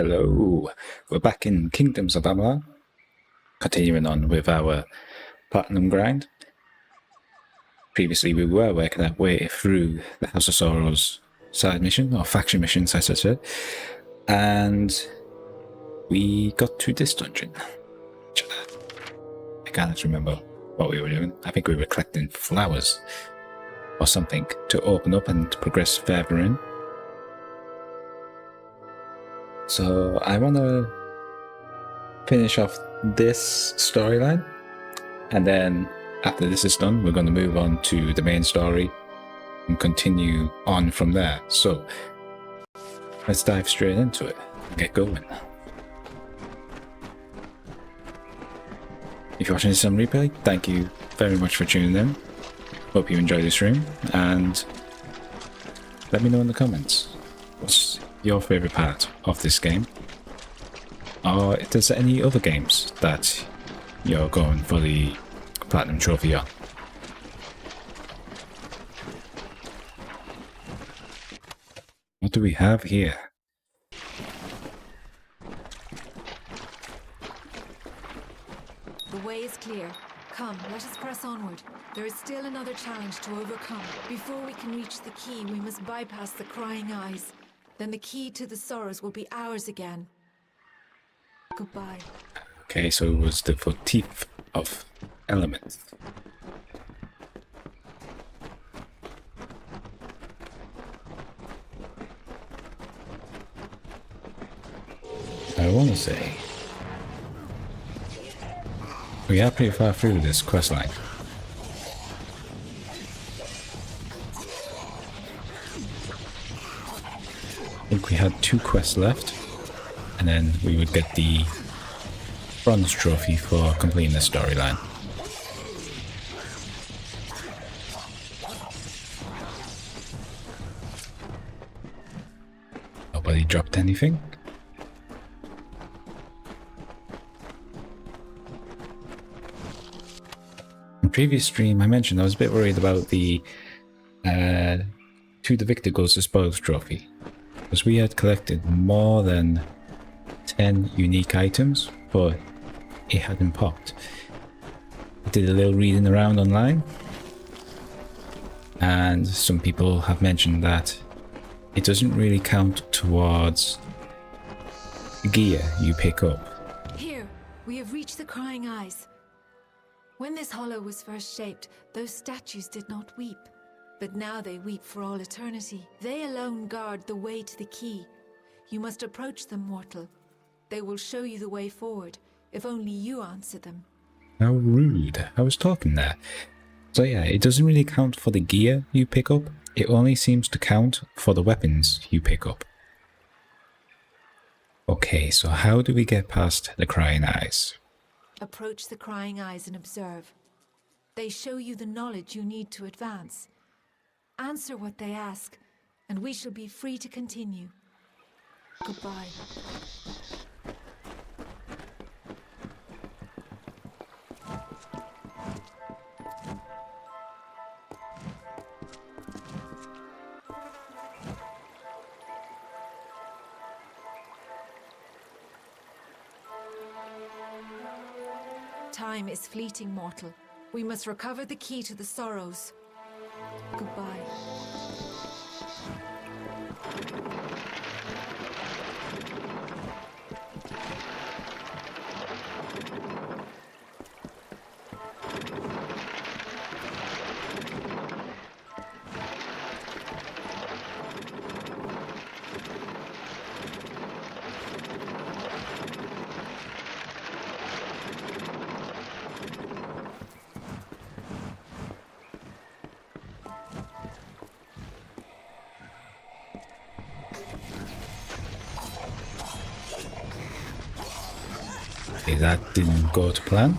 Hello, we're back in Kingdoms of Amalur, continuing on with our platinum grind. Previously we were working our way through the House of Sorrows side mission, or faction missions as I said, and we got to this dungeon. I can't remember what we were doing. I think we were collecting flowers or something to open up and progress further in. So I want to finish off this storyline, and then after this is done, we're going to move on to the main story and continue on from there. So let's dive straight into it and get going. If you're watching this on replay, thank you very much for tuning in. Hope you enjoy the stream, and let me know in the comments what's your favourite part of this game, or if there's any other games that you're going for the platinum trophy on. What do we have here? The way is clear. Come, let us press onward. There is still another challenge to overcome. Before we can reach the key, we must bypass the Crying Eyes. Then the key to the Sorrows will be ours again. Goodbye. Okay, so it was the 14th of Elements. I want to say we are pretty far through this questline. I think we had 2 quests left, and then we would get the bronze trophy for completing the storyline. Nobody dropped anything? In the previous stream I mentioned I was a bit worried about the To the Victor Goes the Spoils trophy, because we had collected more than 10 unique items, but it hadn't popped. I did a little reading around online, and some people have mentioned that it doesn't really count towards gear you pick up. Here, we have reached the Crying Eyes. When this hollow was first shaped, those statues did not weep. But now they weep for all eternity. They alone guard the way to the key. You must approach them, mortal. They will show you the way forward, if only you answer them. How rude. I was talking there. So yeah, it doesn't really count for the gear you pick up. It only seems to count for the weapons you pick up. Okay, so how do we get past the Crying Eyes? Approach the Crying Eyes and observe. They show you the knowledge you need to advance. Answer what they ask, and we shall be free to continue. Goodbye. Time is fleeting, mortal. We must recover the key to the Sorrows. Goodbye. Okay, that didn't go to plan.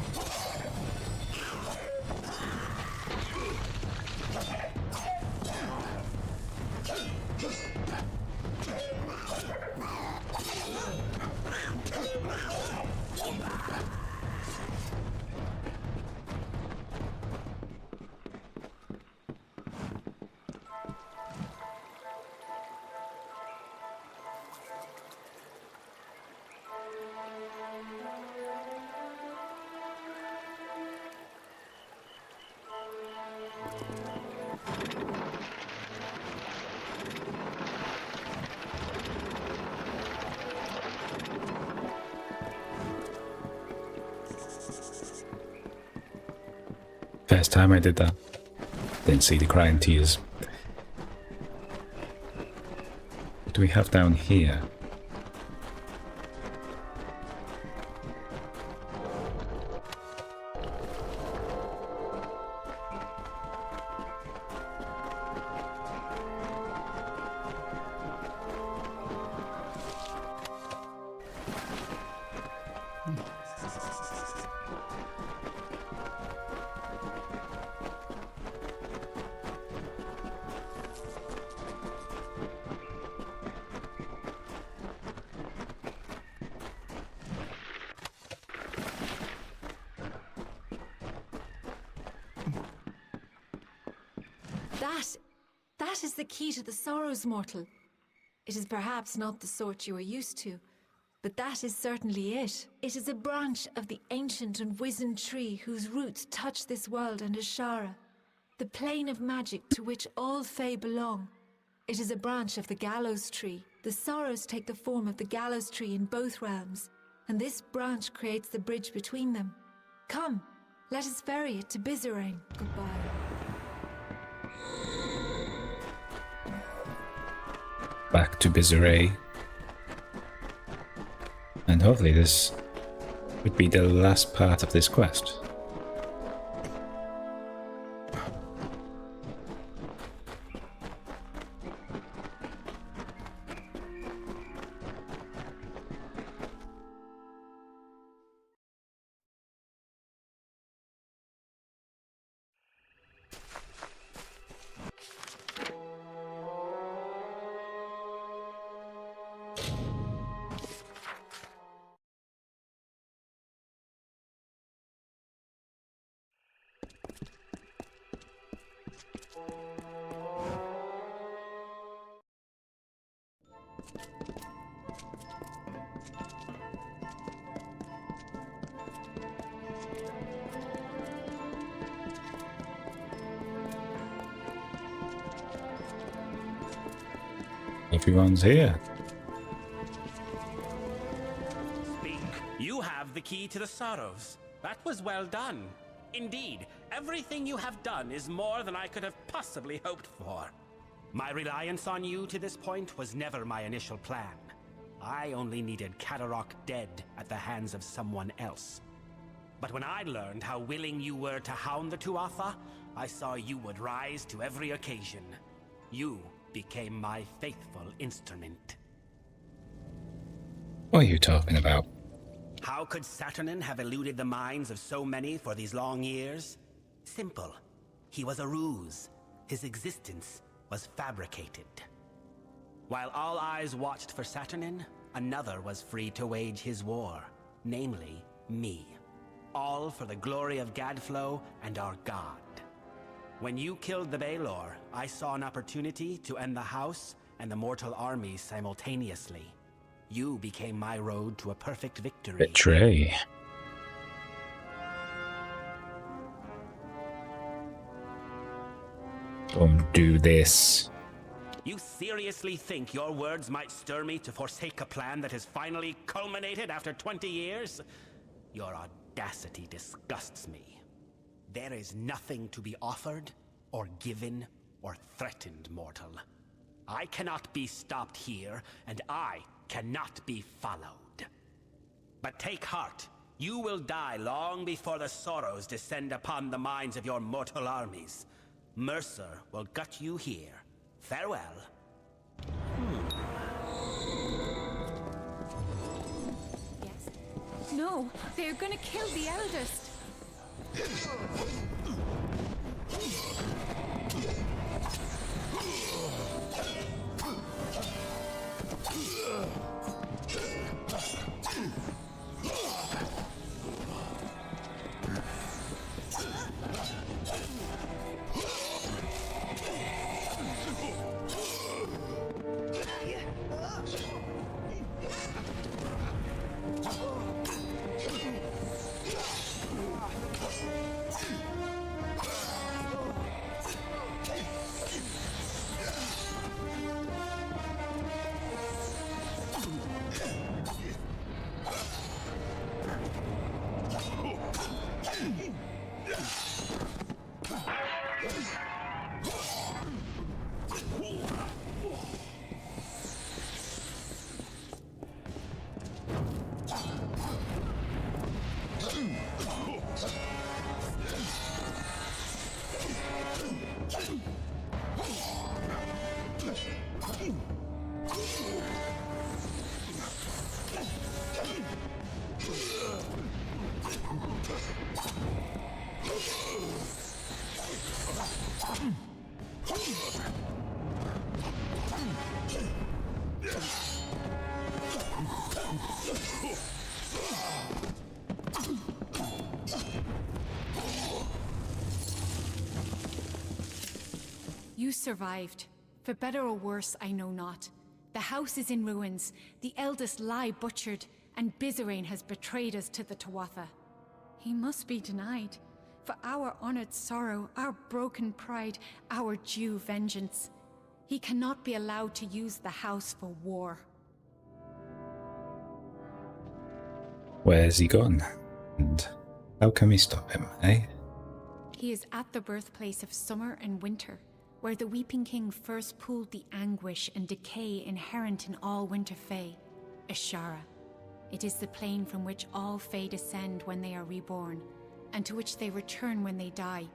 First time I did that. Didn't see the crying tears. What do we have down here? That is the key to the sorrows, mortal. It is perhaps not the sort you are used to, but that is certainly it. It is a branch of the ancient and wizened tree whose roots touch this world and Ashara, the plane of magic to which all Fae belong. It is a branch of the gallows tree. The sorrows take the form of the gallows tree in both realms, and this branch creates the bridge between them. Come, let us ferry it to Bizarane. Goodbye. Back to Bizarre. And hopefully this would be the last part of this quest. Everyone's here. Speak. You have the key to the sorrows. That was well done. Indeed, everything you have done is more than I could have possibly hoped for. My reliance on you to this point was never my initial plan. I only needed Kadarok dead at the hands of someone else. But when I learned how willing you were to hound the Tuatha, I saw you would rise to every occasion. You became my faithful instrument. What are you talking about? How could Saturnin have eluded the minds of so many for these long years? Simple. He was a ruse. His existence was fabricated. While all eyes watched for Saturnin, another was free to wage his war, namely me. All for the glory of Gadflow and our god. When you killed the Baelor, I saw an opportunity to end the House and the mortal armies simultaneously. You became my road to a perfect victory. Betray. Don't do this. You seriously think your words might stir me to forsake a plan that has finally culminated after 20 years? Your audacity disgusts me. There is nothing to be offered, or given, or threatened, mortal. I cannot be stopped here, and I cannot be followed. But take heart. You will die long before the sorrows descend upon the minds of your mortal armies. Mercer will gut you here. Farewell. Yes. No, they're gonna kill the eldest. You survived. For better or worse, I know not. The house is in ruins, the eldest lie butchered, and Bizerain has betrayed us to the Tuatha. He must be denied. For our honored sorrow, our broken pride, our due vengeance. He cannot be allowed to use the house for war. Where's he gone? And how can we stop him, eh? He is at the birthplace of summer and winter, where the Weeping King first pooled the anguish and decay inherent in all winter fae, Ashara. It is the plane from which all fae descend when they are reborn, and to which they return when they die.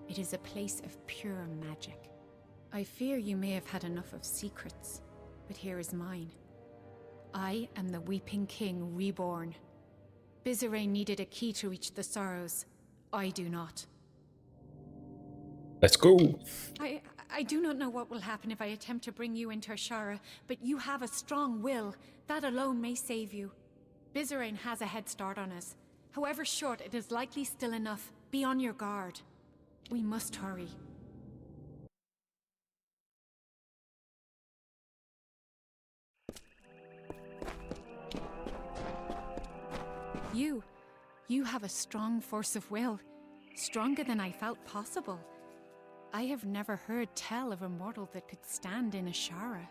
It is a place of pure magic. I fear you may have had enough of secrets, but here is mine. I am the Weeping King reborn. Bizerain needed a key to reach the Sorrows. I do not. Let's go! I do not know what will happen if I attempt to bring you into Ashara, but you have a strong will. That alone may save you. Bizerain has a head start on us. However short, it is likely still enough. Be on your guard. We must hurry. You have a strong force of will. Stronger than I felt possible. I have never heard tell of a mortal that could stand in Ashara.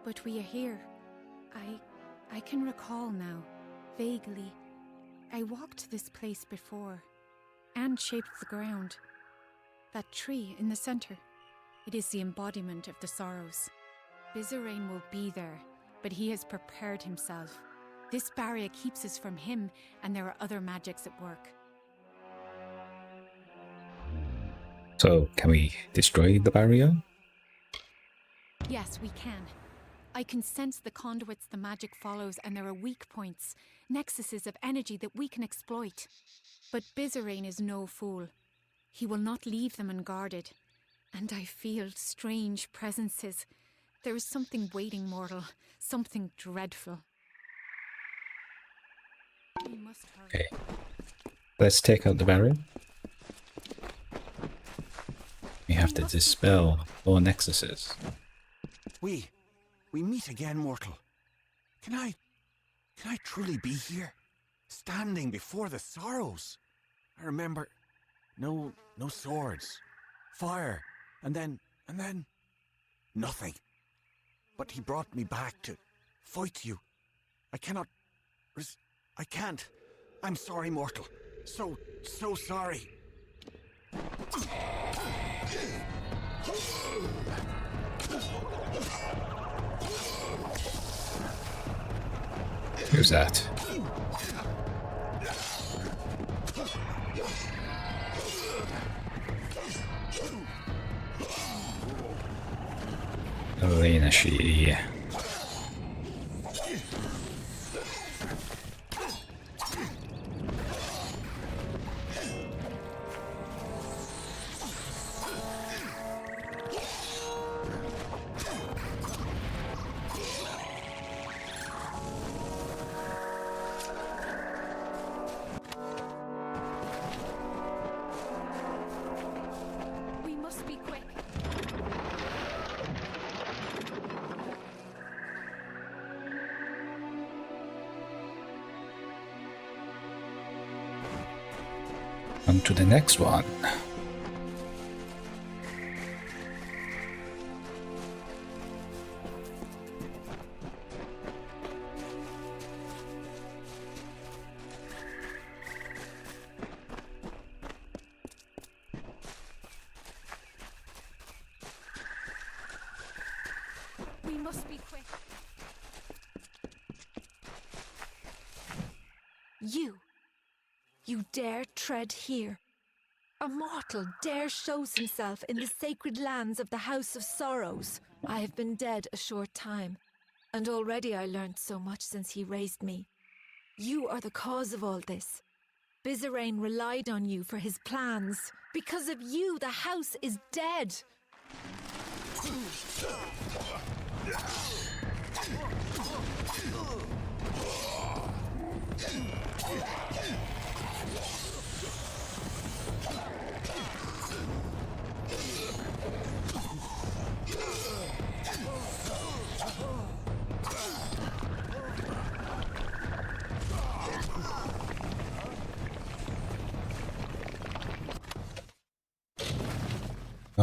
But we are here. I can recall now, vaguely. I walked this place before, and shaped the ground. That tree in the center, it is the embodiment of the Sorrows. Bizerain will be there, but he has prepared himself. This barrier keeps us from him, and there are other magics at work. So, can we destroy the barrier? Yes, we can. I can sense the conduits the magic follows, and there are weak points, nexuses of energy that we can exploit. But Bizerain is no fool. He will not leave them unguarded. And I feel strange presences. There is something waiting, mortal. Something dreadful. We must hurry. Okay. Let's take out the barrier. We have to dispel all nexuses. We meet again, mortal. Can I truly be here? Standing before the Sorrows? I remember no swords, fire, and then nothing. But he brought me back to fight you. I can't. I'm sorry, mortal. So sorry. Who's that? Elena, she... We must be quick. On to the next one. We must be quick. You dare tread here? A mortal dare shows himself in the sacred lands of the House of Sorrows. I have been dead a short time, and already I learned so much since he raised me. You are the cause of all this. Bizerain relied on you for his plans. Because of you, the house is dead.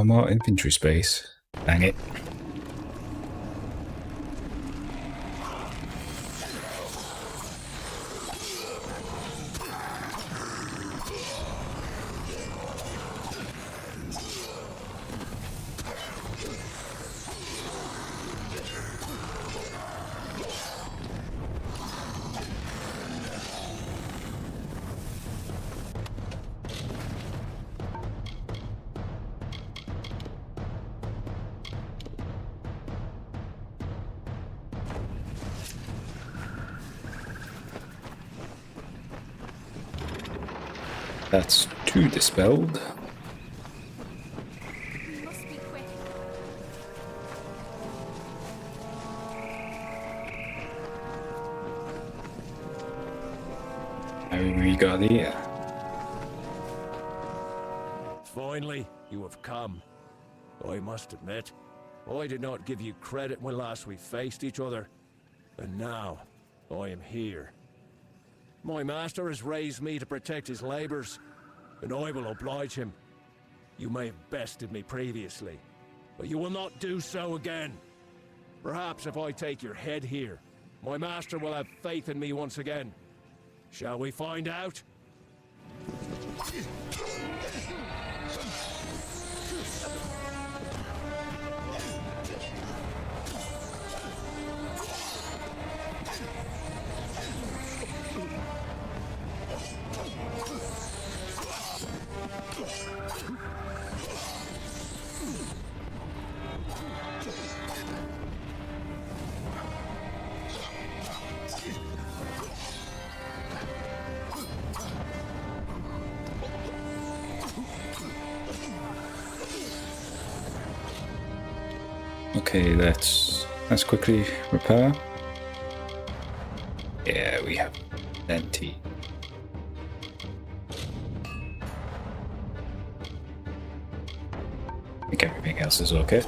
No more infantry space. Dang it. That's 2 dispelled. Must be quick. Now we got here. Finally, you have come. I must admit, I did not give you credit when last we faced each other. And now, I am here. My master has raised me to protect his labors, and I will oblige him. You may have bested me previously, but you will not do so again. Perhaps if I take your head here, my master will have faith in me once again. Shall we find out? Okay, let's quickly repair. Yeah, we have plenty. I think everything else is okay.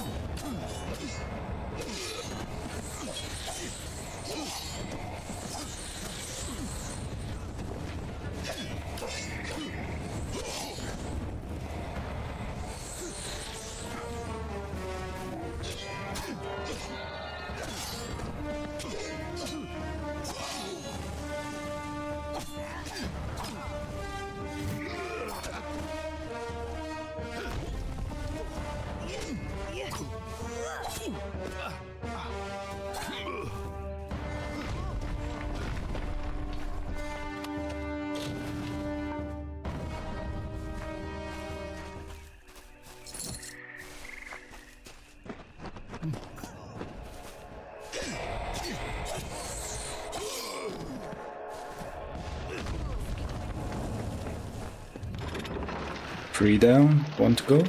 Three down, 1 to go.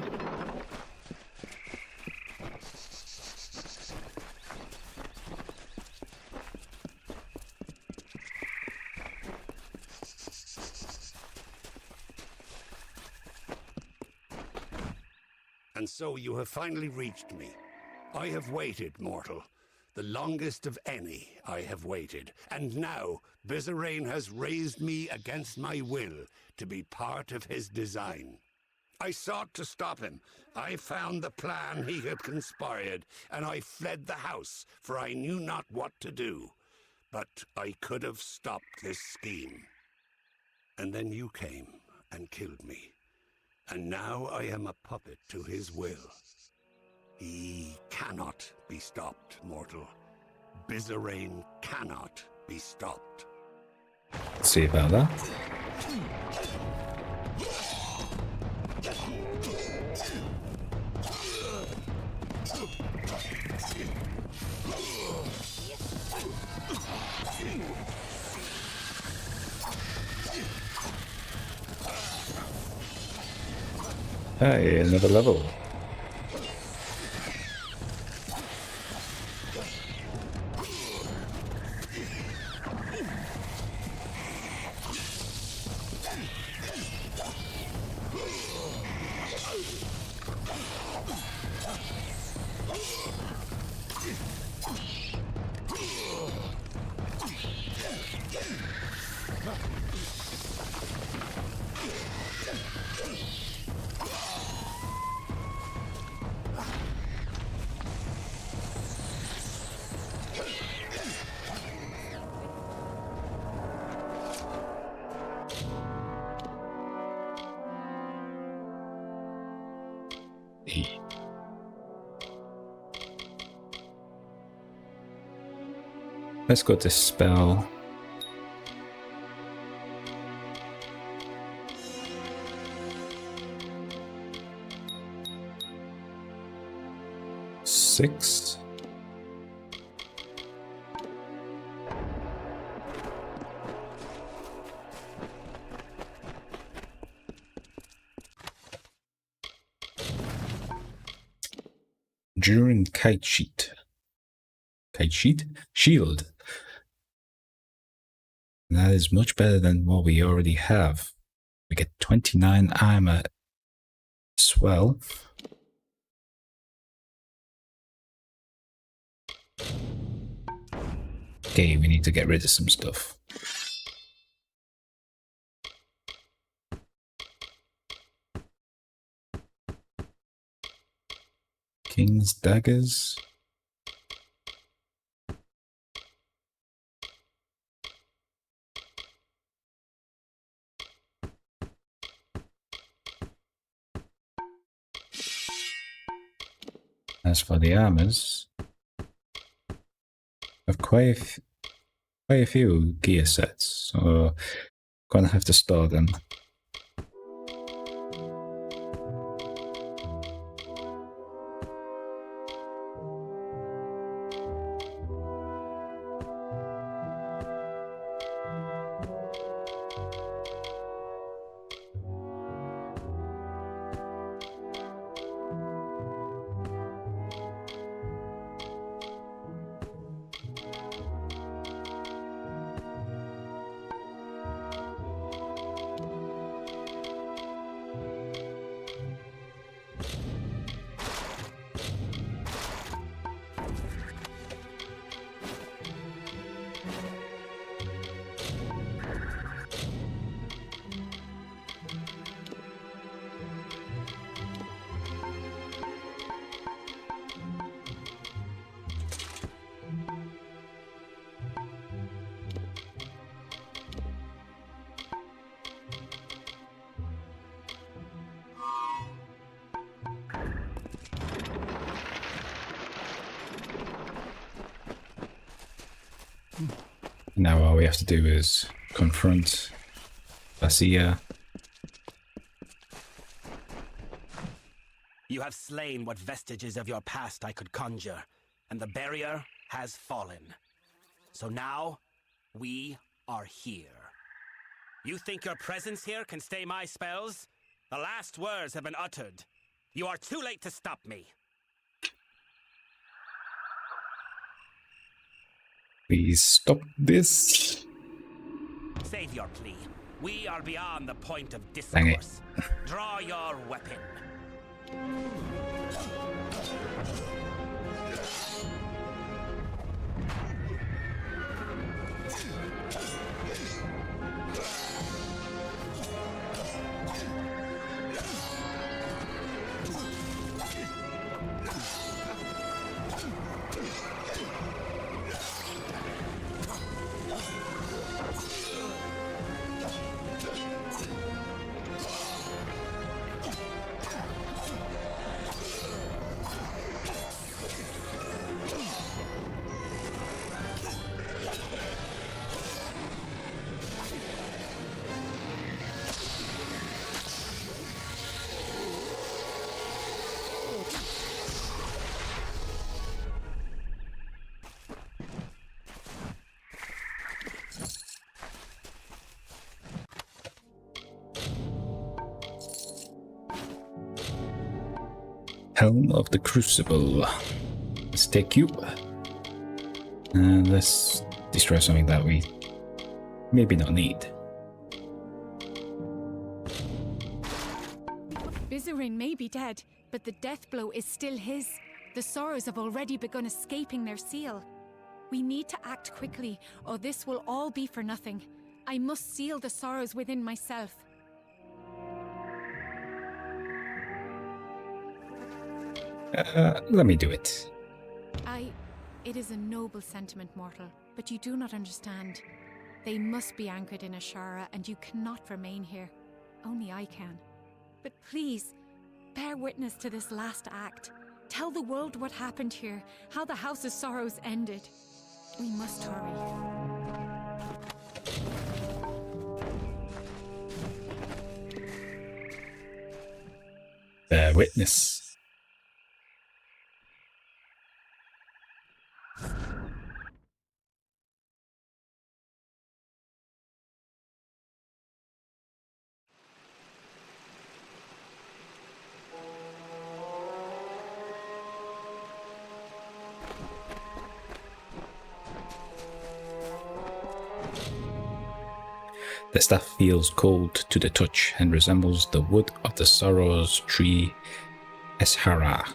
And so you have finally reached me. I have waited, mortal. The longest of any I have waited. And now, Bizarrain has raised me against my will to be part of his design. I sought to stop him. I found the plan he had conspired, and I fled the house, for I knew not what to do. But I could have stopped this scheme. And then you came and killed me. And now I am a puppet to his will. He cannot be stopped, mortal. Bizarrain cannot be stopped. Let's see about that. Hey, another level. me. Let's go to spell. Six. During kite sheet. Kite sheet? Shield. And that is much better than what we already have. We get 29 armor as well. Okay, we need to get rid of some stuff. King's daggers. As for the armors, I've quite a few gear sets, so gonna have to store them. Now all we have to do is confront Basia. You have slain what vestiges of your past I could conjure, and the barrier has fallen. So now, we are here. You think your presence here can stay my spells? The last words have been uttered. You are too late to stop me. Please stop this. Save your plea. We are beyond the point of Dang it. discourse. Draw your weapon. Helm of the Crucible. Let's take you. And let's destroy something that we maybe not need. Bizarin may be dead, but the death blow is still his. The sorrows have already begun escaping their seal. We need to act quickly, or this will all be for nothing. I must seal the sorrows within myself. Let me do it. It is a noble sentiment, mortal, but you do not understand. They must be anchored in Ashara, and you cannot remain here. Only I can. But please, Bear witness to this last act. Tell the world what happened here, how the House of Sorrows ended. We must hurry. Bear witness. The staff feels cold to the touch and resembles the wood of the Sorrows tree Eshara.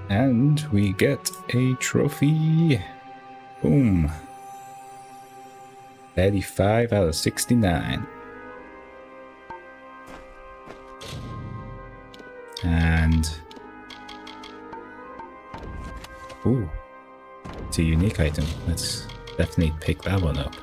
And we get a trophy. Boom. 35 out of 69. And... ooh. It's a unique item. Let's definitely pick that one up.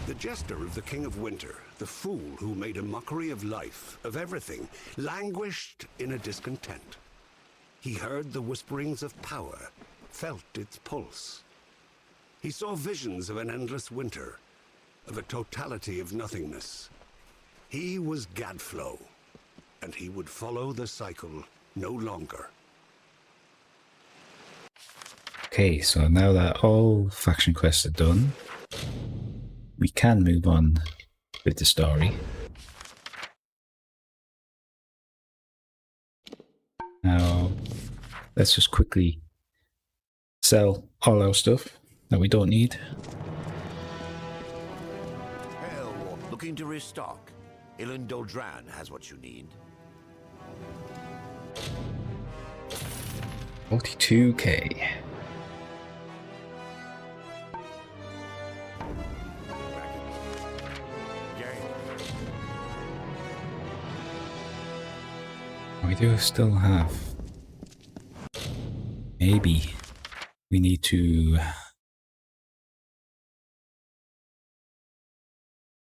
The jester of the King of Winter, the fool who made a mockery of life, of everything, languished in a discontent. He heard the whisperings of power, felt its pulse. He saw visions of an endless winter, of a totality of nothingness. He was Gadflow, and he would follow the cycle no longer. Okay, so now that all faction quests are done, we can move on with the story. Now, let's just quickly sell all our stuff that we don't need. Hell, looking to restock? Ilan Doldran has what you need. 42k. We do still have... maybe we need to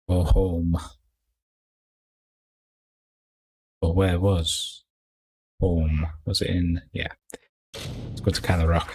go home. But where was home? Was it in... yeah. Let's go to Cannon Rock.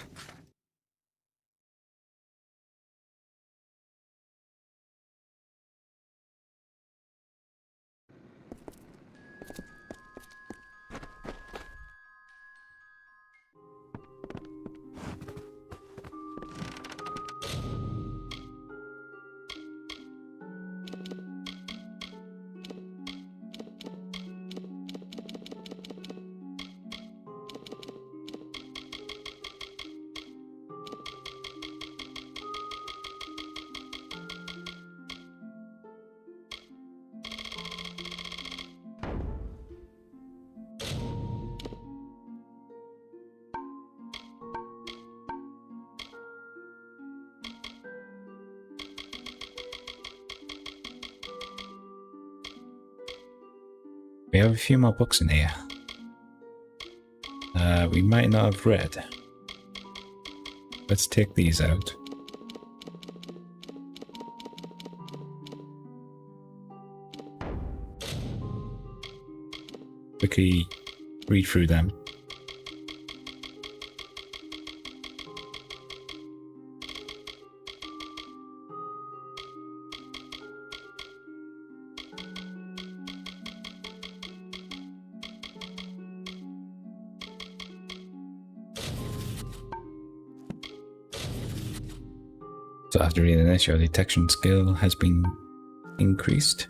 We have a few more books in here. We might not have read. Let's take these out. Quickly read through them. So after reading this, your detection skill has been increased.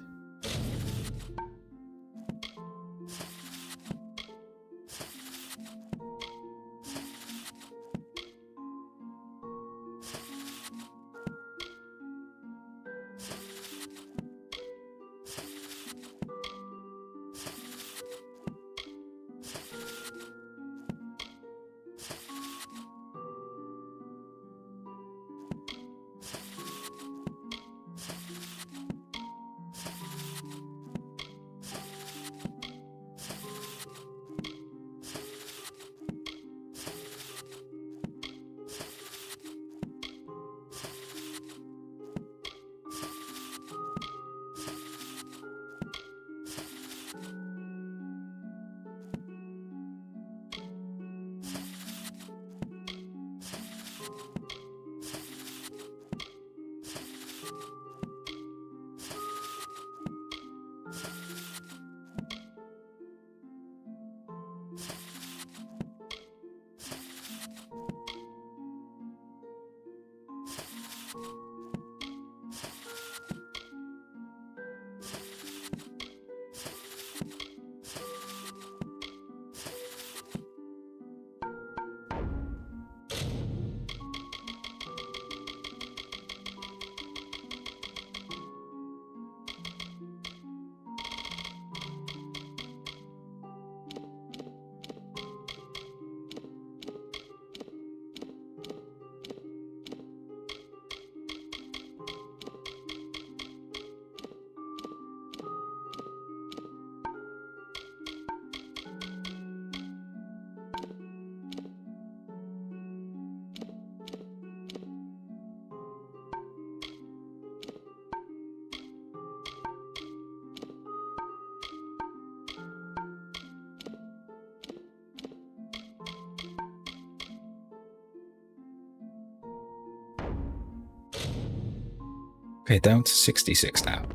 Okay, down to 66 now.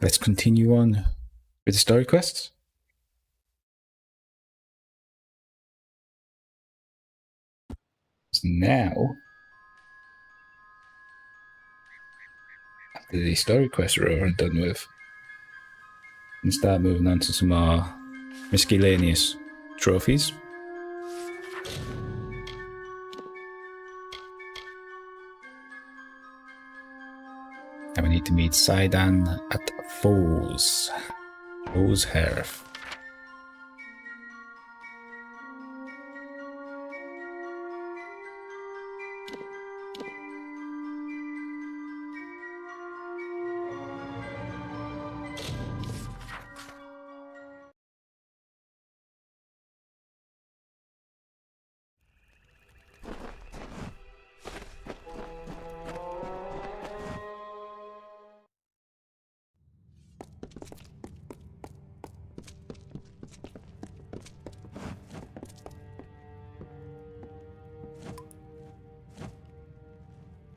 Let's continue on with the story quests. So now, after the story quests are over and done with, we can start moving on to some more miscellaneous trophies. And we need to meet Sidon at Foes Hearth.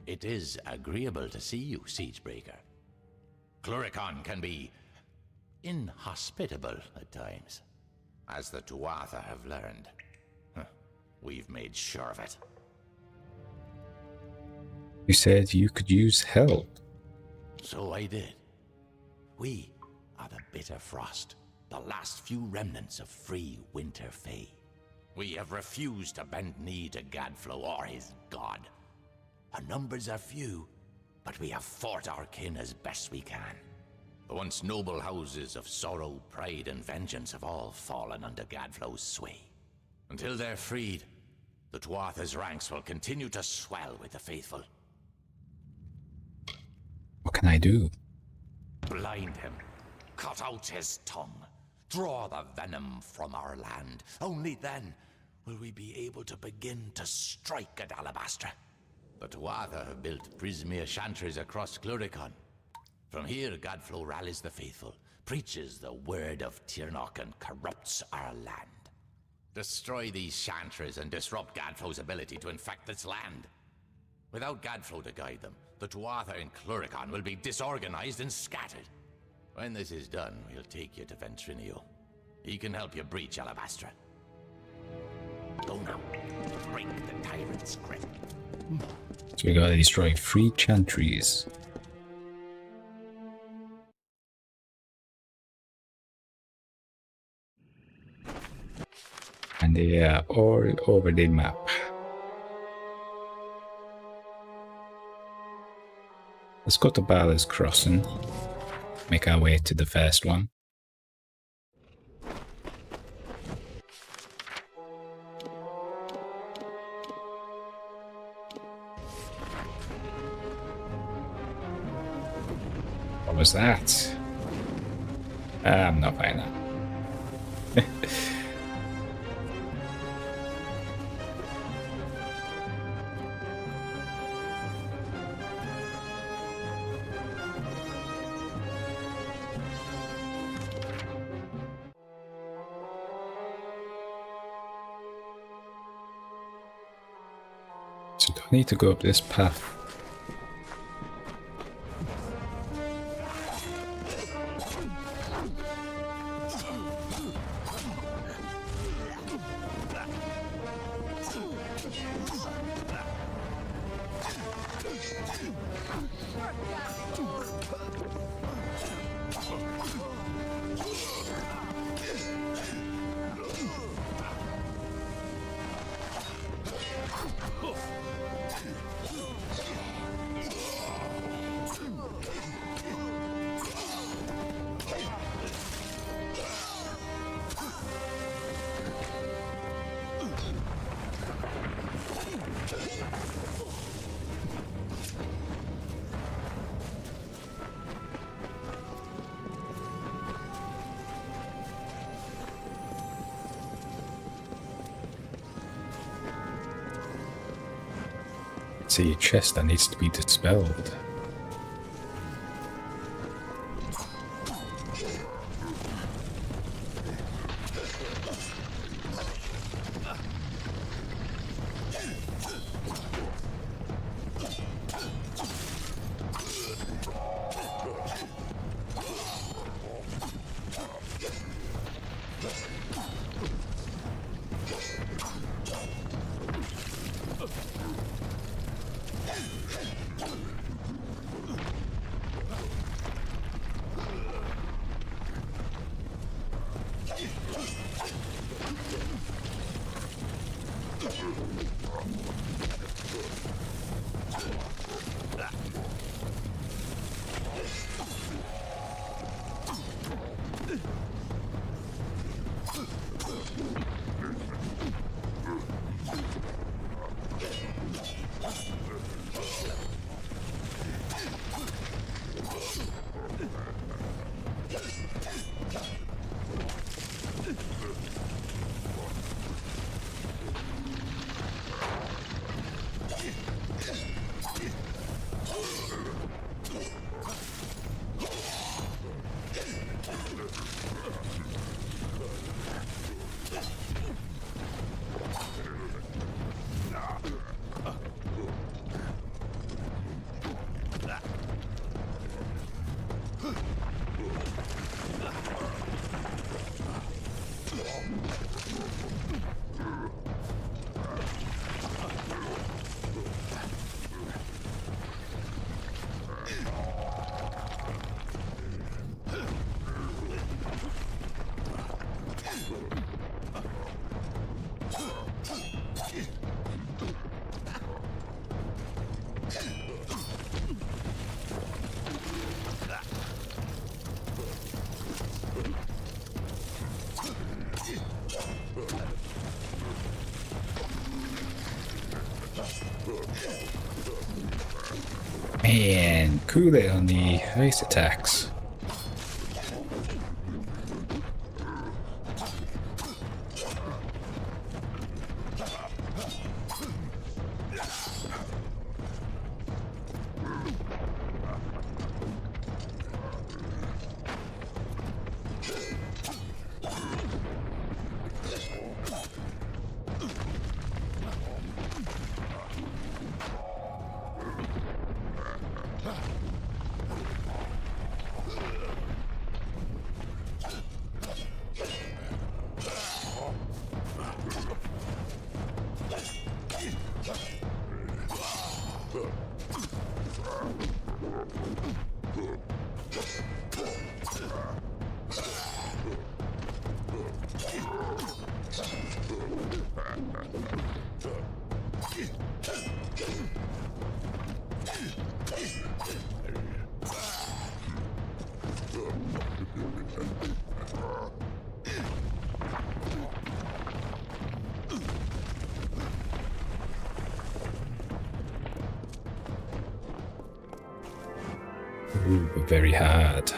It is agreeable to see you, Siegebreaker. Cluricon can be inhospitable at times, as the Tuatha have learned. We've made sure of it. You said you could use help. So I did. We are the Bitter Frost, the last few remnants of free Winter Fae. We have refused to bend knee to Gadflow or his god. Our numbers are few, but we have fought our kin as best we can. The once noble houses of Sorrow, Pride, and Vengeance have all fallen under Gadflow's sway. Until they're freed, the Tuatha's ranks will continue to swell with the faithful. What can I do? Blind him, cut out his tongue, draw the venom from our land. Only then will we be able to begin to strike at Alabastra. The Tuatha have built Prismere chantries across Cluricon. From here, Gadflow rallies the faithful, preaches the word of Tirnoch, and corrupts our land. Destroy these chantries and disrupt Gadflow's ability to infect its land. Without Gadflow to guide them, the Tuatha in Cluricon will be disorganized and scattered. When this is done, we'll take you to Ventrinio. He can help you breach Alabastra. Go now. Break the tyrant's grip. So we gotta destroy 3 chantries. And they are all over the map. Let's go to Balor's Crossing. Make our way to the first one. What was that? I'm not buying that. So do I need to go up this path? See a chest that needs to be dispelled. Man, cool it on the ice attacks. Ooh, very hard.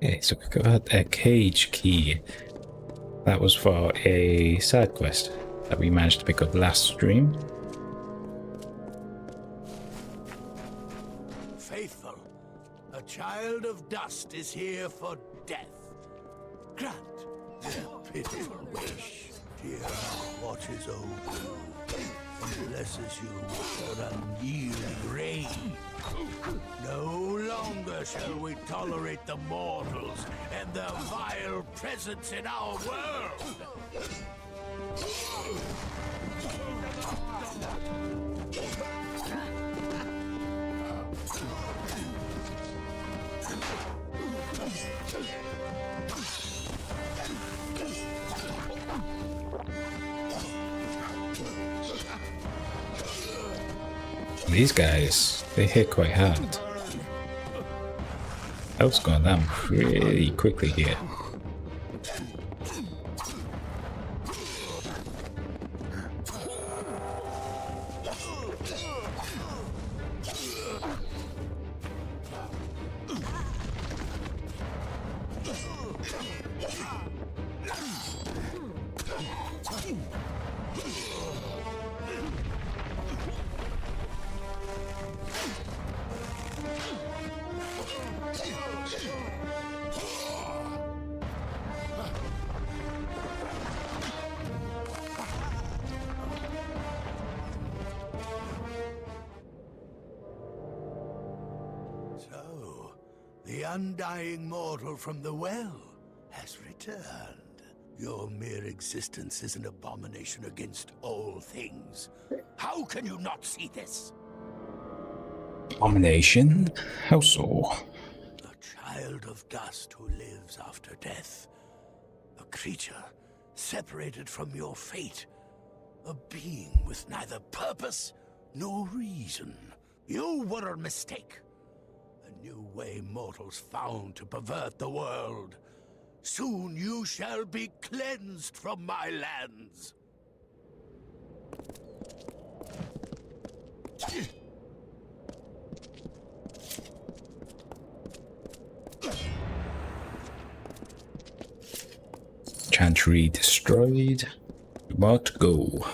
Okay, so we got a cage key. That was for a side quest that we managed to pick up last stream. Faithful, a child of dust is here for death. Grant their pitiful wish. Dear watches over you and blesses you with her unyielding reign. No longer shall we tolerate the mortals and their vile presence in our world. These guys, they hit quite hard. Health's gone down pretty quickly here. So, the undying mortal from the well has returned. Your mere existence is an abomination against all things. How can you not see this? Abomination? How so? A child of dust who lives after death. A creature separated from your fate. A being with neither purpose nor reason. You were a mistake. A new way mortals found to pervert the world. Soon you shall be cleansed from my lands. Chantry destroyed. About to go.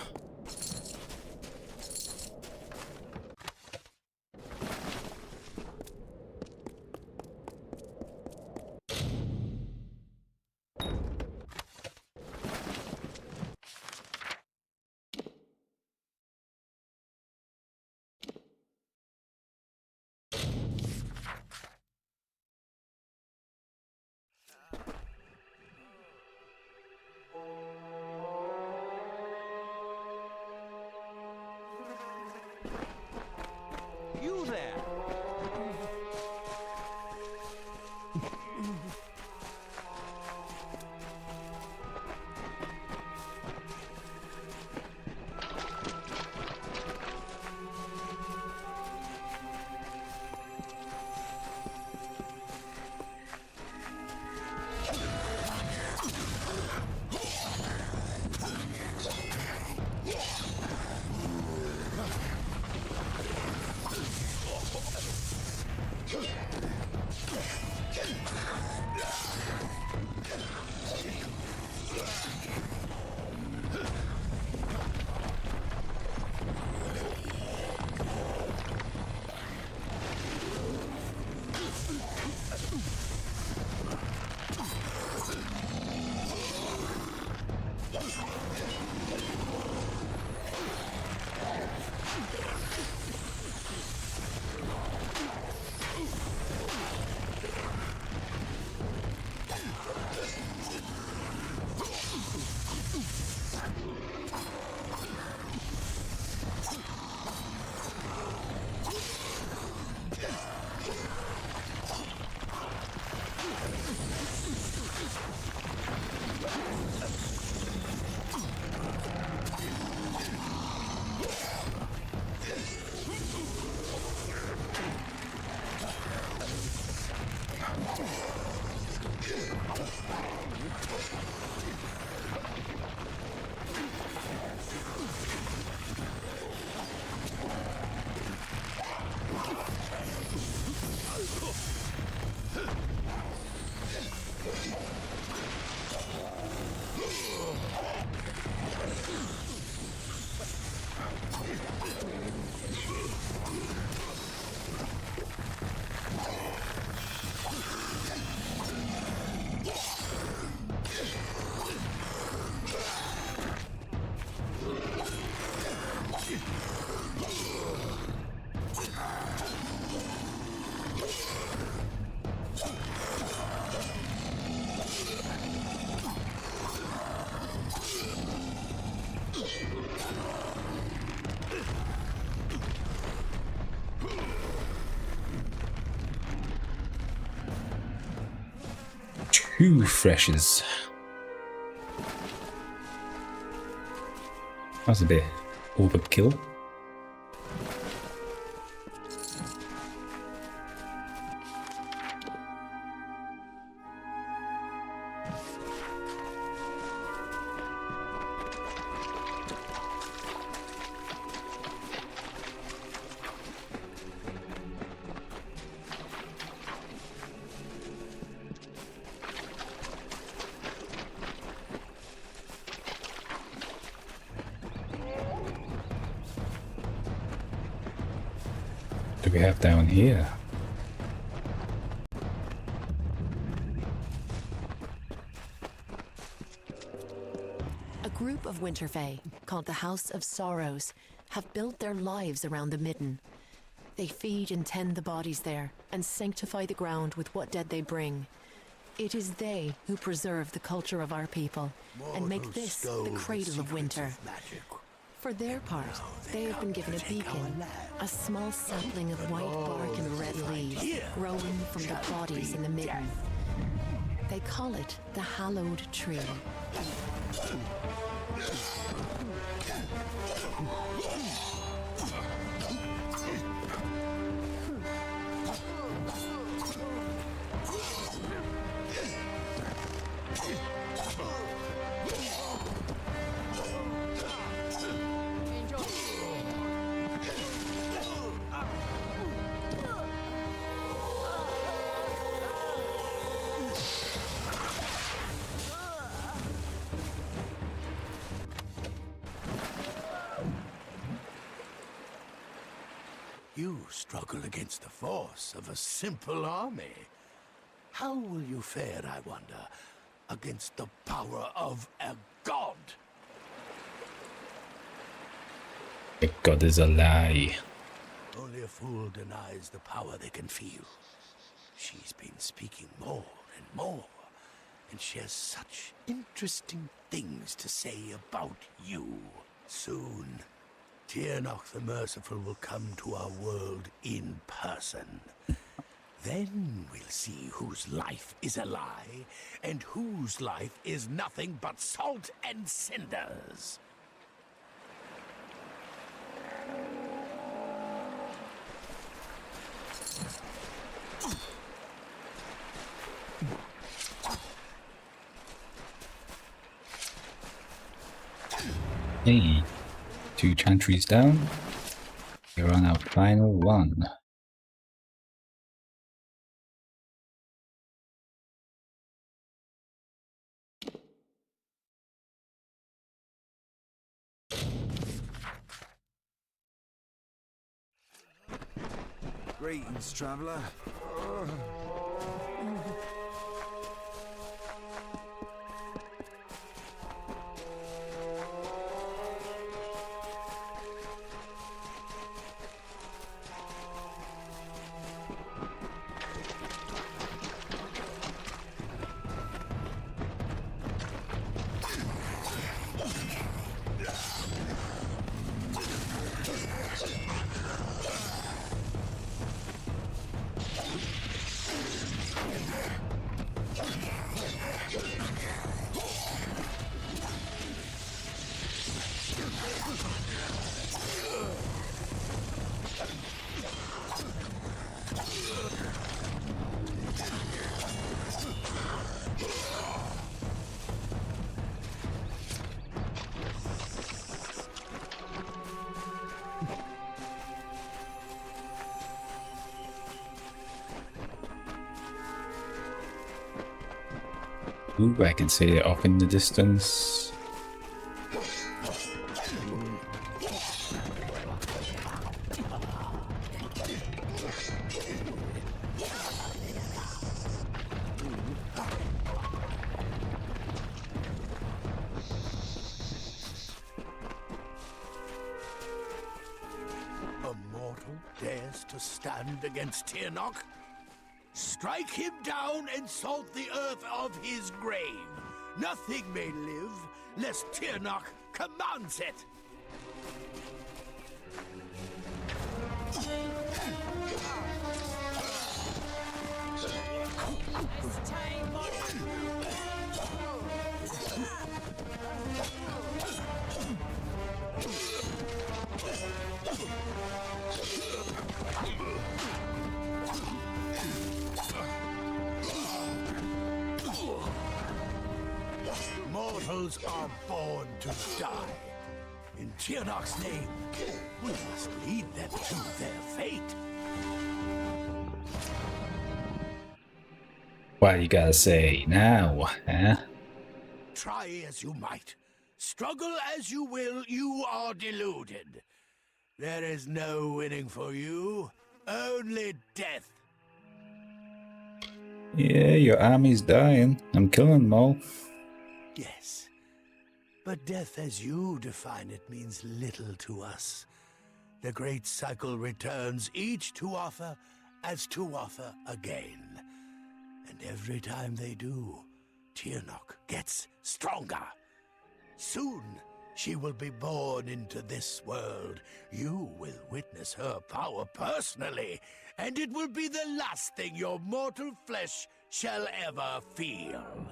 You there! Two freshes. That's a bit overkill. What do we have down here? A group of Winterfey, called the House of Sorrows, have built their lives around the Midden. They feed and tend the bodies there, and sanctify the ground with what dead they bring. It is they who preserve the culture of our people, and make this the cradle of winter. For their part, they have been given a beacon, a small sapling of white bark and red leaves, growing from the bodies in the Midden. They call it the Hallowed Tree. You struggle against the force of a simple army. How will you fare, I wonder, against the power of a god? The god is a lie. Only a fool denies the power they can feel. She's been speaking more and more, and she has such interesting things to say about you. Soon, Tiernoch the Merciful will come to our world in person. Then we'll see whose life is a lie, and whose life is nothing but salt and cinders. Hey, 2 chantries down. We're on our final one. Greetings, traveller. Ooh, I can see it off in the distance. A mortal dares to stand against Tirnoch? Strike him down and salt the earth of his grave. Nothing may live, lest Tirnoch commands it. Mortals are born to die. In Tirnoch's name, we must lead them to their fate. What you gotta say now, huh? Try as you might, struggle as you will, you are deluded. There is no winning for you, only death. Yeah, your army's dying. I'm killing them all. Yes, but death as you define it means little to us. The great cycle returns, each to offer as to offer again. And every time they do, Tirnoch gets stronger. Soon, she will be born into this world. You will witness her power personally, and it will be the last thing your mortal flesh shall ever feel.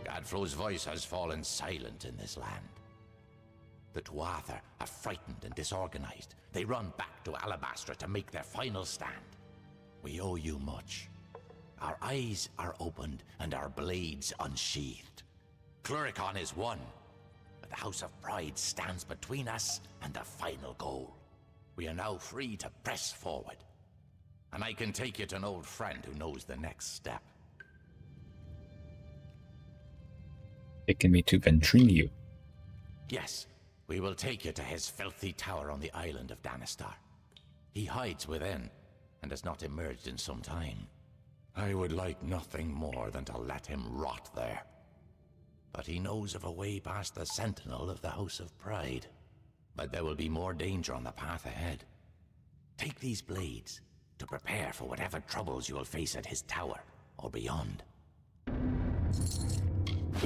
Gadfro's voice has fallen silent in this land. The Tuatha are frightened and disorganized. They run back to Alabastra to make their final stand. We owe you much. Our eyes are opened and our blades unsheathed. Cluricon is won, but the House of Pride stands between us and the final goal. We are now free to press forward. And I can take you to an old friend who knows the next step. Taking me to Ventrilo. Yes, we will take you to his filthy tower on the island of Danistar. He hides within, and has not emerged in some time. I would like nothing more than to let him rot there. But he knows of a way past the sentinel of the House of Pride. But there will be more danger on the path ahead. Take these blades to prepare for whatever troubles you will face at his tower or beyond.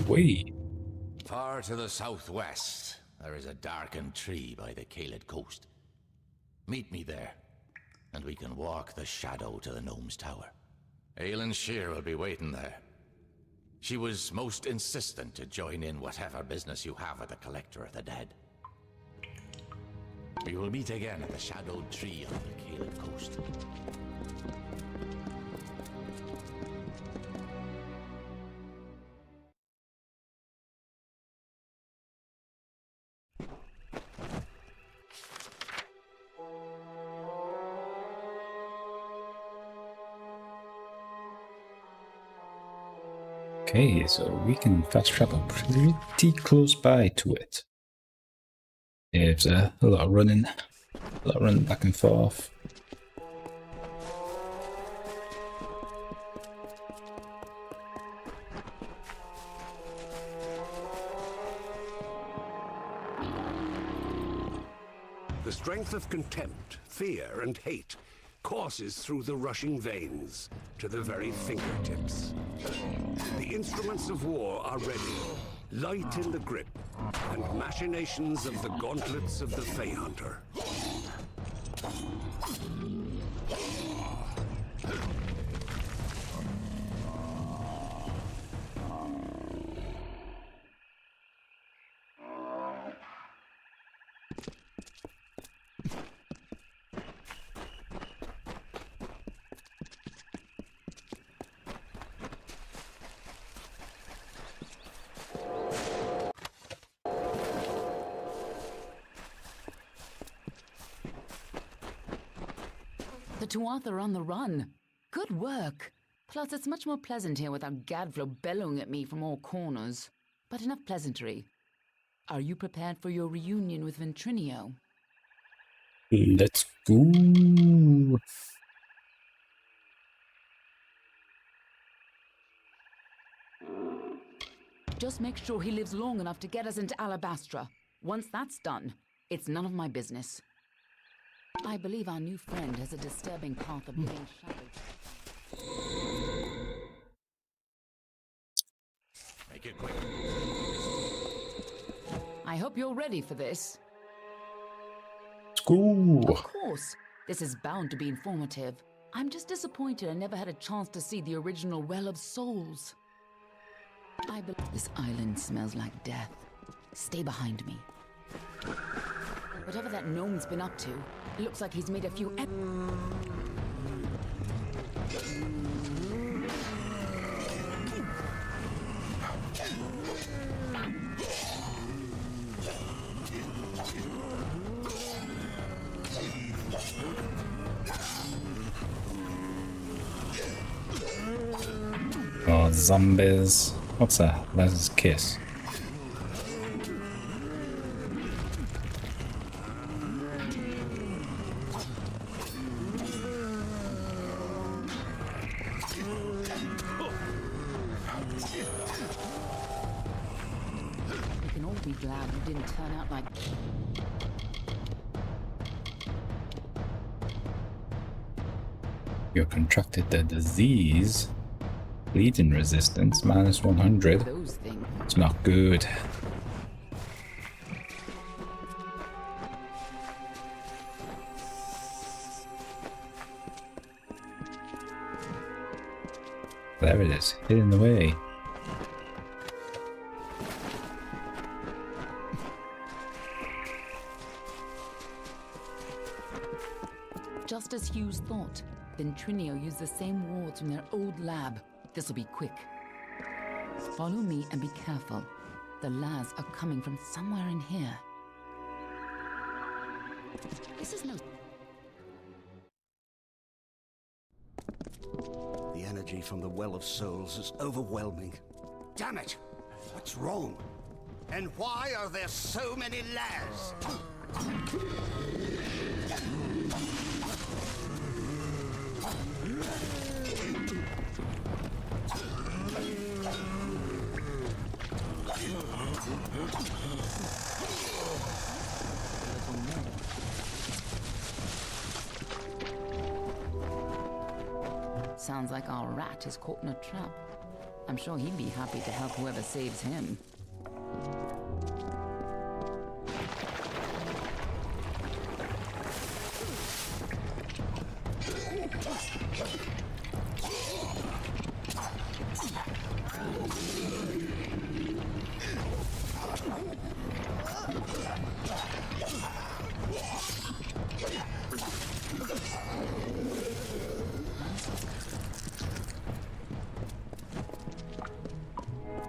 Way. Far to the southwest, there is a darkened tree by the Caelid coast. Meet me there, and we can walk the shadow to the gnome's tower. Aelin Shear will be waiting there. She was most insistent to join in whatever business you have with the Collector of the Dead. We will meet again at the shadowed tree on the Caelid coast. Okay, so we can fast travel pretty close by to it. There's a lot of running back and forth. The strength of contempt, fear, and hate courses through the rushing veins to the very fingertips. The instruments of war are ready. light in the grip, and machinations of the gauntlets of the Fey Hunter. The Tuatha are on the run. Good work. Plus, it's much more pleasant here without Gadflow bellowing at me from all corners. But enough pleasantry. Are you prepared for your reunion with Ventrinio? Let's go. Just make sure he lives long enough to get us into Alabastra. Once that's done, it's none of my business. I believe our new friend has a disturbing path of living shadows. Make it quick. I hope you're ready for this. Let's go. Of course. This is bound to be informative. I'm just disappointed I never had a chance to see the original Well of Souls. I believe this island smells like death. Stay behind me. Whatever that gnome's been up to, it looks like he's made a few Oh, zombies. What's that? That's kiss. We can all be glad you didn't turn out like... You contracted the disease. Bleeding resistance -100. those things. It's not good. There it is, hidden away. Just as Hughes thought, Ventrinio used the same wards from their old lab. This'll be quick. Follow me and be careful. The lads are coming from somewhere in here. This is no... The energy from the Well of Souls is overwhelming. Damn it! What's wrong? And why are there so many lads? Sounds like our rat is caught in a trap. I'm sure he'd be happy to help whoever saves him.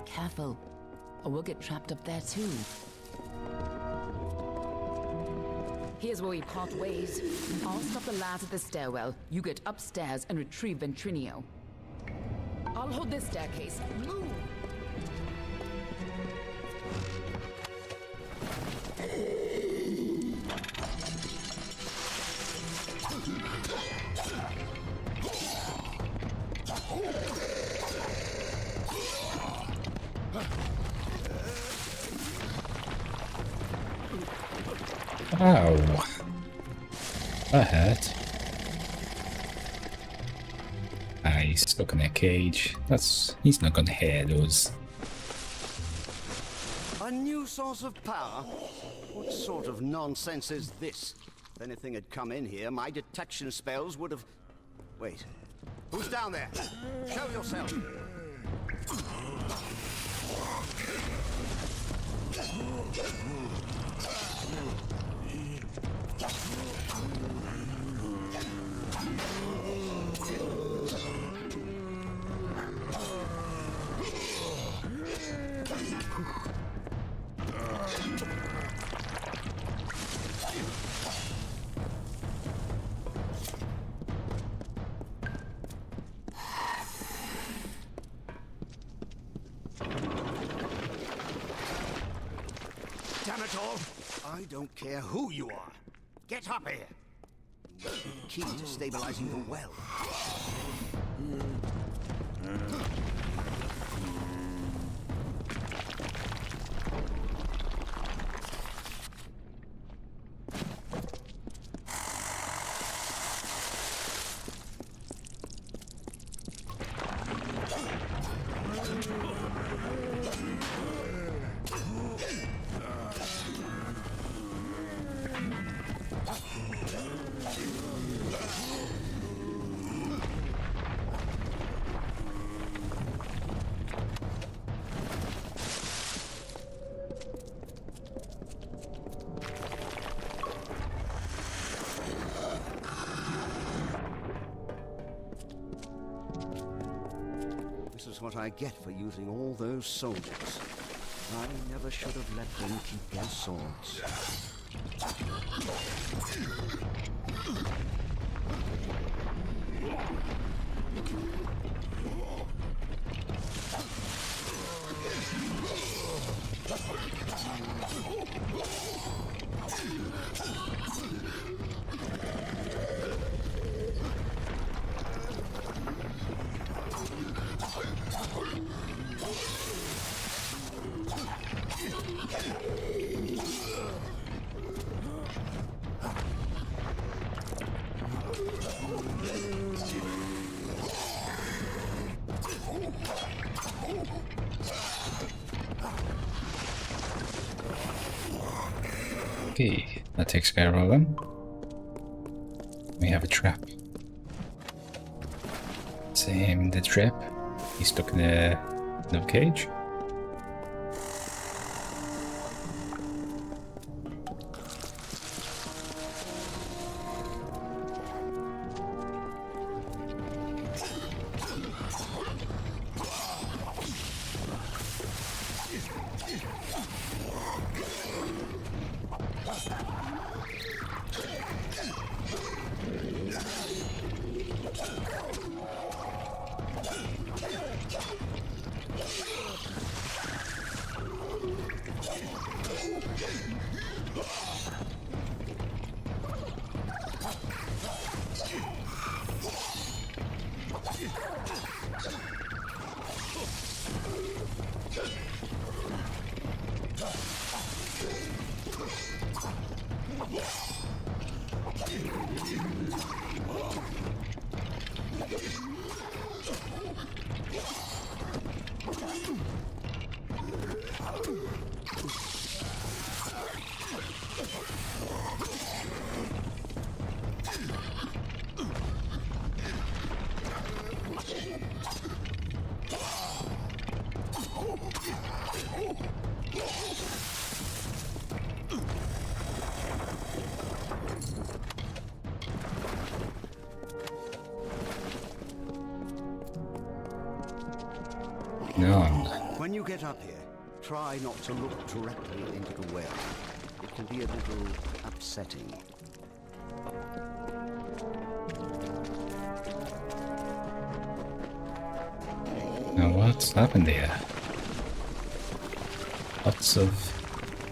Careful, or we'll get trapped up there too. Here's where we part ways. I'll stop the lads at the stairwell. You get upstairs and retrieve Ventrinio. I'll hold this staircase. Move! Ow. That hurt. Ah, he's stuck in a cage. He's not gonna hear those. A new source of power? What sort of nonsense is this? If anything had come in here, my detection spells would have... Wait. Who's down there? Show yourself! Damn it all! I don't care who you are. Get up here! Key to stabilizing the well. This is what I get for using all those soldiers. I never should have let them keep their swords. Okay, that takes care of all them. We have a trap. Same the trap. He's stuck in the cage. When you get up here, try not to look directly into the well. It can be a little upsetting. Now what's happened here? Lots of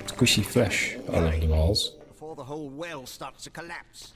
squishy flesh all over the walls. Before the whole well starts to collapse.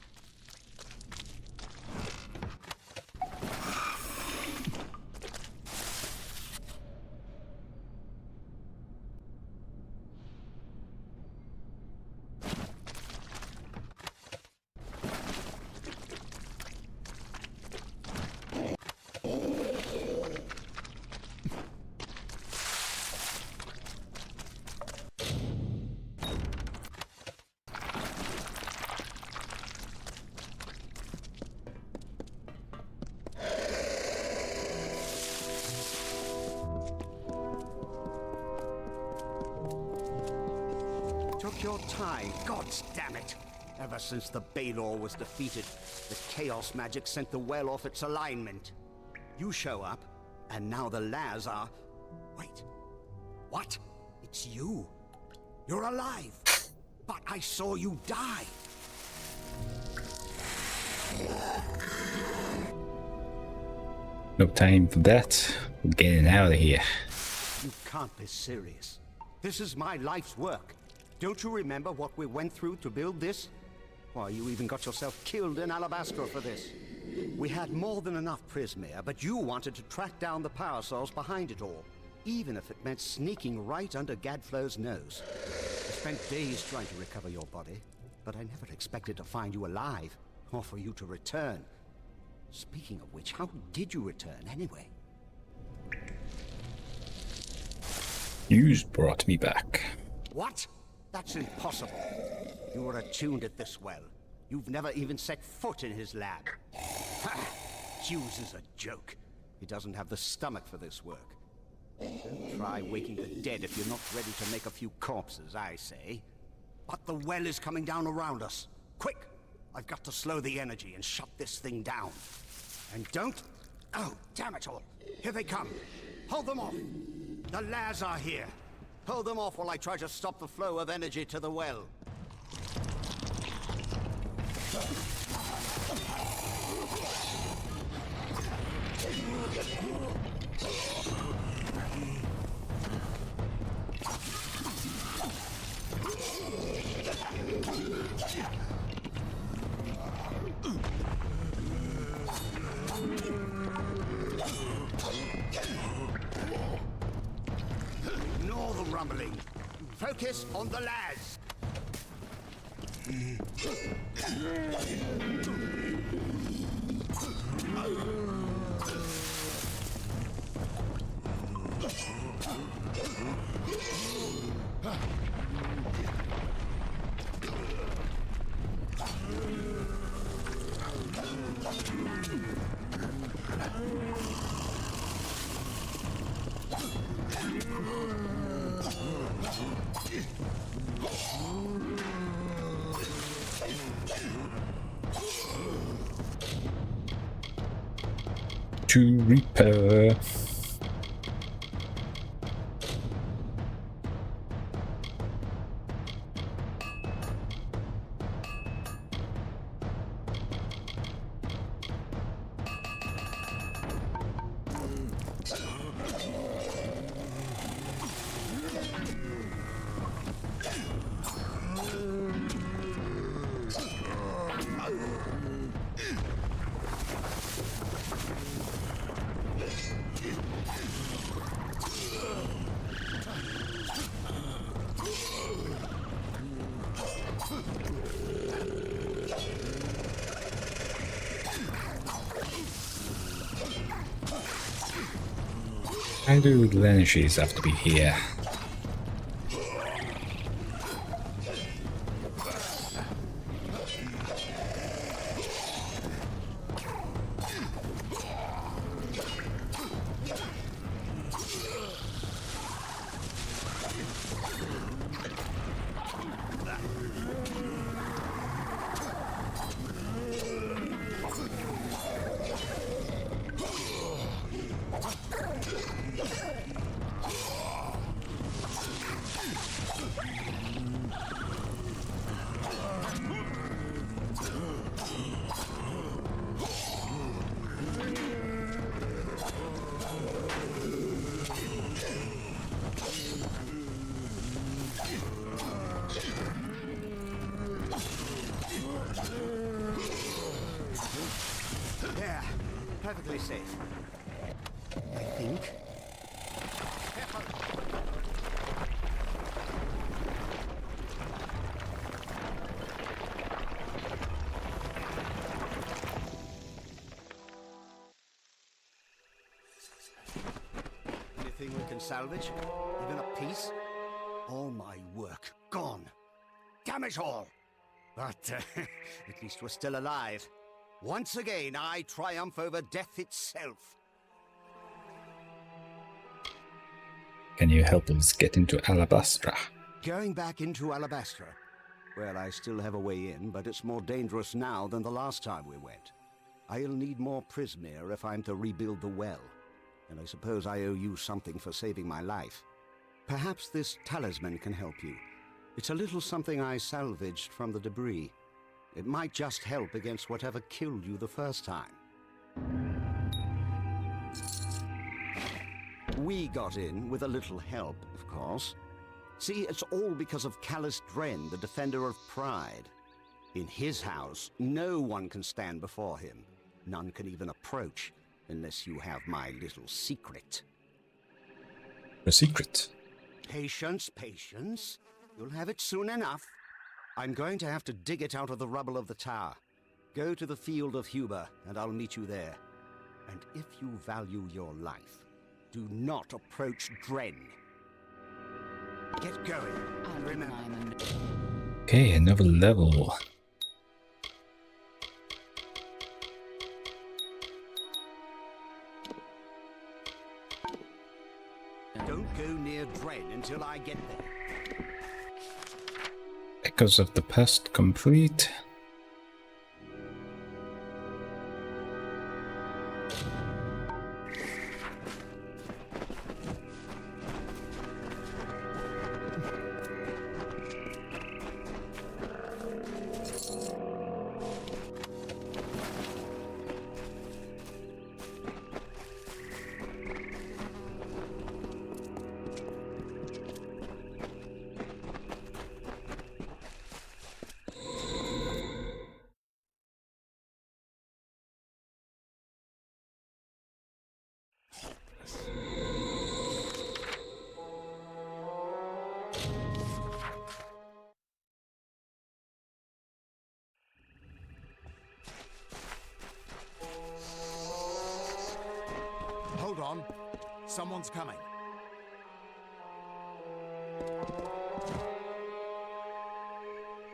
took your time. Gods damn it! Ever since the Balor was defeated, the chaos magic sent the well off its alignment. You show up, and now the Laz are... Wait. What? It's you. You're alive. But I saw you die. No time for that. We're getting out of here. You can't be serious. This is my life's work. Don't you remember what we went through to build this? Why, you even got yourself killed in Alabastra for this. We had more than enough Prismere, but you wanted to track down the power source behind it all, even if it meant sneaking right under Gadflow's nose. I spent days trying to recover your body, but I never expected to find you alive, or for you to return. Speaking of which, how did you return anyway? You brought me back. What? That's impossible. You were attuned at this well. You've never even set foot in his lab. Ha! Hughes is a joke. He doesn't have the stomach for this work. Don't try waking the dead if you're not ready to make a few corpses, I say. But the well is coming down around us. Quick! I've got to slow the energy and shut this thing down. And don't... Oh, damn it all! Here they come! Hold them off! The Laz are here! Hold them off while I try to stop the flow of energy to the well. Ignore the rumbling. Focus on the Laz. To repair. Why do the energies have to be here? There. Perfectly safe. I think. Anything we can salvage? Even a piece? All my work gone. Damn it all! But at least we're still alive. Once again, I triumph over death itself. Can you help us get into Alabastra? Going back into Alabastra? Well, I still have a way in, but it's more dangerous now than the last time we went. I'll need more Prismere if I'm to rebuild the well. And I suppose I owe you something for saving my life. Perhaps this talisman can help you. It's a little something I salvaged from the debris. It might just help against whatever killed you the first time. We got in with a little help, of course. See, it's all because of Callus Dren, the Defender of Pride. In his house, no one can stand before him. None can even approach, unless you have my little secret. A secret? Patience, patience. You'll have it soon enough. I'm going to have to dig it out of the rubble of the tower. Go to the field of Huber, and I'll meet you there. And if you value your life, do not approach Dren. Get going. Remember. Okay, another level. Don't go near Dren until I get there. Echoes of the Past complete. Hold on. Someone's coming.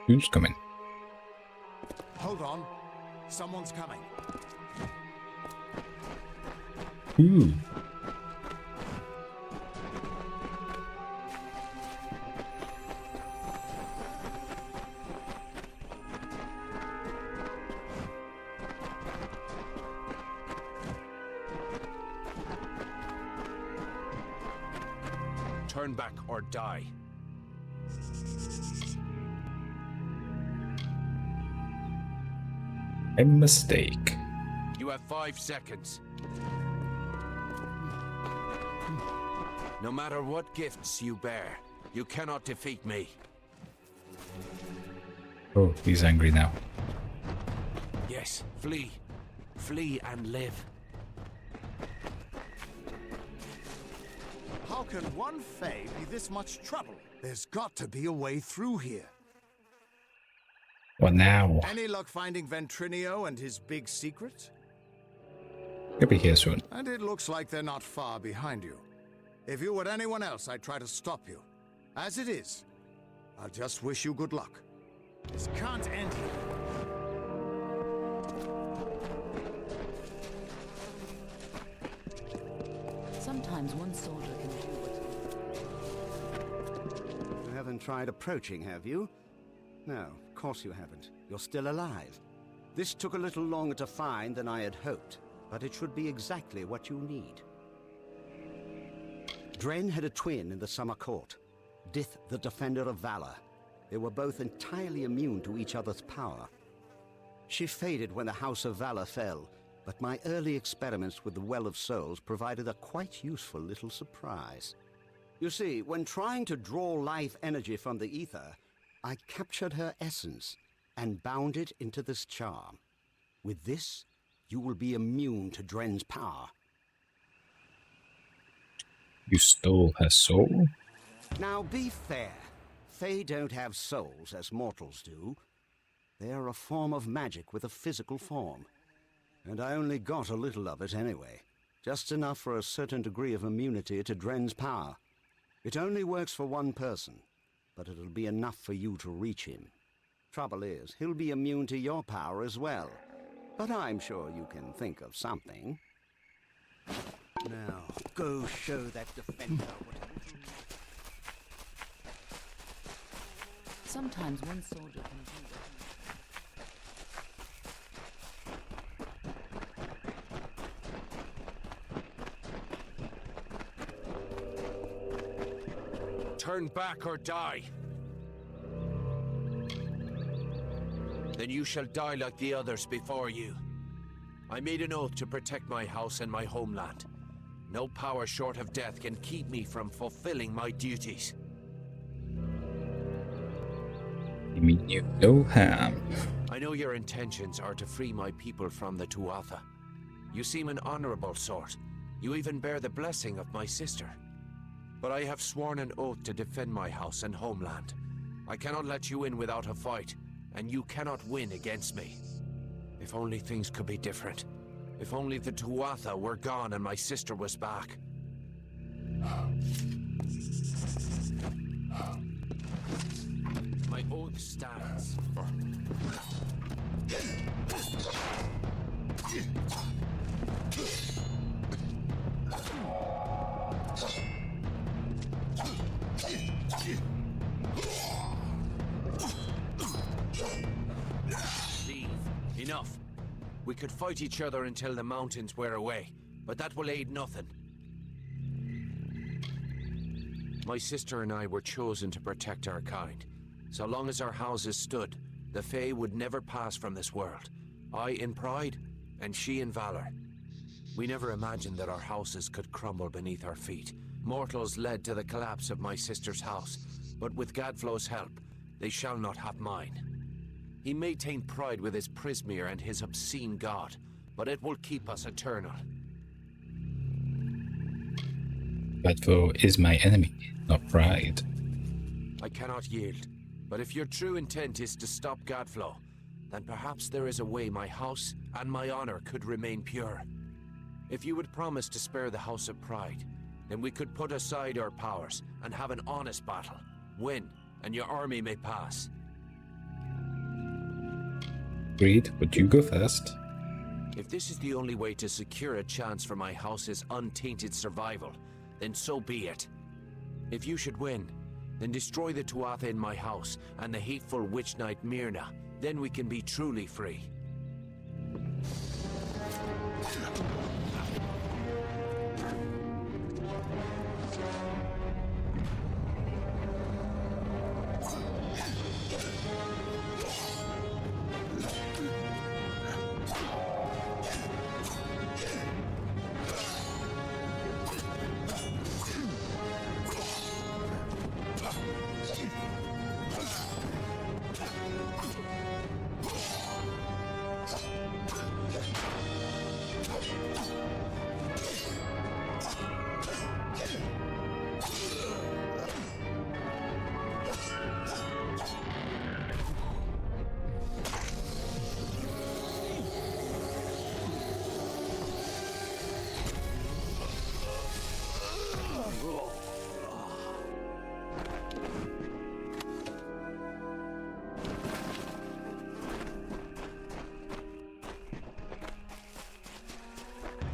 Who's coming? Hold on. Someone's coming. Ooh. Turn back or die. A mistake. You have 5 seconds. No matter what gifts you bear, you cannot defeat me. Oh, he's angry now. Yes, flee. Flee and live. How can one Fae be this much trouble? There's got to be a way through here. What now? Any luck finding Ventrinio and his big secret? He'll be here soon. And it looks like they're not far behind you. If you were anyone else, I'd try to stop you. As it is, I'll just wish you good luck. This can't end here. Sometimes one soldier can do what... You haven't tried approaching, have you? No, of course you haven't. You're still alive. This took a little longer to find than I had hoped, but it should be exactly what you need. Dren had a twin in the Summer Court, Dith the Defender of Valor. They were both entirely immune to each other's power. She faded when the House of Valor fell, but my early experiments with the Well of Souls provided a quite useful little surprise. You see, when trying to draw life energy from the ether, I captured her essence and bound it into this charm. With this, you will be immune to Dren's power. You stole her soul? Now be fair. Fae don't have souls as mortals do. They are a form of magic with a physical form. And I only got a little of it anyway. Just enough for a certain degree of immunity to Dren's power. It only works for one person, but it'll be enough for you to reach him. Trouble is, he'll be immune to your power as well. But I'm sure you can think of something. Now, go show that defender what... Sometimes one soldier can do that. Turn back or die. Then you shall die like the others before you. I made an oath to protect my house and my homeland. No power short of death can keep me from fulfilling my duties. You mean you no harm? I know your intentions are to free my people from the Tuatha. You seem an honorable sort. You even bear the blessing of my sister. But I have sworn an oath to defend my house and homeland. I cannot let you in without a fight, and you cannot win against me. If only things could be different. If only the Tuatha were gone and my sister was back. My oath stands. Leave. Enough. We could fight each other until the mountains wear away, but that will aid nothing. My sister and I were chosen to protect our kind. So long as our houses stood, the Fae would never pass from this world. I in pride, and she in valor. We never imagined that our houses could crumble beneath our feet. Mortals led to the collapse of my sister's house, but with Gadflow's help, they shall not have mine. He may taint pride with his Prismere and his obscene god, but it will keep us eternal. Gadflow is my enemy, not pride. I cannot yield, but if your true intent is to stop Gadflow, then perhaps there is a way my house and my honor could remain pure. If you would promise to spare the House of Pride, then we could put aside our powers and have an honest battle. Win, and your army may pass. Agreed, but you go first. If this is the only way to secure a chance for my house's untainted survival, then so be it. If you should win, then destroy the Tuatha in my house and the hateful witch knight Myrna. Then we can be truly free.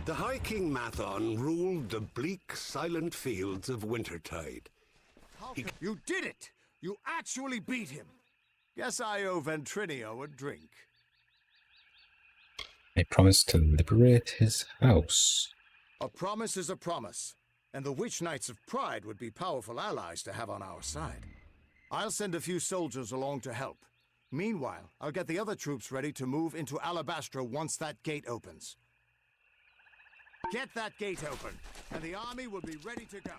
The High King Mathon ruled the bleak, silent fields of Wintertide. You did it! You actually beat him! Guess I owe Ventrinio a drink. I promised to liberate his house. A promise is a promise, and the Witch Knights of Pride would be powerful allies to have on our side. I'll send a few soldiers along to help. Meanwhile, I'll get the other troops ready to move into Alabastra once that gate opens. Get that gate open, and the army will be ready to go.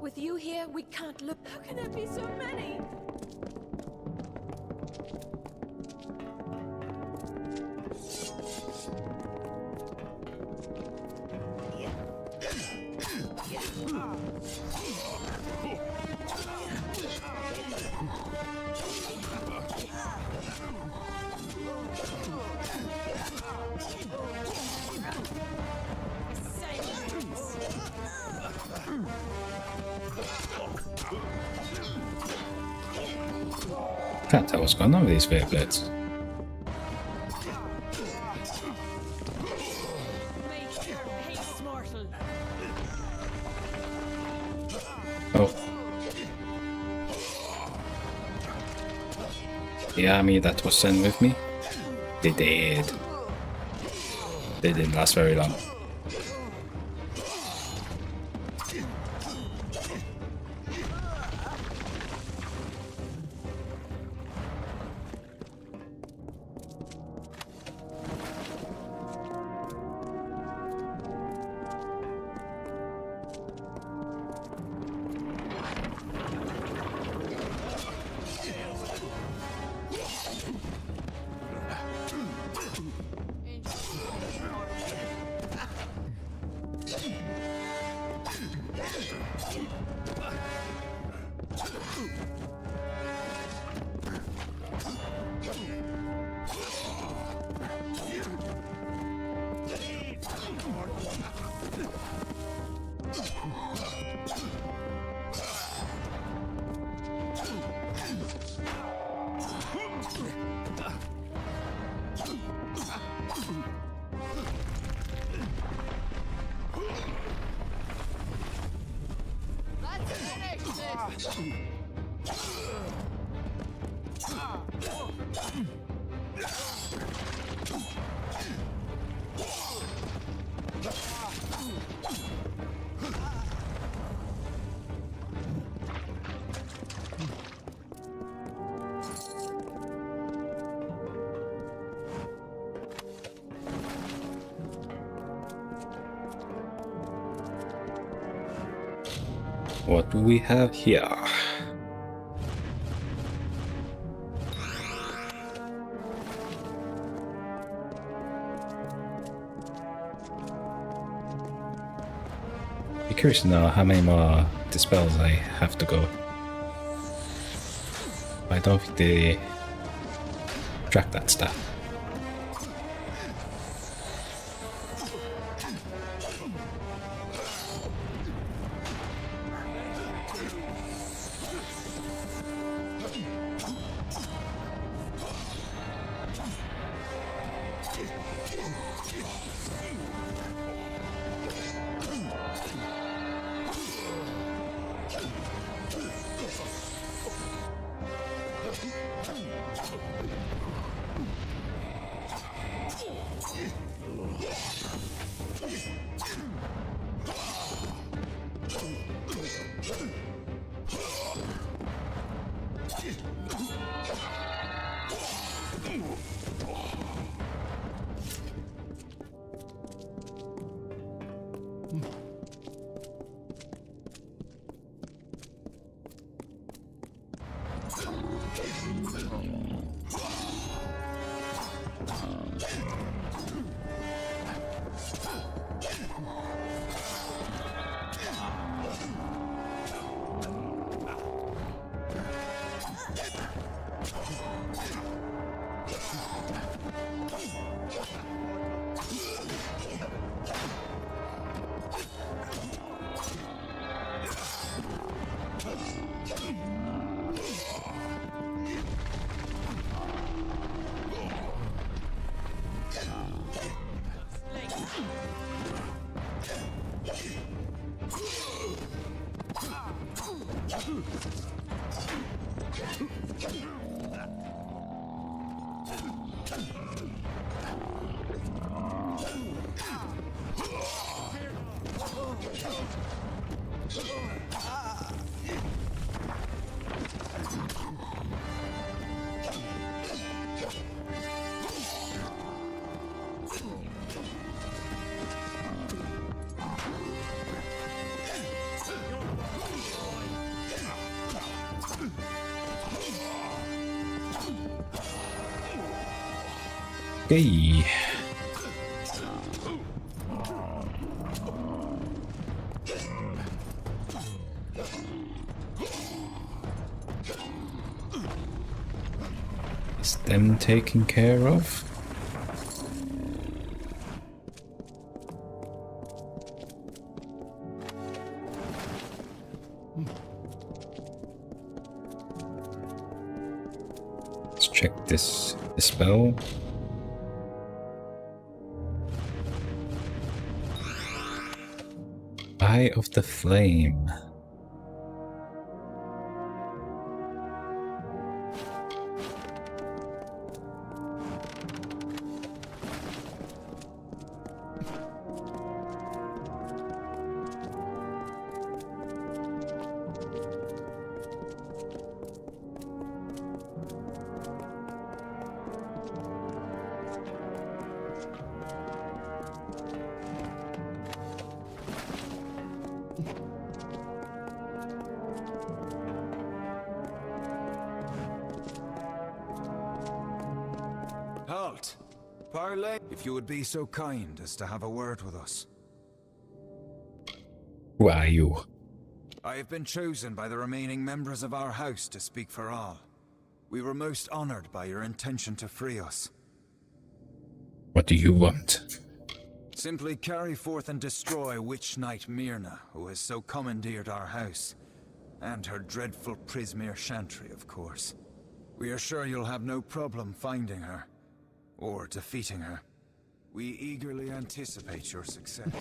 With you here, we can't look. How can there be so many? Can't tell what's going on with these Fairblades. May your hate Oh. The army that was sent with me, they did. They didn't last very long. What do we have here? Be curious to know how many more dispels I have to go. I don't think they track that stuff. Okay. Is them taken care of? Let's check this spell. Eye of the Flame. Halt! Parley, if you would be so kind as to have a word with us. Who are you? I have been chosen by the remaining members of our house to speak for all. We were most honored by your intention to free us. What do you want? Simply carry forth and destroy Witch Knight Myrna, who has so commandeered our house. And her dreadful Prismere Chantry, of course. We are sure you'll have no problem finding her. Or defeating her. We eagerly anticipate your success.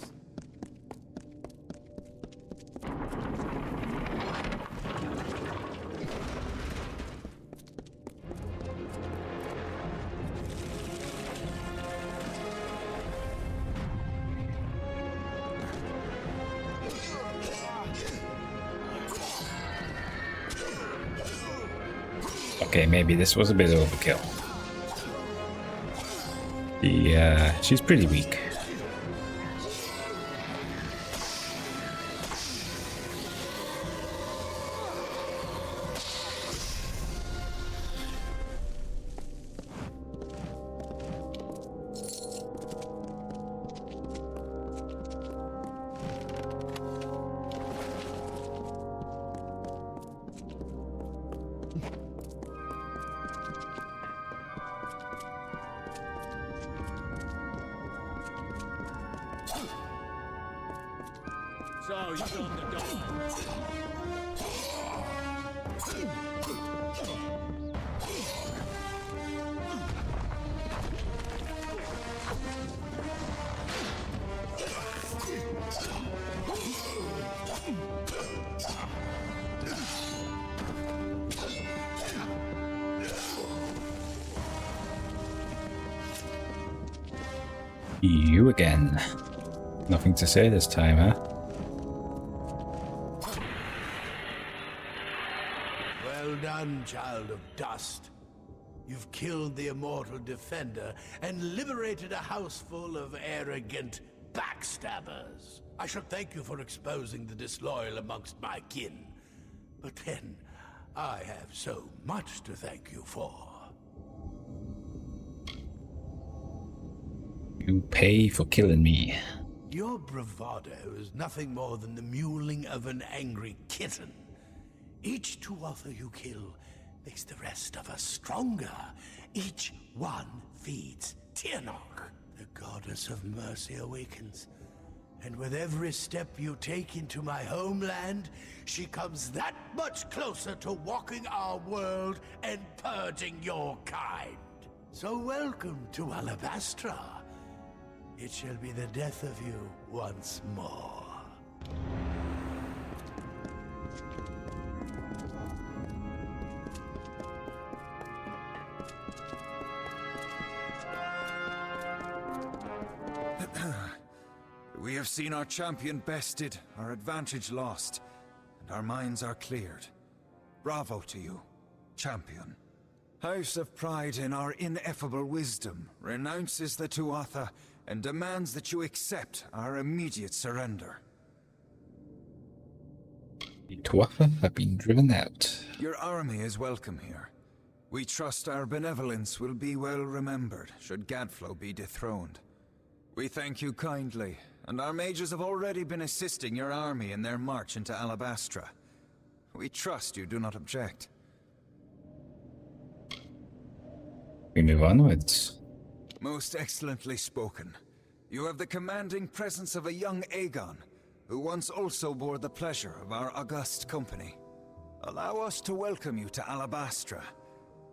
Okay, maybe this was a bit overkill. Yeah, she's pretty weak. So, you got the dog. You again. Nothing to say this time, huh? Well done, child of dust. You've killed the immortal defender and liberated a house full of arrogant backstabbers. I should thank you for exposing the disloyal amongst my kin. But then, I have so much to thank you for. You pay for killing me. Your bravado is nothing more than the mewling of an angry kitten. Each Tuatha you kill makes the rest of us stronger. Each one feeds Tirnoch. The goddess of mercy awakens. And with every step you take into my homeland, she comes that much closer to walking our world and purging your kind. So welcome to Alabastra. It shall be the death of you once more. We have seen our champion bested, our advantage lost, and our minds are cleared. Bravo to you, champion. House of Pride in our ineffable wisdom renounces the Tuatha and demands that you accept our immediate surrender. The Tuatha have been driven out. Your army is welcome here. We trust our benevolence will be well remembered should Gadflow be dethroned. We thank you kindly, and our mages have already been assisting your army in their march into Alabastra. We trust you do not object. We move onwards. Most excellently spoken. You have the commanding presence of a young Aegon, who once also bore the pleasure of our august company. Allow us to welcome you to Alabastra.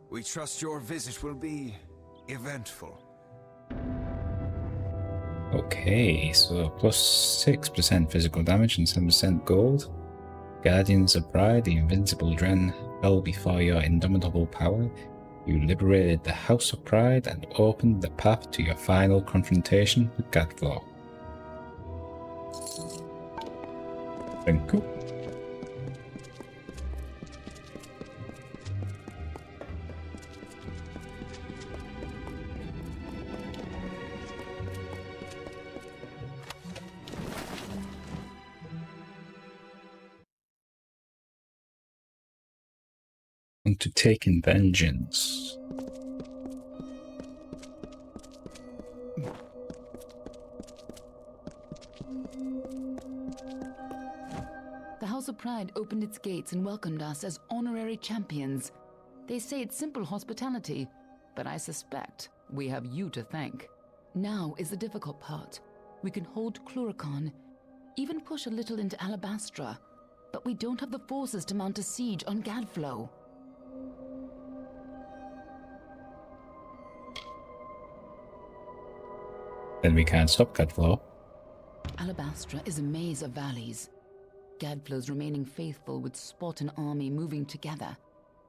We trust your visit will be eventful. Okay, so plus 6% physical damage and 7% gold. Guardians of Pride, the invincible Dren, fell before your indomitable power. You liberated the House of Pride and opened the path to your final confrontation with Gadflaw. Thank you. And to take in vengeance. The House of Pride opened its gates and welcomed us as honorary champions. They say it's simple hospitality, but I suspect we have you to thank. Now is the difficult part. We can hold Cluracan, even push a little into Alabastra, but we don't have the forces to mount a siege on Gadflow. Then we can't stop Gadflaw. Alabastra is a maze of valleys. Gadflow's remaining faithful would spot an army moving together,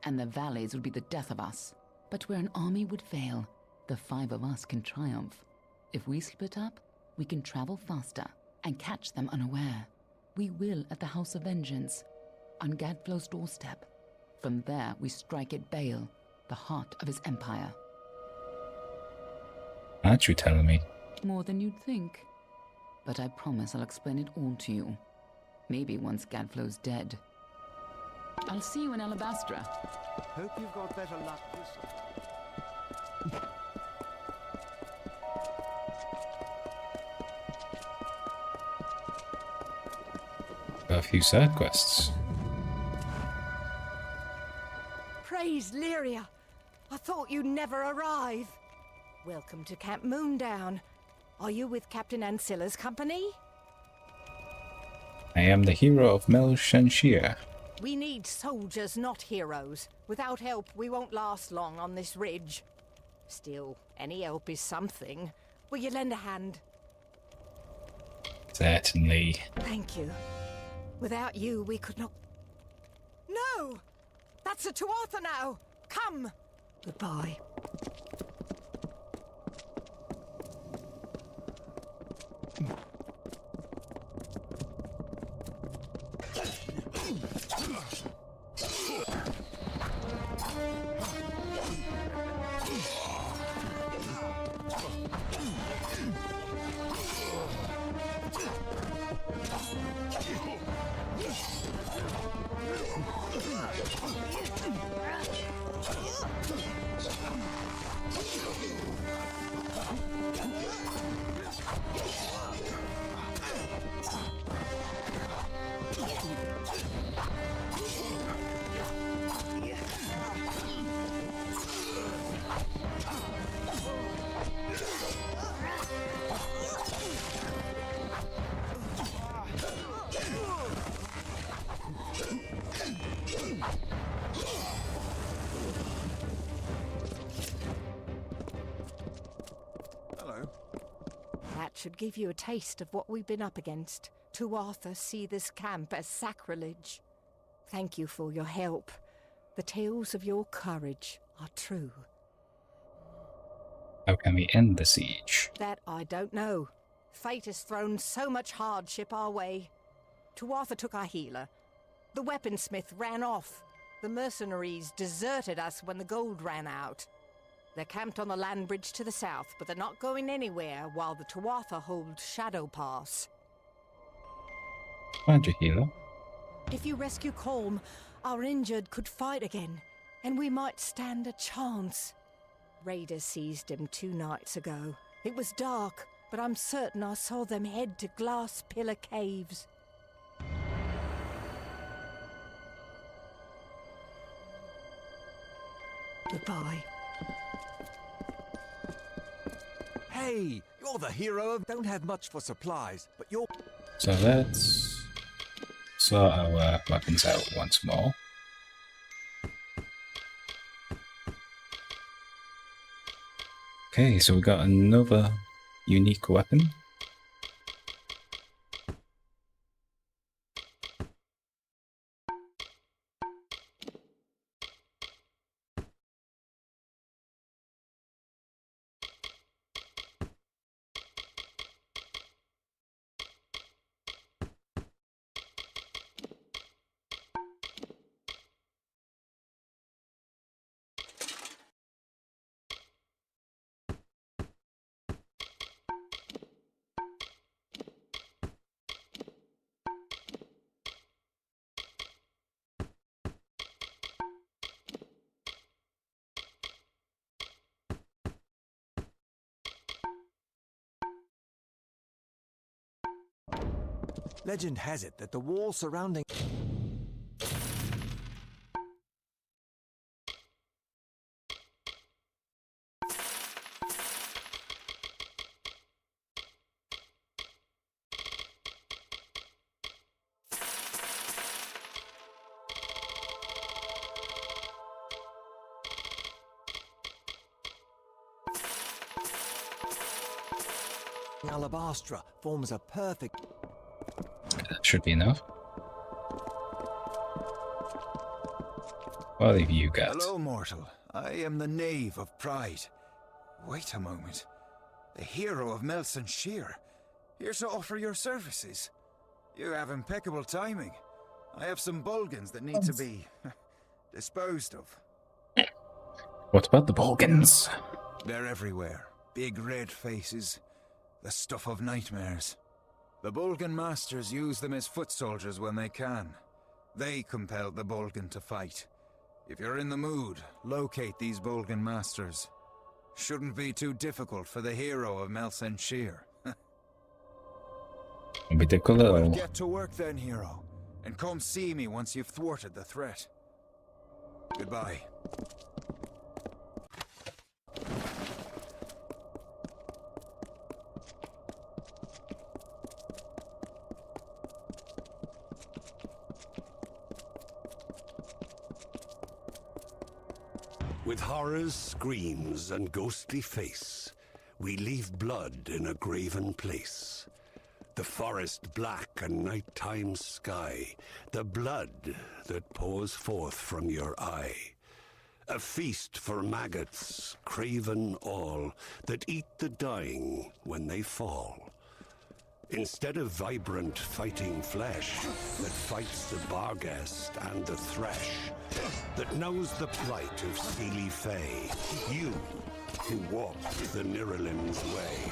and the valleys would be the death of us. But where an army would fail, the 5 of us can triumph. If we split up, we can travel faster and catch them unaware. We will at the House of Vengeance, on Gadflow's doorstep. From there, we strike at Bale, the heart of his empire. Aren't you telling me? More than you'd think. But I promise I'll explain it all to you. Maybe once Gadflow's dead. I'll see you in Alabastra. Hope you've got better luck this time. Got a few side quests. Praise Lyria! I thought you'd never arrive. Welcome to Camp Moondown. Are you with Captain Ancilla's company? I am the hero of Mel Shanshir. We need soldiers, not heroes. Without help, we won't last long on this ridge. Still, any help is something. Will you lend a hand? Certainly. Thank you. Without you, we could not... No! That's a Tuatha now! Come! Goodbye. Should give you a taste of what we've been up against. Tuatha see this camp as sacrilege. Thank you for your help. The tales of your courage are true. How can we end the siege? That I don't know. Fate has thrown so much hardship our way. Tuatha took our healer. The weaponsmith ran off. The mercenaries deserted us when the gold ran out. They're camped on the land bridge to the south, but they're not going anywhere while the Tuatha hold Shadow Pass. Find your healer. If you rescue Colm, our injured could fight again, and we might stand a chance. Raiders seized him 2 nights ago. It was dark, but I'm certain I saw them head to Glass Pillar Caves. Goodbye. Hey, you're the hero of... Don't have much for supplies, but you're... So let's sort our weapons out once more. Okay, so we got another unique weapon. Legend has it that the wall surrounding... Alabastra forms a perfect... That should be enough. What have you got? Hello, mortal. I am the knave of pride. Wait a moment. The hero of Melson Shear. Here to offer your services. You have impeccable timing. I have some Bolgans that need to be disposed of. What about the Bolgans? They're everywhere. Big red faces. The stuff of nightmares. The Bolgan masters use them as foot soldiers when they can. They compelled the Bolgan to fight. If you're in the mood, locate these Bolgan masters. Shouldn't be too difficult for the hero of Melson Shear. Well, get to work then, hero. And come see me once you've thwarted the threat. Goodbye. With horrors, screams, and ghostly face, we leave blood in a graven place. The forest black and nighttime sky, the blood that pours forth from your eye. A feast for maggots, craven all, that eat the dying when they fall. Instead of vibrant fighting flesh that fights the barghest and the thresh, that knows the plight of Seelie Fae, you who walk the Niralim's way,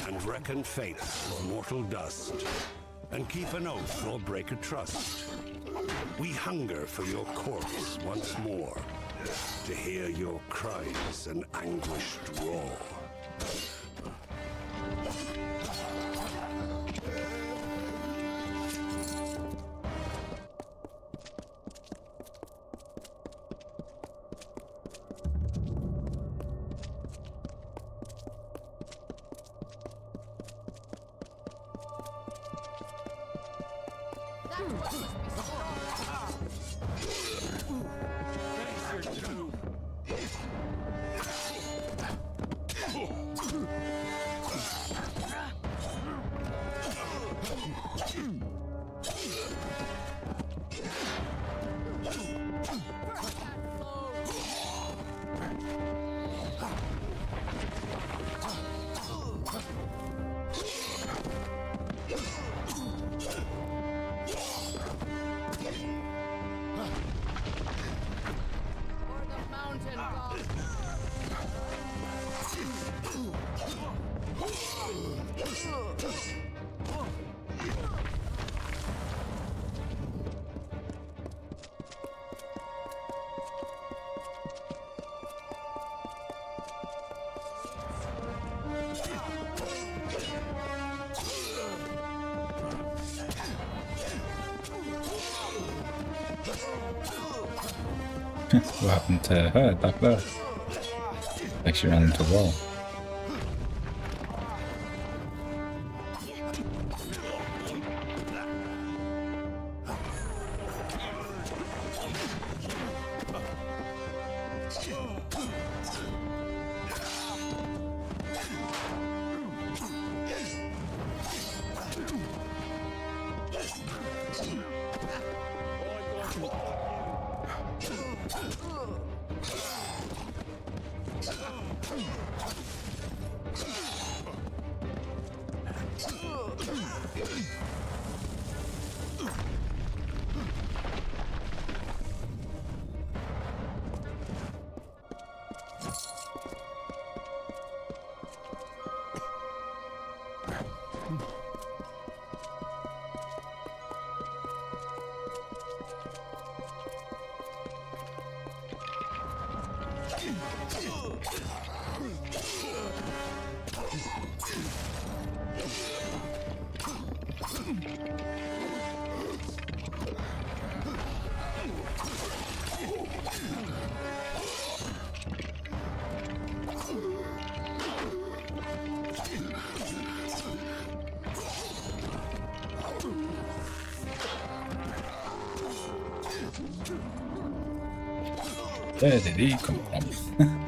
and reckon fate of mortal dust, and keep an oath or break a trust. We hunger for your corpse once more, to hear your cries and anguished roar. What happened to her back there? Like she ran into a wall. Where did he come from?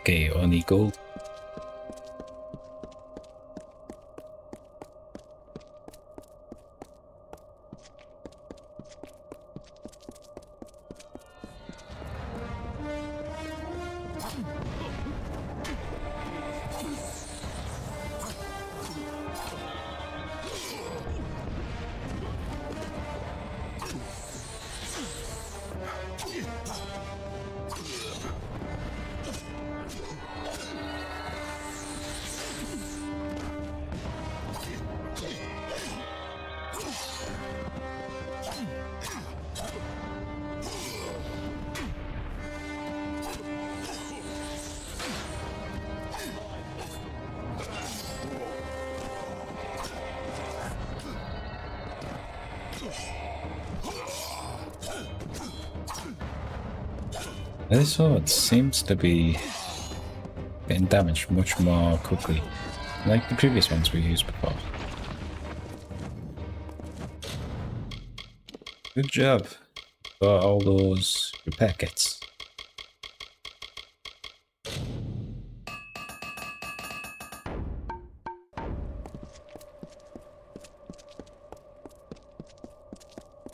Okay, on eagle. This sword seems to be getting damaged much more quickly, like the previous ones we used before. Good job for all those repair kits.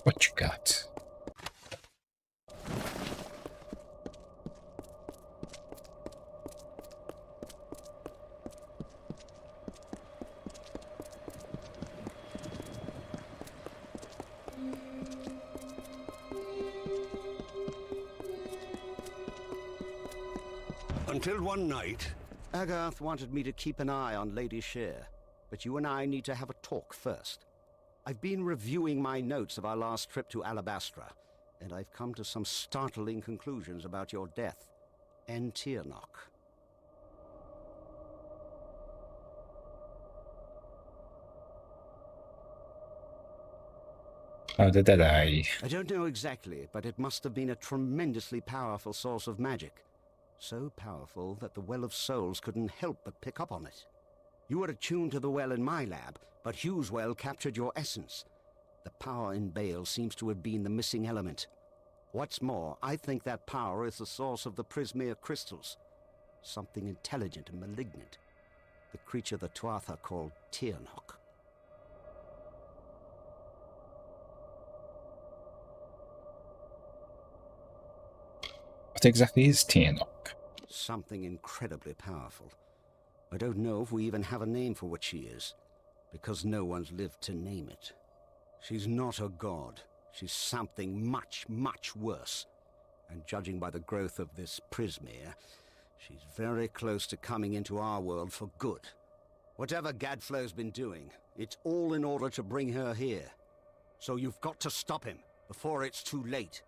What you got? Until one night... Agarth wanted me to keep an eye on Lady Sher, but you and I need to have a talk first. I've been reviewing my notes of our last trip to Alabastra, and I've come to some startling conclusions about your death and Tirnoch. How did that die? I don't know exactly, but it must have been a tremendously powerful source of magic. So powerful that the Well of Souls couldn't help but pick up on it. You were attuned to the well in my lab, but Hugh's well captured your essence. The power in Bale seems to have been the missing element. What's more, I think that power is the source of the Prismere crystals. Something intelligent and malignant. The creature the Tuatha called Tirnoch. What exactly is Tirnoch? Something incredibly powerful. I don't know if we even have a name for what she is, because no one's lived to name it. She's not a god. She's something much, much worse. And judging by the growth of this Prismere, she's very close to coming into our world for good. Whatever Gadflow's been doing, it's all in order to bring her here. So you've got to stop him before it's too late.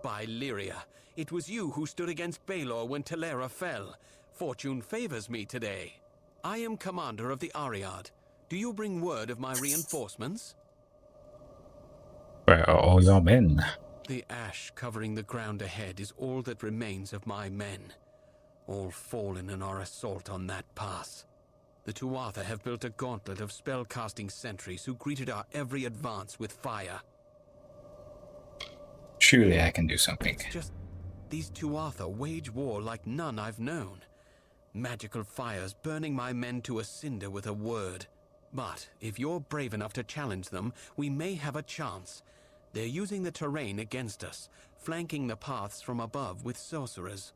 By Lyria, it was you who stood against Baelor when Telera fell. Fortune favors me today. I am commander of the Ariad. Do you bring word of my reinforcements? Where are all your men? The ash covering the ground ahead is all that remains of my men. All fallen in our assault on that pass. The Tuatha have built a gauntlet of spell-casting sentries who greeted our every advance with fire. Surely I can do something. Just these Tuatha wage war like none I've known. Magical fires burning my men to a cinder with a word. But if you're brave enough to challenge them, we may have a chance. They're using the terrain against us, flanking the paths from above with sorcerers.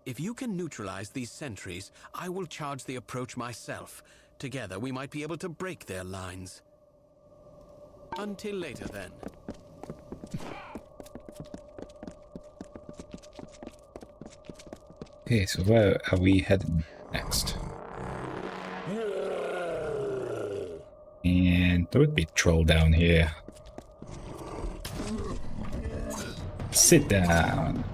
If you can neutralize these sentries, I will charge the approach myself. Together, we might be able to break their lines. Until later, then. Okay, so where are we heading next? And there would be a troll down here. Sit down.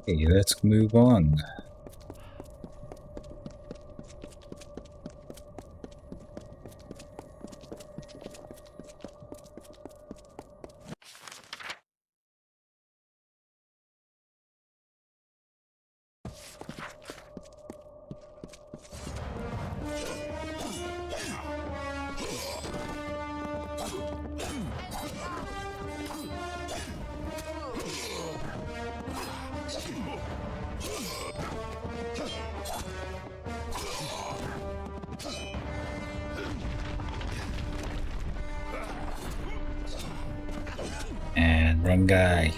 Okay, let's move on. And wrong guy.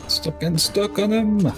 Stop getting stuck on him.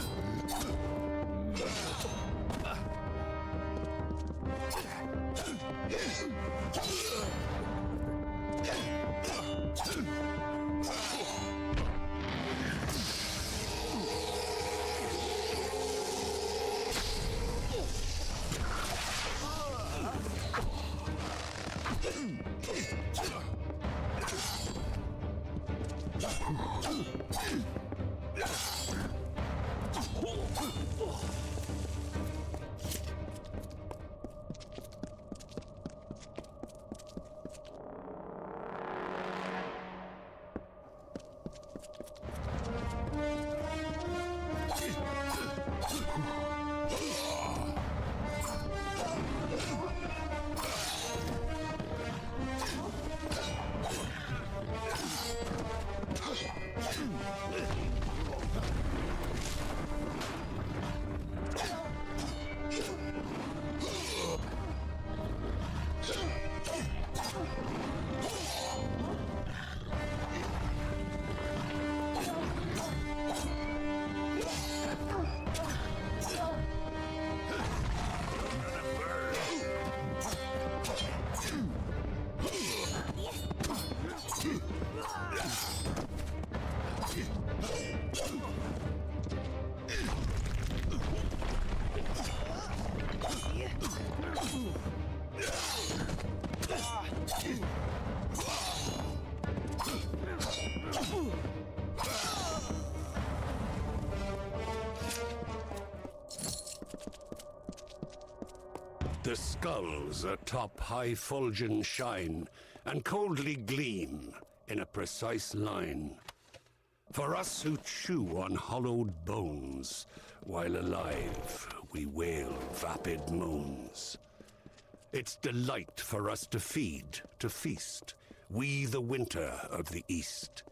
The skulls atop high fulgen shine, and coldly gleam in a precise line. For us who chew on hollowed bones, while alive we wail vapid moans. It's delight for us to feed, to feast, we the winter of the east.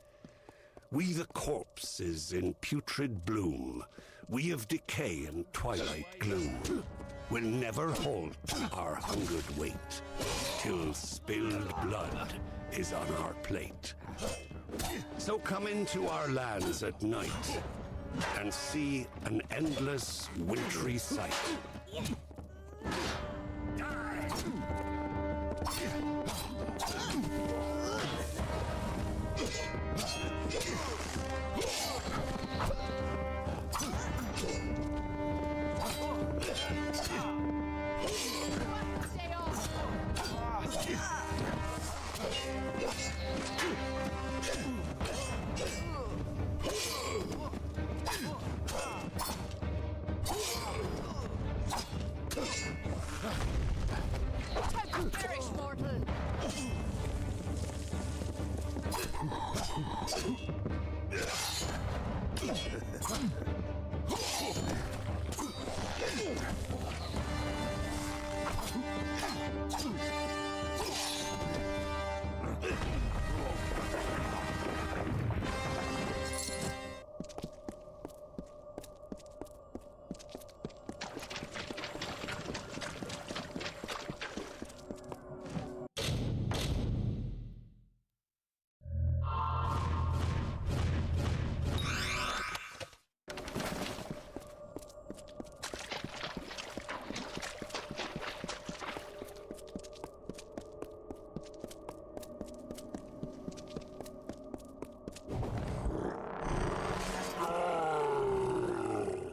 We the corpses in putrid bloom, we of decay and twilight gloom, will never halt our hungered weight, till spilled blood is on our plate. So come into our lands at night, and see an endless wintry sight.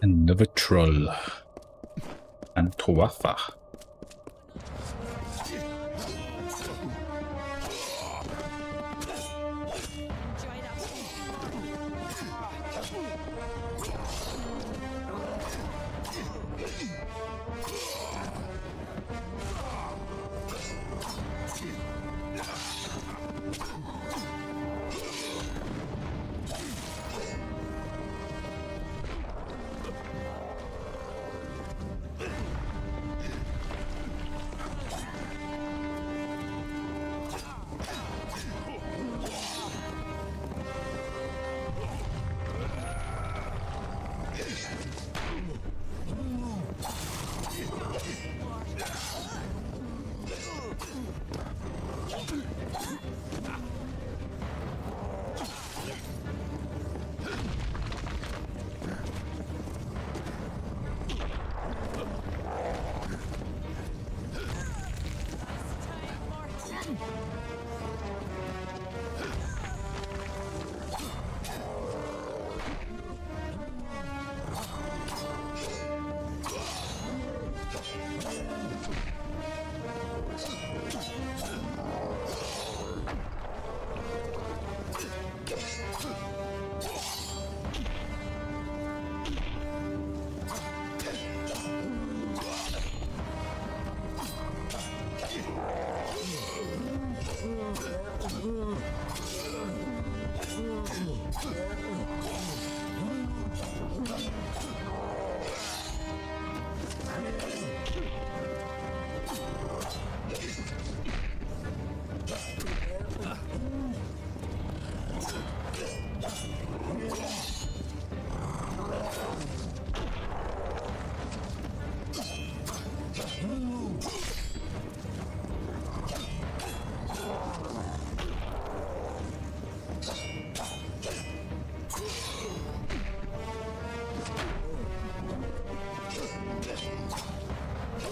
Another troll. And Tuatha.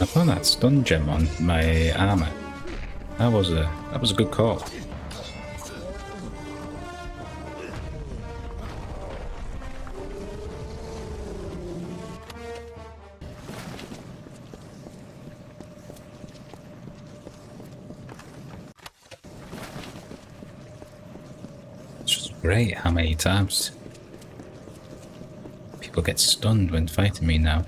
I found that stun gem on my armor. That was a good call. It's just great how many times people get stunned when fighting me now.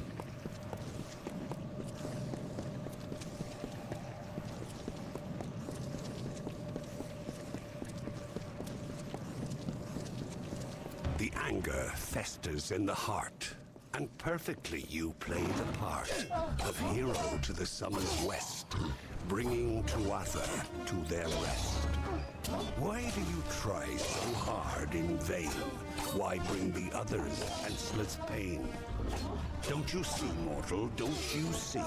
Anger festers in the heart, and perfectly you play the part of hero to the summer's west, bringing Tuatha to their rest. Why do you try so hard in vain? Why bring the others senseless pain? Don't you see, mortal, don't you see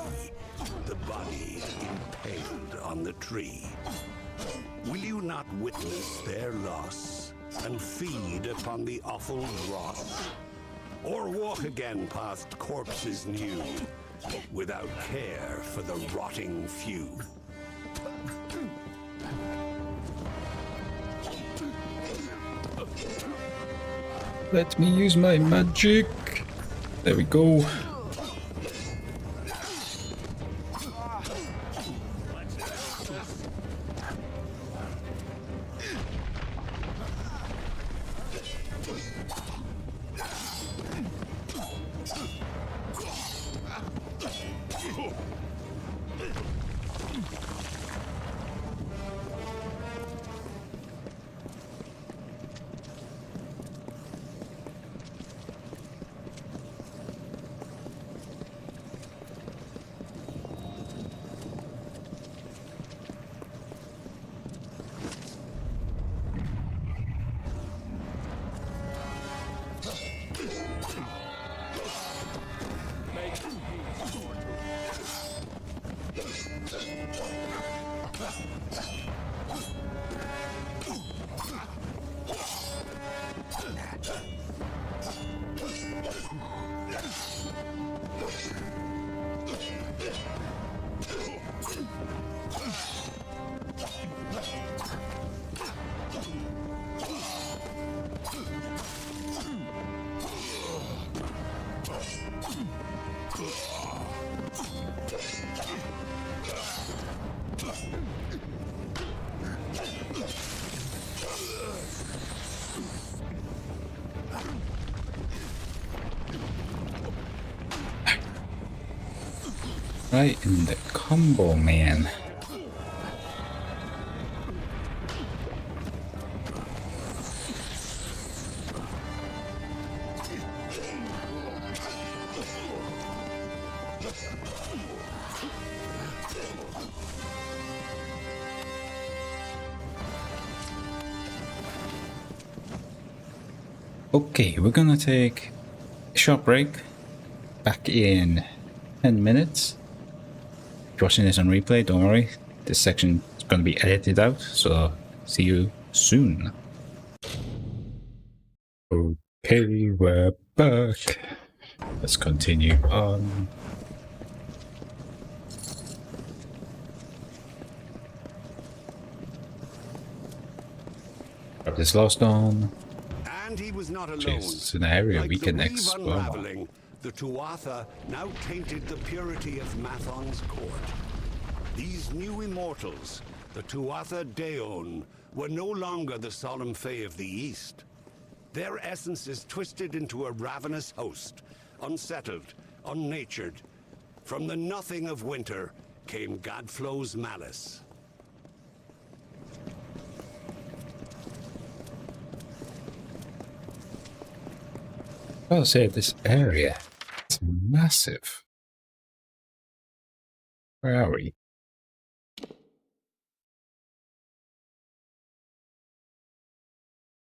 the body impaled on the tree? Will you not witness their loss and feed upon the awful dross? Or walk again past corpses new, without care for the rotting few? Let me use my magic. There we go. Right in the combo, man. Okay, we're gonna take a short break. Back in 10 minutes. If you're watching this on replay, don't worry. This section is gonna be edited out, so see you soon. Okay, we're back. Let's continue on. Grab this lost on. And he was not alone. It's an area like we can the weave explore. Unraveling, the Tuatha now tainted the purity of Mathon's court. These new immortals, the Tuatha Daon, were no longer the solemn Fae of the East. Their essences twisted into a ravenous host, unsettled, unnatured. From the nothing of winter came Godflow's malice. I'll say this area is massive. Where are we?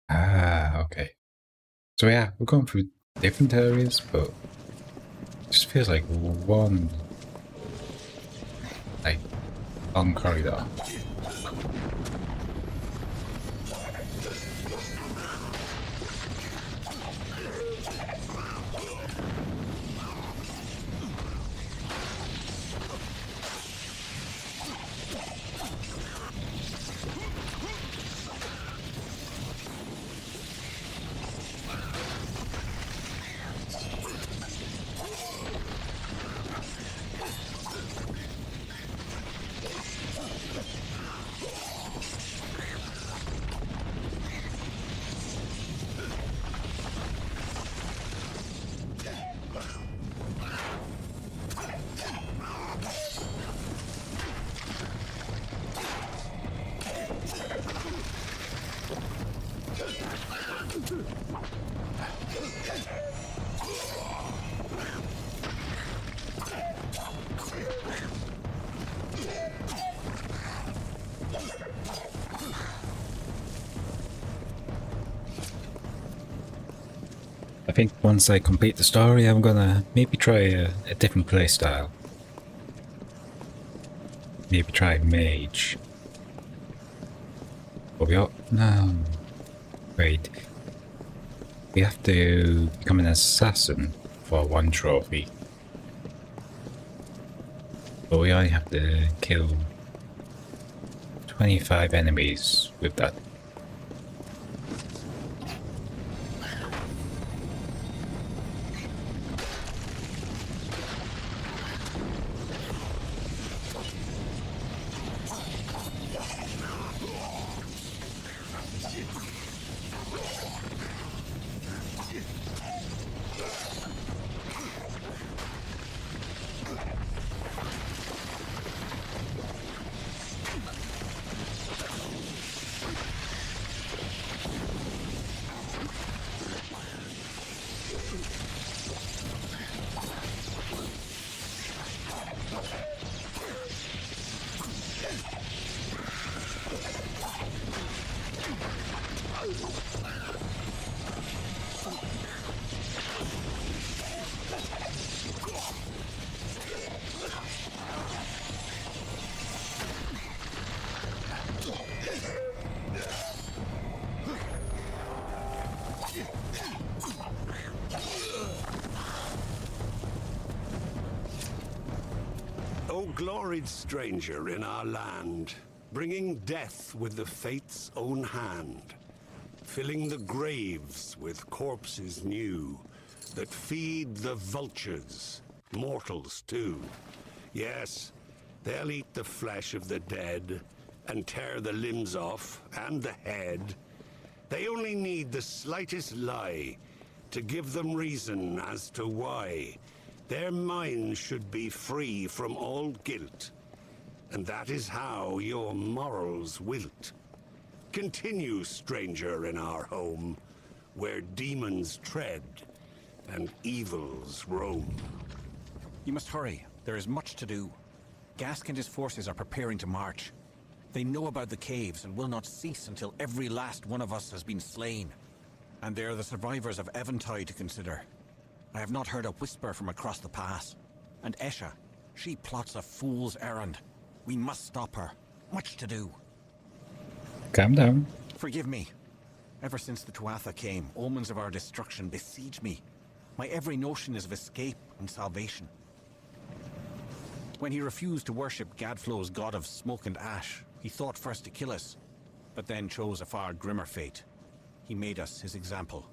Ah, okay. So yeah, we're going through different areas, but it just feels like one long corridor. I think once I complete the story, I'm gonna maybe try a different playstyle. Maybe try mage. But we all... no. Wait. We have to become an assassin for 1 trophy. But we only have to kill 25 enemies with that. O gloried stranger in our land, bringing death with the fate's own hand, filling the graves with corpses new, that feed the vultures, mortals too. Yes, they'll eat the flesh of the dead, and tear the limbs off, and the head. They only need the slightest lie to give them reason as to why their minds should be free from all guilt. And that is how your morals wilt. Continue, stranger, in our home, where demons tread and evils roam. You must hurry. There is much to do. Gask and his forces are preparing to march. They know about the caves and will not cease until every last one of us has been slain. And there are the survivors of Eventide to consider. I have not heard a whisper from across the pass. And Esha, she plots a fool's errand. We must stop her. Much to do. Calm down. Forgive me. Ever since the Tuatha came, omens of our destruction besiege me. My every notion is of escape and salvation. When he refused to worship Gadflow's god of smoke and ash, he thought first to kill us, but then chose a far grimmer fate. He made us his example.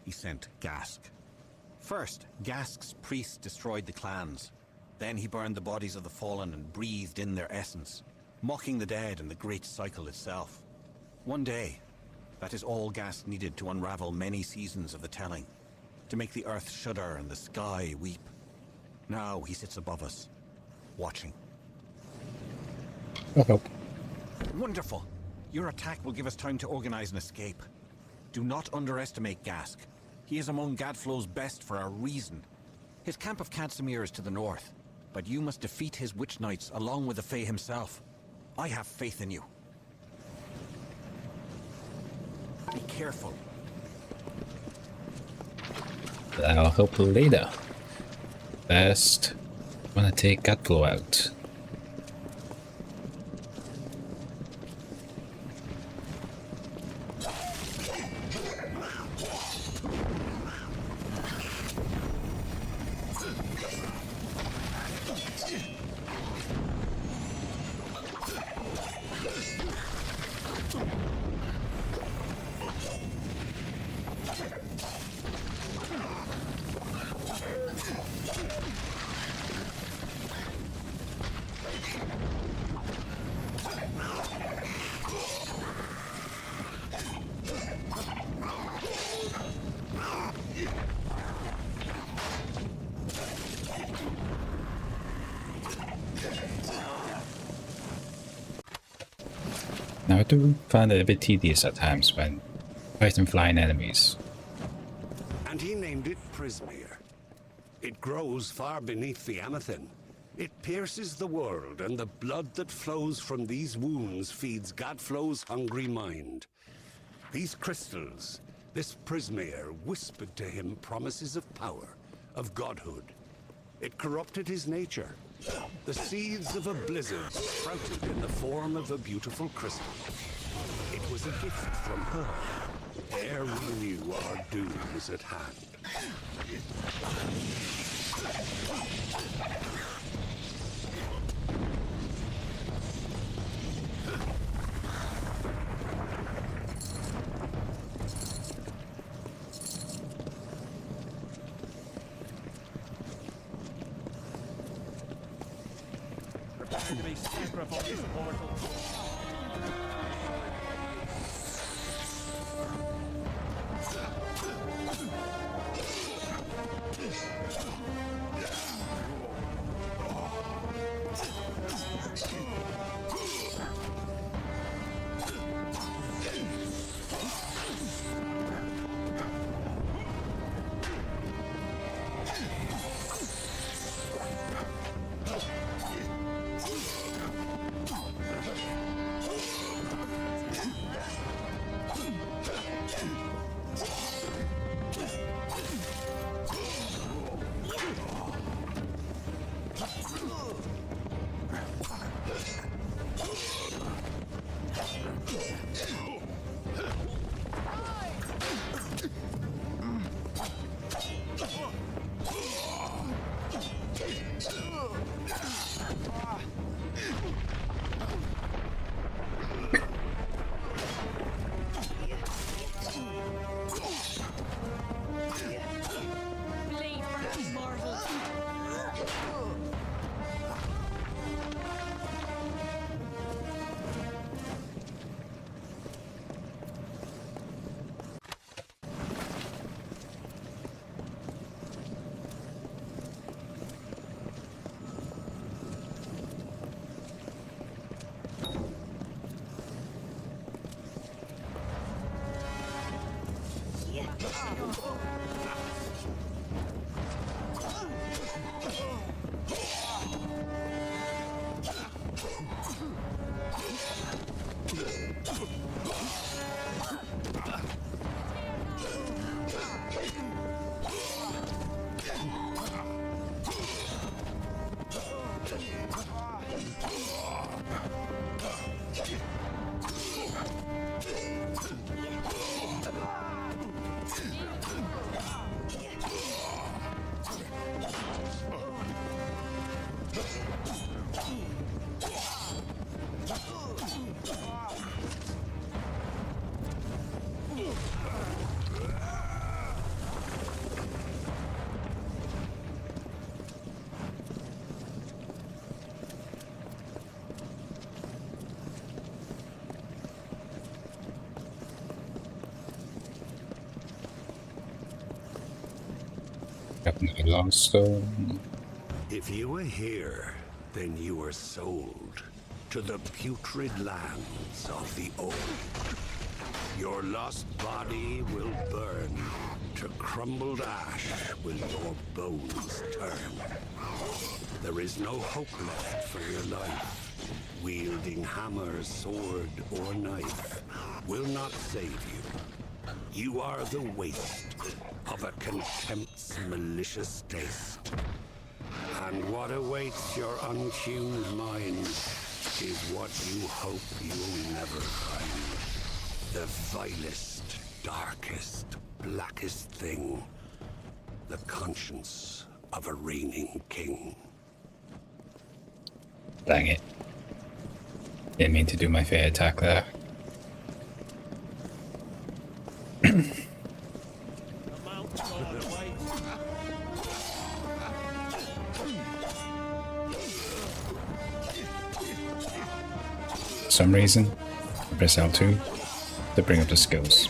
He sent Gask. First, Gask's priests destroyed the clans. Then he burned the bodies of the fallen and breathed in their essence, mocking the dead and the great cycle itself. One day, that is all Gask needed to unravel many seasons of the telling, to make the earth shudder and the sky weep. Now he sits above us, watching. Wonderful! Your attack will give us time to organize an escape. Do not underestimate Gask. He is among Gadflow's best for a reason. His camp of Kansamir is to the north, but you must defeat his witch knights along with the Fae himself. I have faith in you. Be careful. I'll help later. First, I want to take Gadflow out. Now I do find it a bit tedious at times when fighting flying enemies. And he named it Prismere. It grows far beneath the Amethyst. It pierces the world, and the blood that flows from these wounds feeds Gadflow's hungry mind. These crystals, This Prismere whispered to him promises of power, of godhood. It corrupted his nature. The seeds of a blizzard sprouted in the form of a beautiful crystal. It was a gift from her, ere we knew our doom was at hand. Prepare to be sacrificed, mortal. Got another long stone. If you were here, then you were sold to the putrid lands of the old. Your lost body will burn to crumbled ash will your bones turn. There is no hope left for your life. Wielding hammer, sword, or knife will not save you. You are the waste of a contempt's malicious taste. And what awaits your untuned mind is what you hope you'll never find. The vilest, darkest, blackest thing. The conscience of a reigning king. Dang it. Didn't mean to do my fair attack there. For some reason, I press L2 to bring up the skills.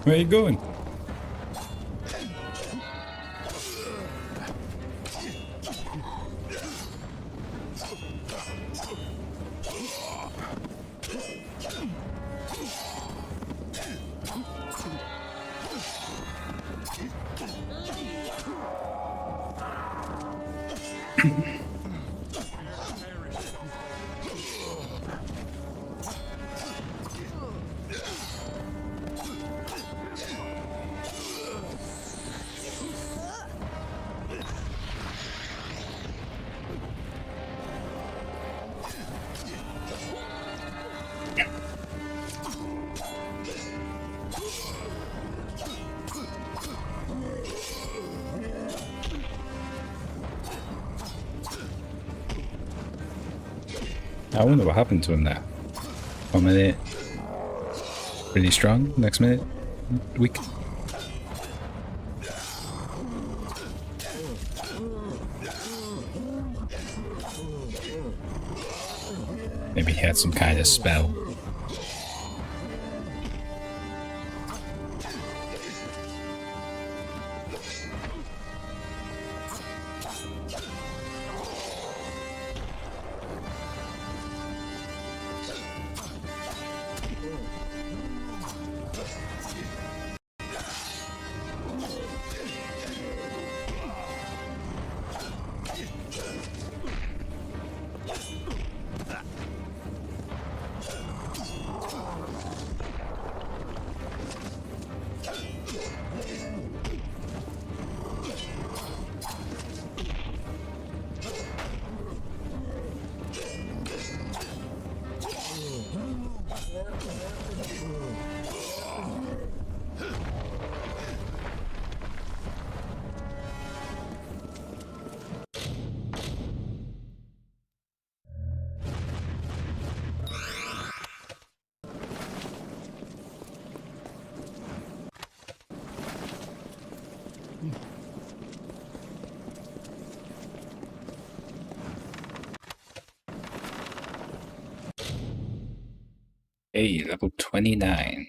Where are you going? I wonder what happened to him there. 1 minute, really strong. Next minute, weak. Maybe he had some kind of spell. Hey, level 29.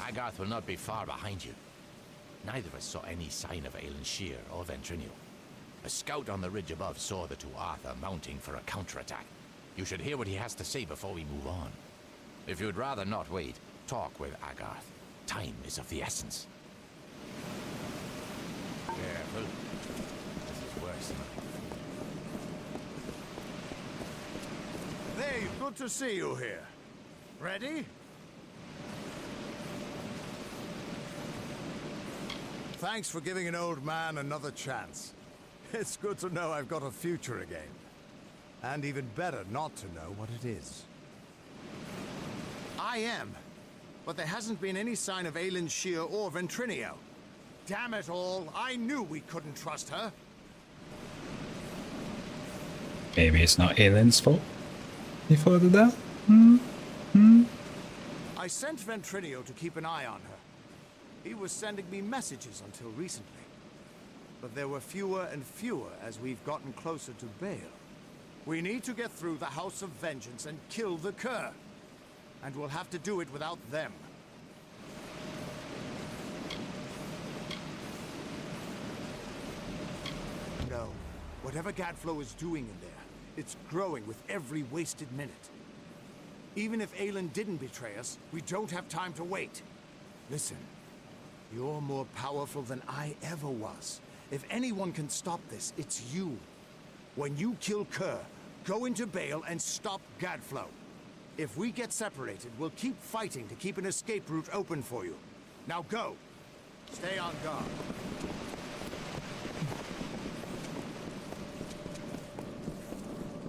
Agarth will not be far behind you. Neither of us saw any sign of Aelin Shear or Ventrinial. A scout on the ridge above saw the two Arthur mounting for a counterattack. You should hear what he has to say before we move on. If you'd rather not wait, talk with Agarth. Time is of the essence. Careful. This is worse than Hey, good to see you here. Ready? Thanks for giving an old man another chance. It's good to know I've got a future again. And even better not to know what it is. I am. But there hasn't been any sign of Aelin Shear or Ventrinio. Damn it all, I knew we couldn't trust her. Maybe it's not Aelin's fault. He thought of that? I sent Ventrinio to keep an eye on her. He was sending me messages until recently. But there were fewer and fewer as we've gotten closer to Bale. We need to get through the House of Vengeance and kill the Cur. And we'll have to do it without them. No. Whatever Gadflow is doing in there, it's growing with every wasted minute. Even if Aelin didn't betray us, we don't have time to wait. Listen, you're more powerful than I ever was. If anyone can stop this, it's you. When you kill Kerr, go into Bale and stop Gadflow. If we get separated, we'll keep fighting to keep an escape route open for you. Now go. Stay on guard.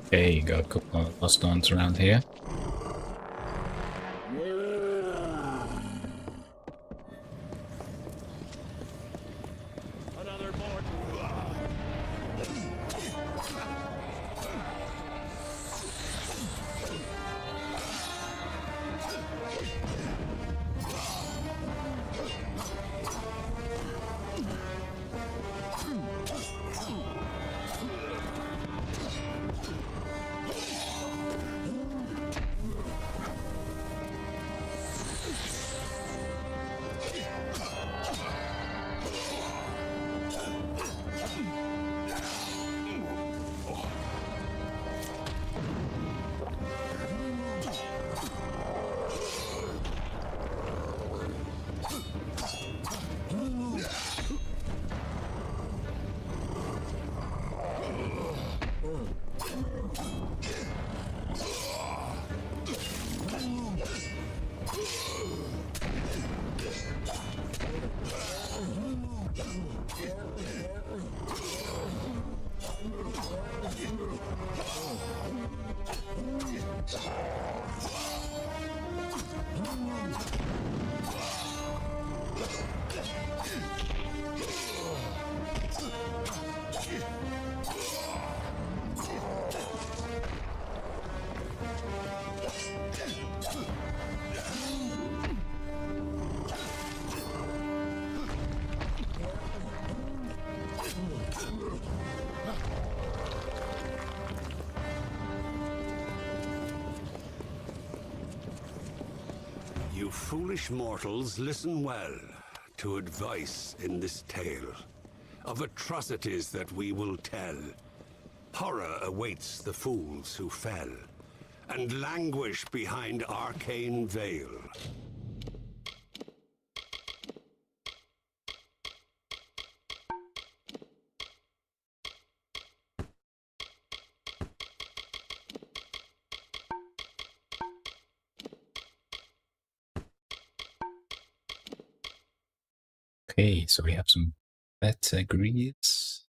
Okay, you got a couple of lost dawns around here. Another board. You foolish mortals, listen well to advice in this tale of atrocities that we will tell. Horror awaits the fools who fell and languish behind arcane veil. Okay, so we have some better greaves.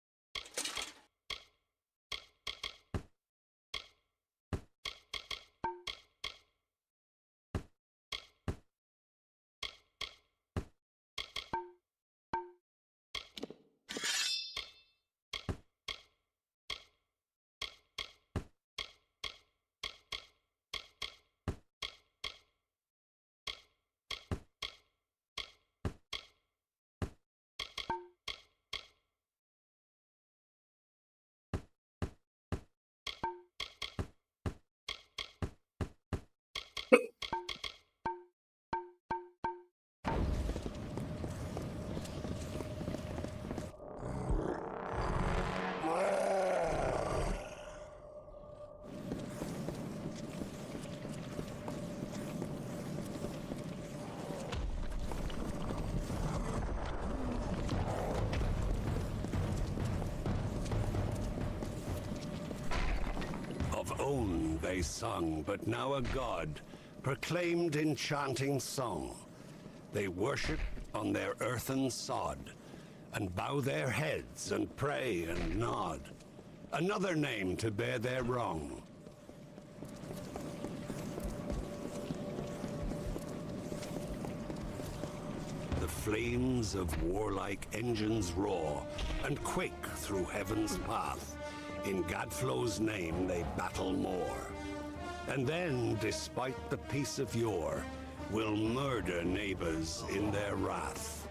Own they sung, but now a god, proclaimed enchanting song. They worship on their earthen sod, and bow their heads and pray and nod. Another name to bear their wrong. The flames of warlike engines roar, and quake through heaven's path. In Gadflow's name they battle more. And then, despite the peace of yore, will murder neighbors in their wrath.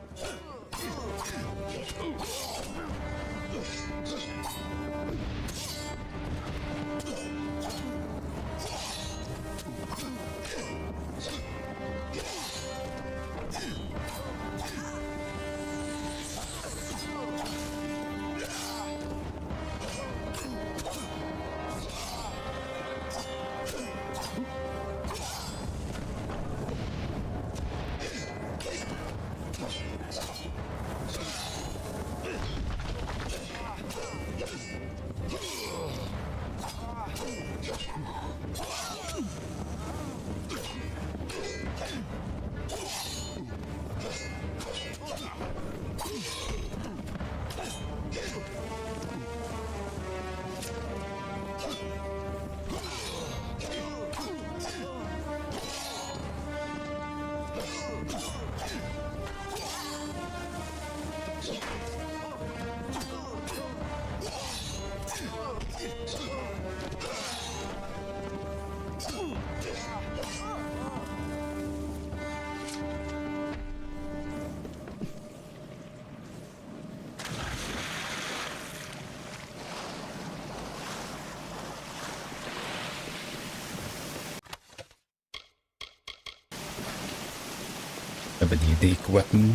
Have a unique weapon.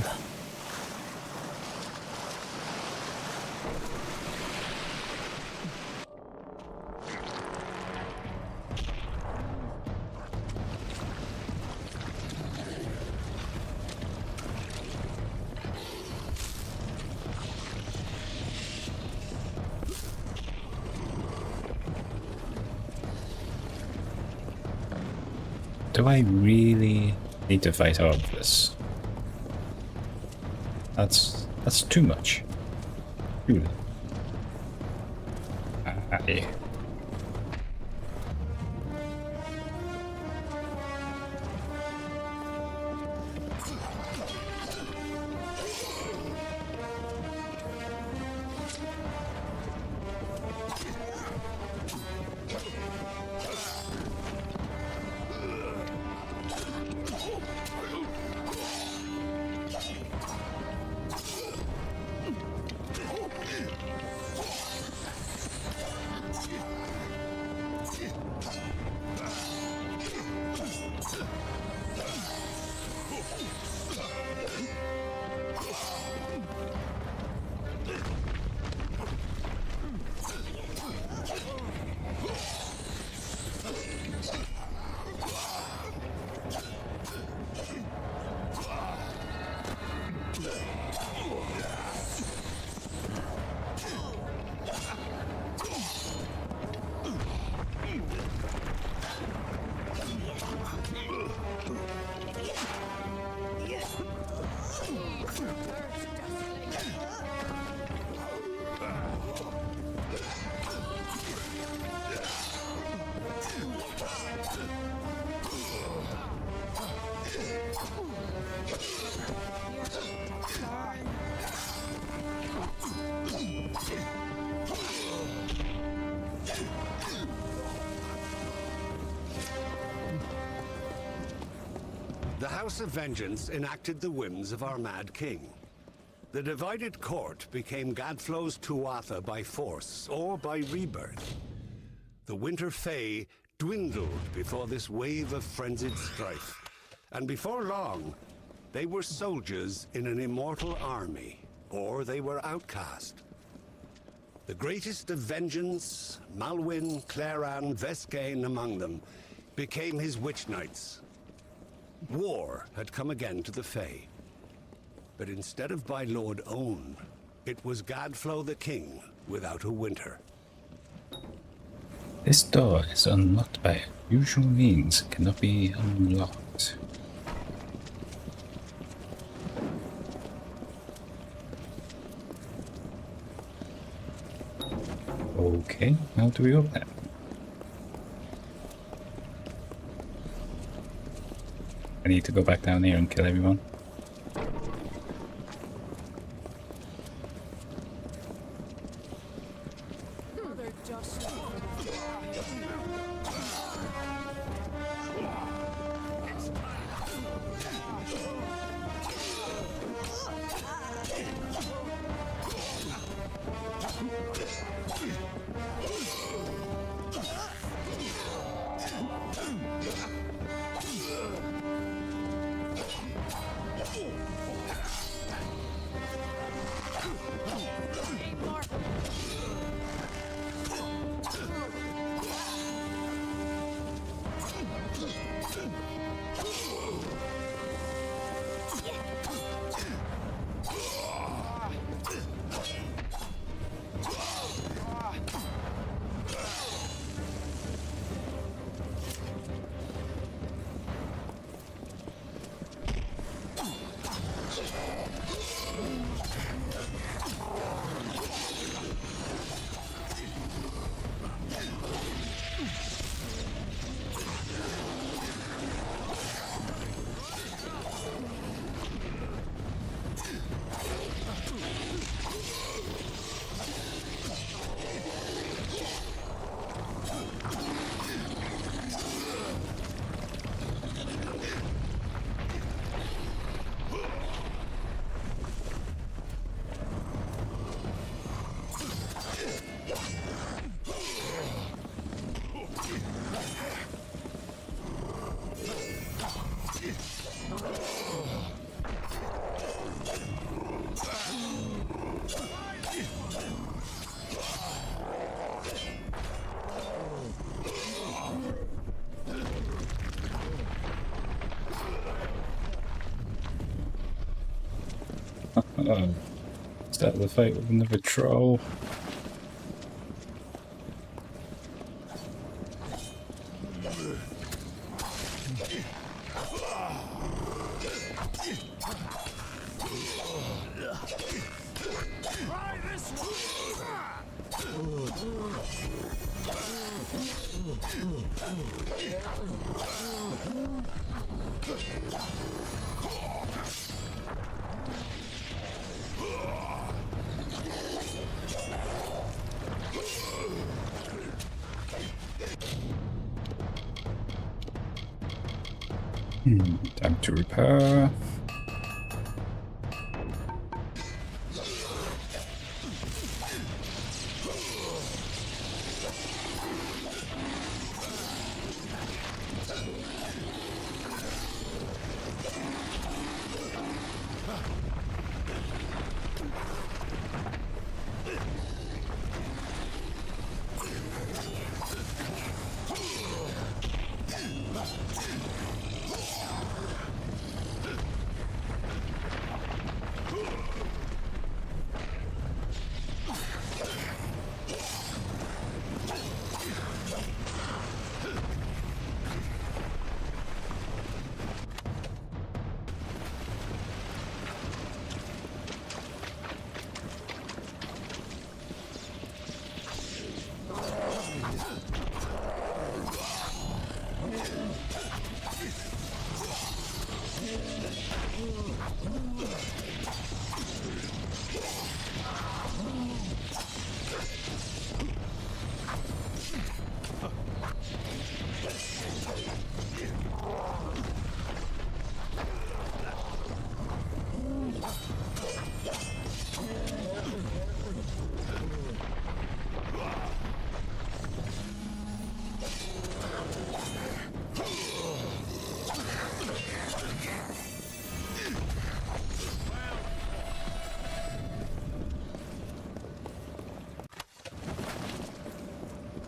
Do I really need to fight all of this? That's too much. Really. Aye. The House of Vengeance enacted the whims of our mad king. The divided court became Gadflow's Tuatha by force or by rebirth. The Winter Fae dwindled before this wave of frenzied strife, and before long, they were soldiers in an immortal army, or they were outcast. The greatest of vengeance, Malwyn, Claran, Vescain among them, became his witch knights. War had come again to the Fae. But instead of by Lord Own, it was Gadflow the King without a winter. This door is unlocked by unusual means. It cannot be unlocked. Okay, how do we open it? I need to go back down here and kill everyone. Start the fight with another troll. Time to repair.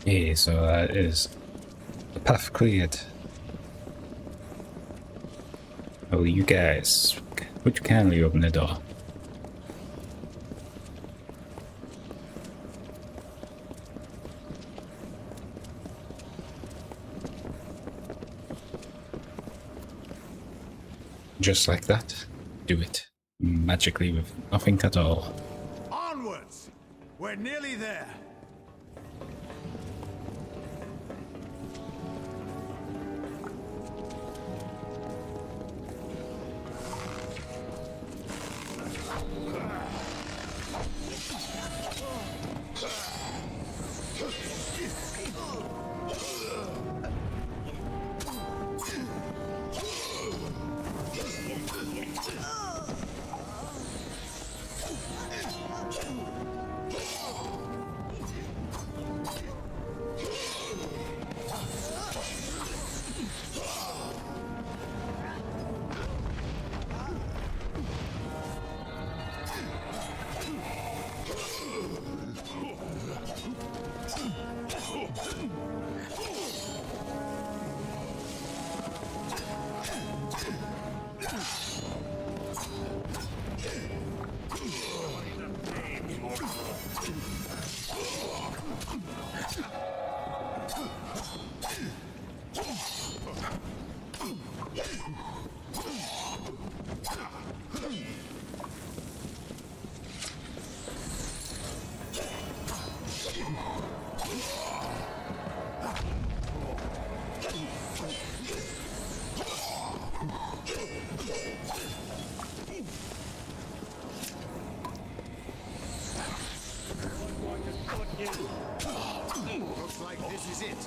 Okay, so that is the path cleared. Oh, you guys, which can we open the door? Just like that. Do it. Magically with nothing at all. Onwards! We're nearly there. Looks like this is it.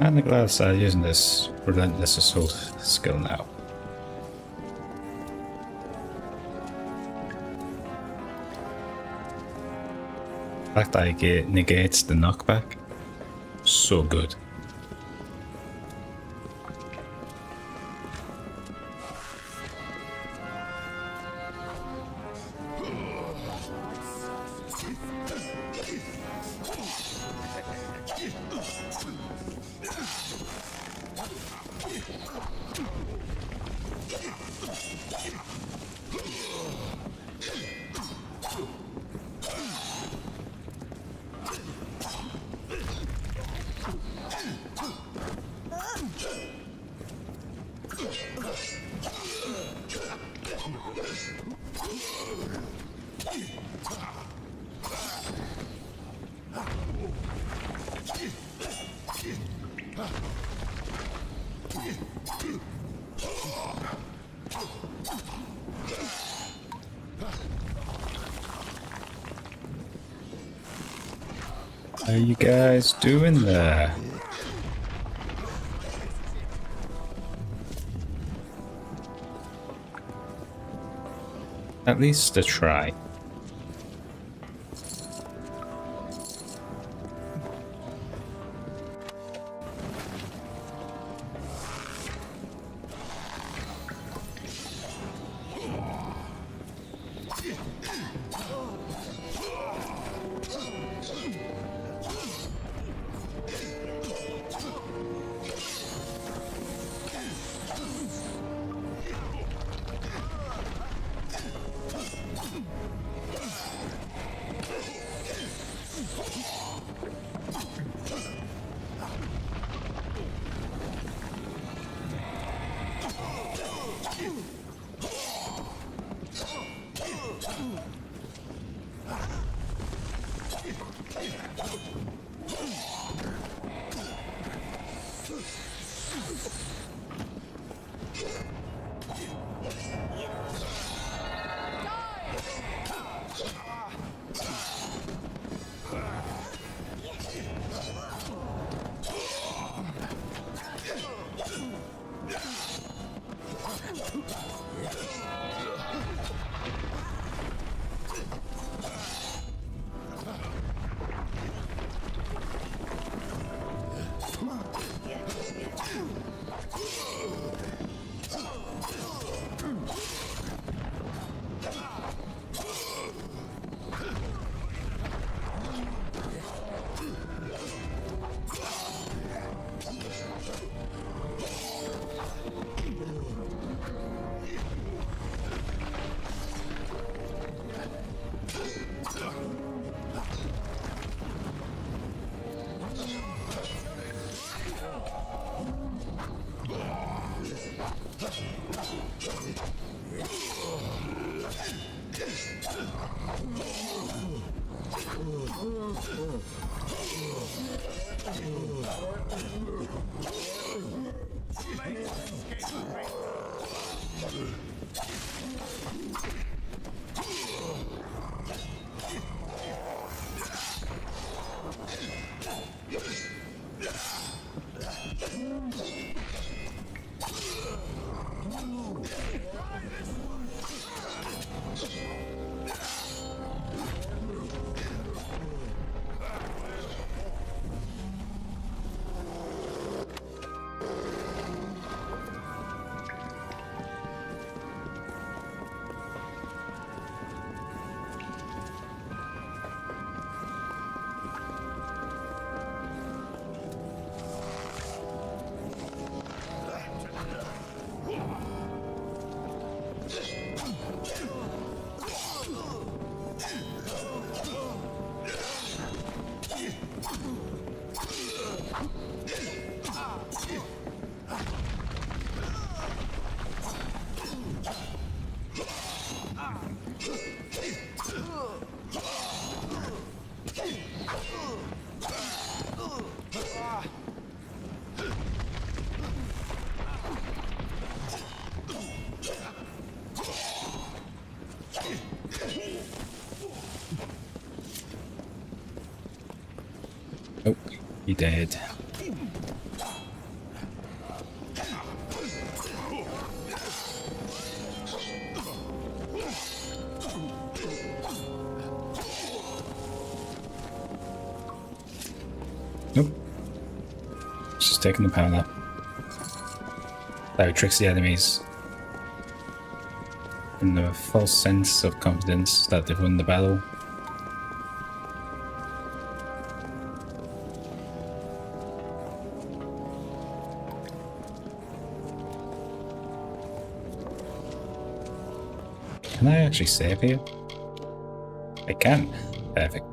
And the glass are using this relentless assault skill now. The fact that it negates the knockback, so good. How you guys doing there? At least a try. Oh, he dead. Nope. Just taking the power up. That tricks the enemies in the false sense of confidence that they've won the battle. Can I actually save here? I can. Perfect.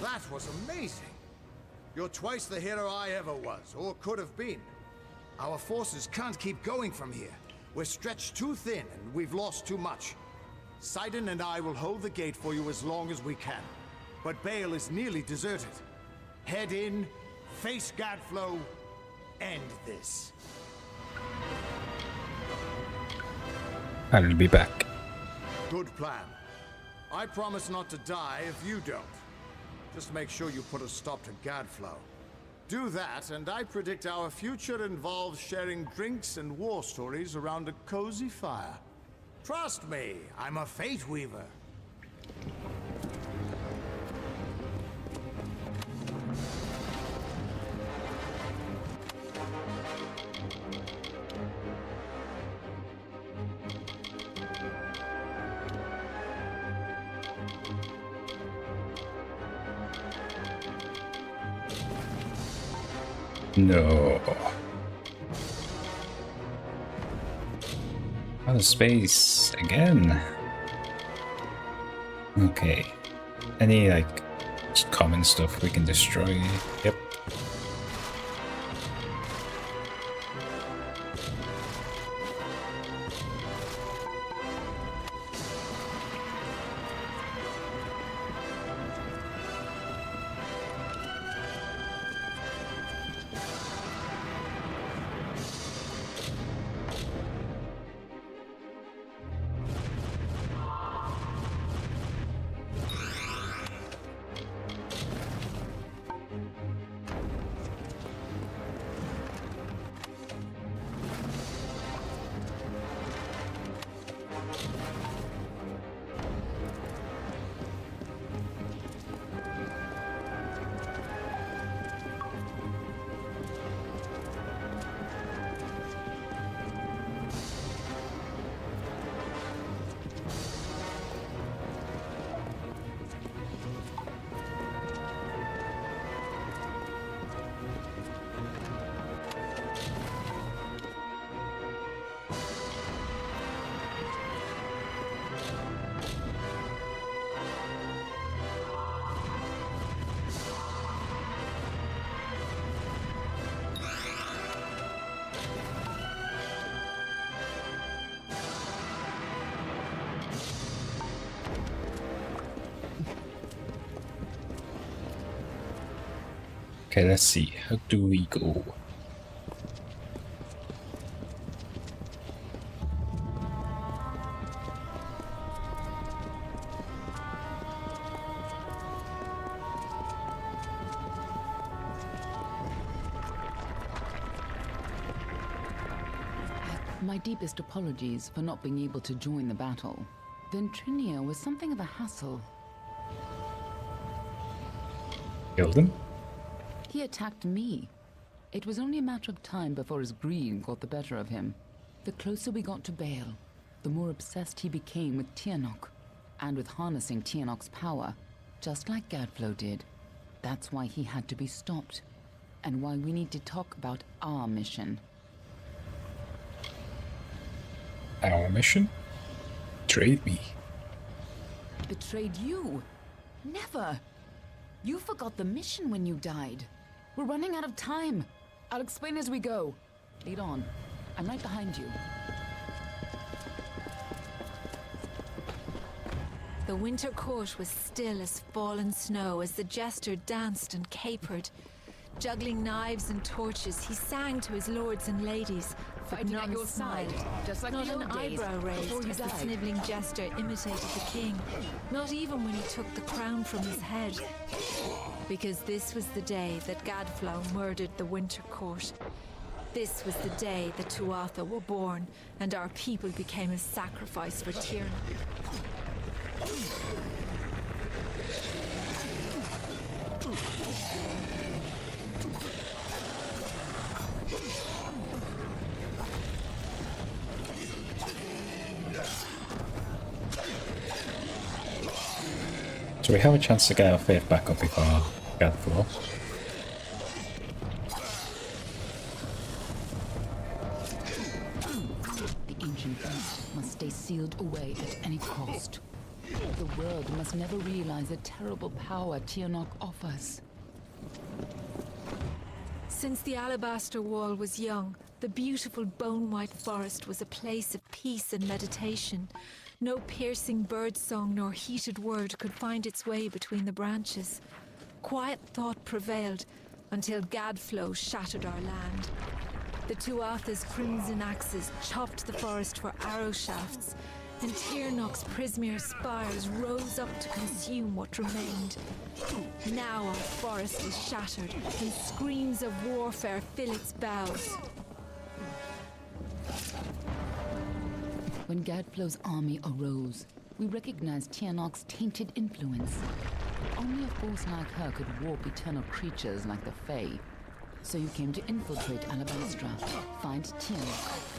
That was amazing. You're twice the hero I ever was, or could have been. Our forces can't keep going from here. We're stretched too thin, and we've lost too much. Sidon and I will hold the gate for you as long as we can. But Bale is nearly deserted. Head in, face Gadflow, end this. I'll be back. Good plan. I promise not to die if you don't. Just make sure you put a stop to Gadflow. Do that, and I predict our future involves sharing drinks and war stories around a cozy fire. Trust me, I'm a Fate Weaver. No. Outer space again. Okay. Any like just common stuff we can destroy? Yep. Okay, let's see. How do we go? My deepest apologies for not being able to join the battle. Ventrinia was something of a hassle. Kill them? He attacked me. It was only a matter of time before his greed got the better of him. The closer we got to Baal, the more obsessed he became with Tianok, and with harnessing Tianok's power, just like Gadflow did. That's why he had to be stopped, and why we need to talk about our mission. Our mission? Betrayed me. Betrayed you? Never! You forgot the mission when you died. We're running out of time. I'll explain as we go. Lead on. I'm right behind you. The winter court was still as fallen snow as the jester danced and capered. Juggling knives and torches, he sang to his lords and ladies, but Fighting at none your smiled. side, just like Not the an old days, eyebrow before raised you as the died. sniveling jester imitated the king. Not even when he took the crown from his head. Because this was the day that Gadflow murdered the winter court. This was the day the Tuatha were born, and our people became a sacrifice for tyranny. So we have a chance to get our faith back up before Gadflow. The ancient beast must stay sealed away at any cost. The world must never realize the terrible power Tianok offers. Since the Alabaster Wall was young, the beautiful bone-white forest was a place of peace and meditation. No piercing birdsong nor heated word could find its way between the branches. Quiet thought prevailed until Gadflow shattered our land. The Tuatha's crimson axes chopped the forest for arrow shafts, and Tirnock's Prismere spires rose up to consume what remained. Now our forest is shattered, and screams of warfare fill its boughs. When Gadflow's army arose, we recognized Tianok's tainted influence. Only a force like her could warp eternal creatures like the Fae. So you came to infiltrate Alabastra, find Tianok.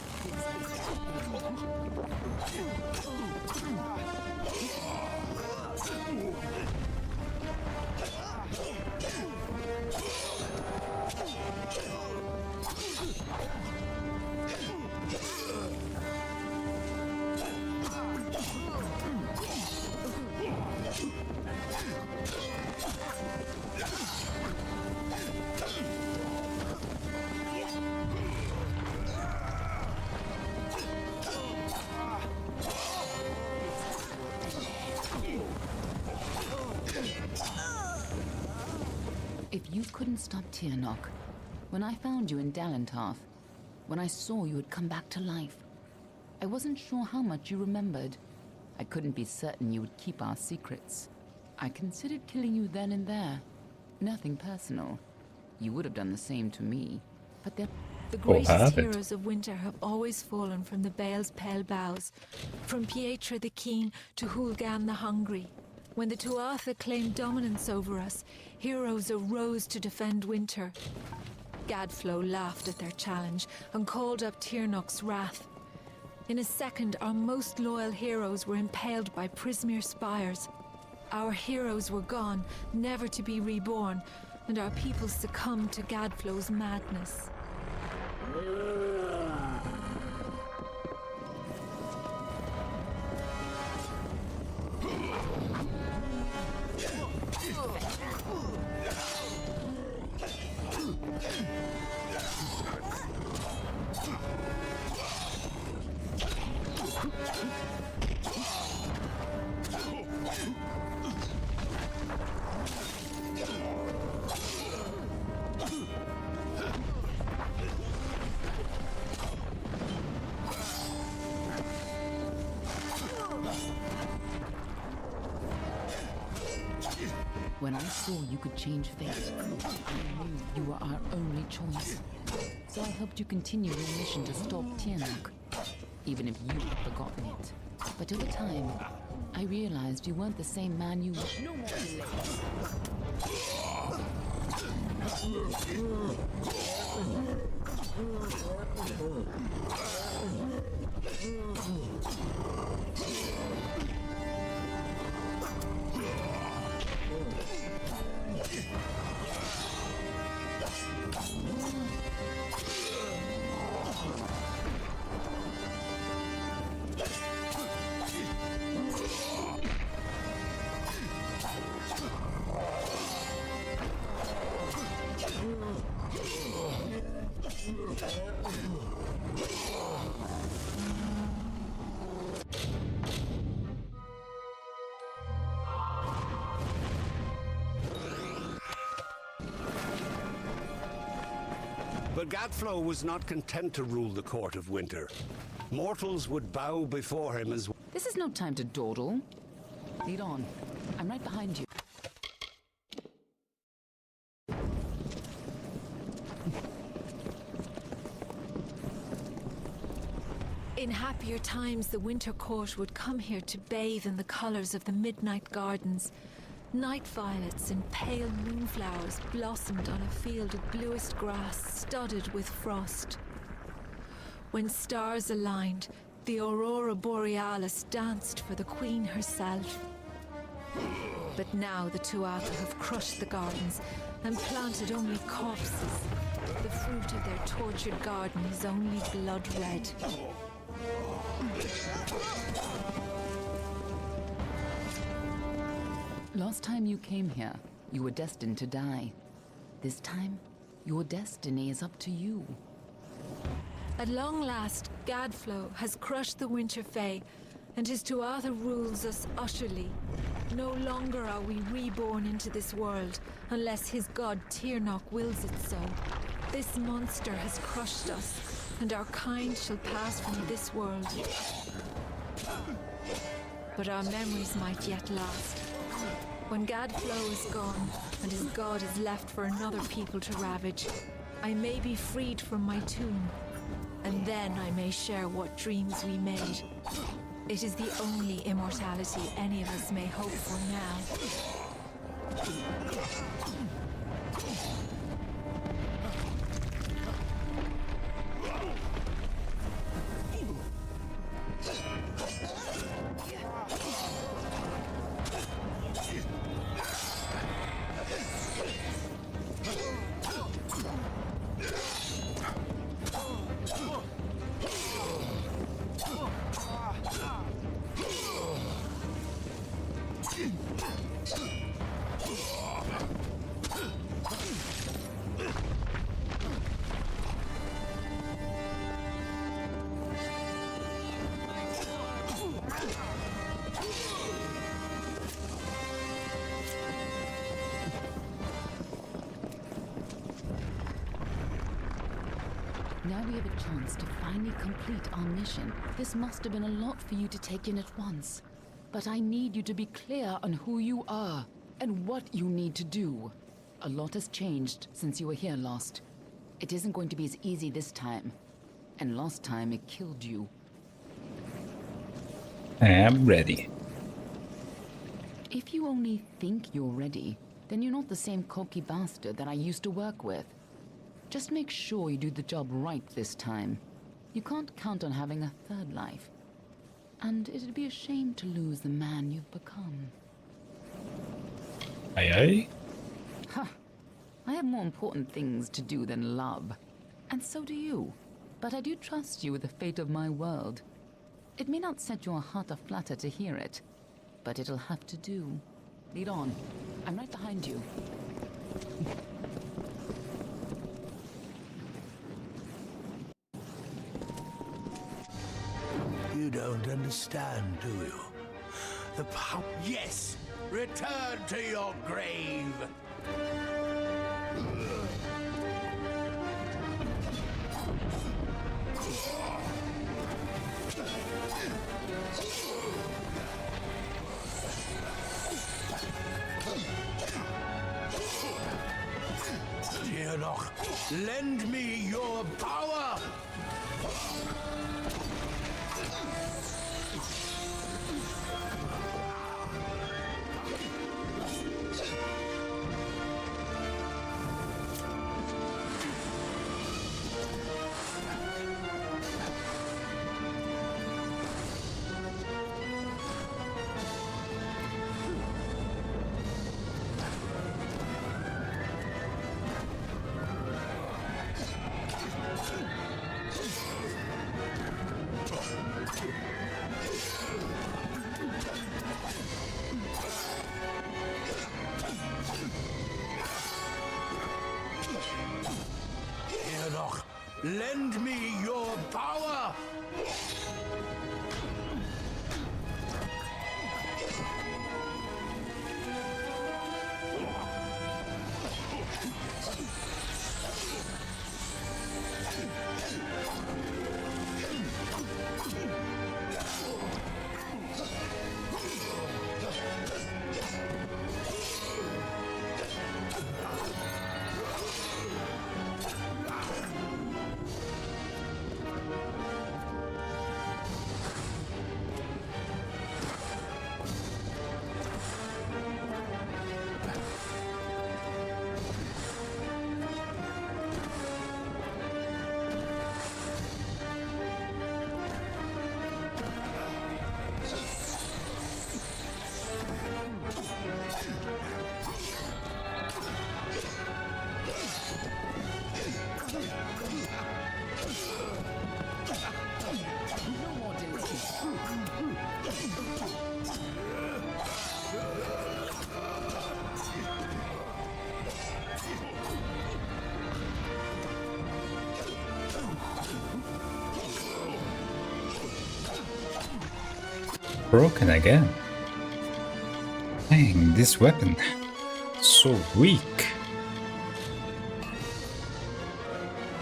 couldn't stop Tyrnok. When I found you in Dalentarth, when I saw you had come back to life, I wasn't sure how much you remembered. I couldn't be certain you would keep our secrets. I considered killing you then and there. Nothing personal. You would have done the same to me. But the greatest heroes of winter have always fallen from the Bale's pale bows, from Pietra the Keen to Hulgan the Hungry. When the Tuatha claimed dominance over us, heroes arose to defend winter. Gadflo laughed at their challenge and called up Tyrnok's wrath. In a second, our most loyal heroes were impaled by Prismere spires. Our heroes were gone, never to be reborn, and our people succumbed to Gadflo's madness. When I saw you could change fate, I knew you were our only choice. So I helped you continue your mission to stop Tyrnok, even if you had forgotten it. But over time, I realized you weren't the same man you were. No more But Gadflo was not content to rule the court of winter. Mortals would bow before him as... This is no time to dawdle. Lead on. I'm right behind you. In happier times, the winter court would come here to bathe in the colors of the midnight gardens. Night violets and pale moonflowers blossomed on a field of bluest grass studded with frost. When stars aligned, the aurora borealis danced for the queen herself. But now the Tuatha have crushed the gardens and planted only corpses. The fruit of their tortured garden is only blood red. Last time you came here, you were destined to die. This time, your destiny is up to you. At long last, Gadflo has crushed the Winter Fae, and his Tuatha rules us utterly. No longer are we reborn into this world, unless his god Tyrnok wills it so. This monster has crushed us, and our kind shall pass from this world. But our memories might yet last. When Gadflo is gone, and his god is left for another people to ravage, I may be freed from my tomb, and then I may share what dreams we made. It is the only immortality any of us may hope for now. we have a chance to finally complete our mission. This must have been a lot for you to take in at once. But I need you to be clear on who you are and what you need to do. A lot has changed since you were here last. It isn't going to be as easy this time. And last time it killed you. I am ready. If you only think you're ready, then you're not the same cocky bastard that I used to work with. Just make sure you do the job right this time. You can't count on having a third life. And it'd be a shame to lose the man you've become. Aye aye? Huh. I have more important things to do than love. And so do you. But I do trust you with the fate of my world. It may not set your heart aflutter to hear it, but it'll have to do. Lead on. I'm right behind you. You don't understand, do you? The power... Yes! Return to your grave! Lend me your power! Lend me your power! Broken again. Dang, this weapon. So weak.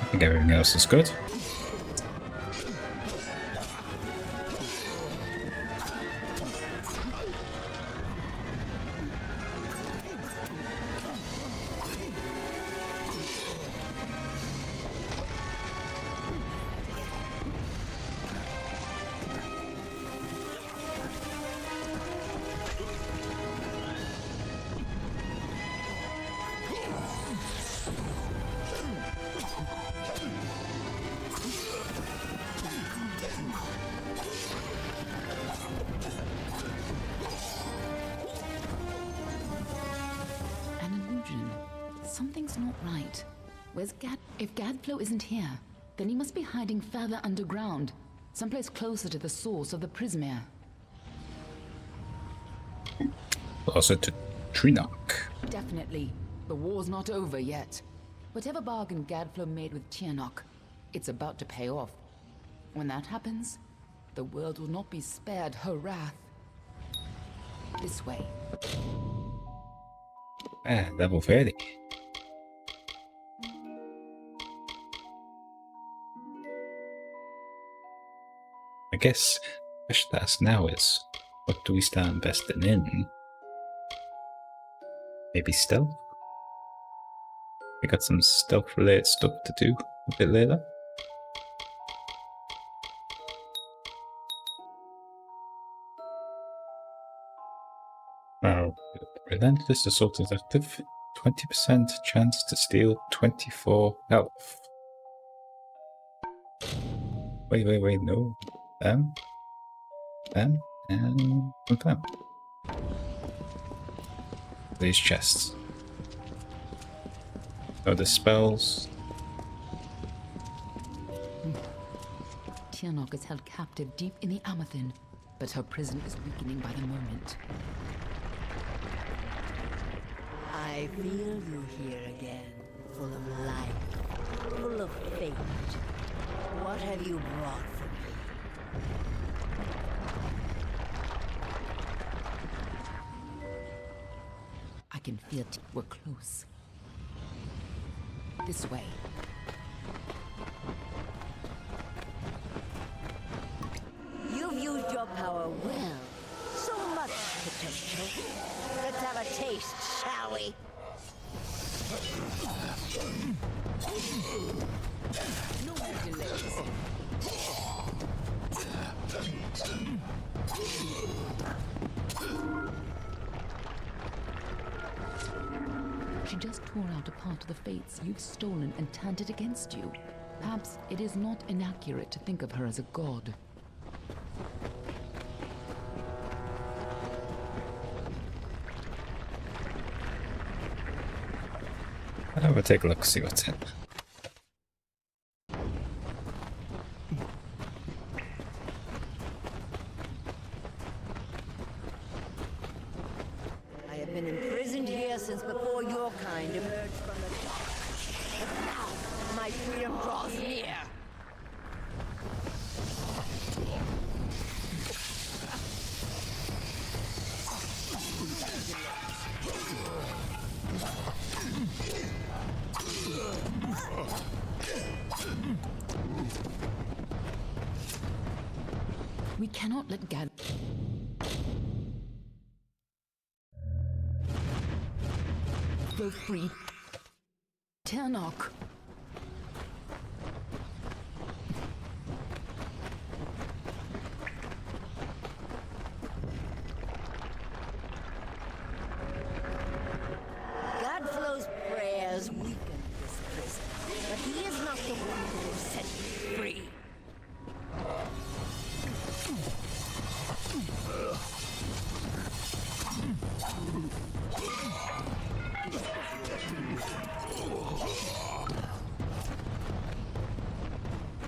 I think everything else is good. Something's not right. Where's Gad? If Gadflow isn't here, then he must be hiding further underground, someplace closer to the source of the Prismere. Closer to Trinoc. Definitely. The war's not over yet. Whatever bargain Gadflow made with Tiernok, it's about to pay off. When that happens, the world will not be spared her wrath. This way. Level 30. I guess the question to ask now is, what do we start investing in? Maybe stealth? We got some stealth related stuff to do a bit later. Now, relentless assault is active. 20% chance to steal 24 health. Wait, no. Them, and confirm. These chests. Oh, the spells. Tirnoch is held captive deep in the Amathin, but her prison is weakening by the moment. I feel you here again, full of life, full of fate. What have you brought for me? I can feel we're close. This way. You've used your power well. So much potential. Let's have a taste, shall we? No more delays. She just tore out a part of the fates you've stolen and turned it against you. Perhaps it is not inaccurate to think of her as a god. I'll have a take a look, see what's in. I have been imprisoned here since before your kind emerged from the dark. But now, my freedom draws near. We cannot let Gad... Go free. Tirnoch. Godflow's prayers weaken this prison, but he is not the one who will set me free.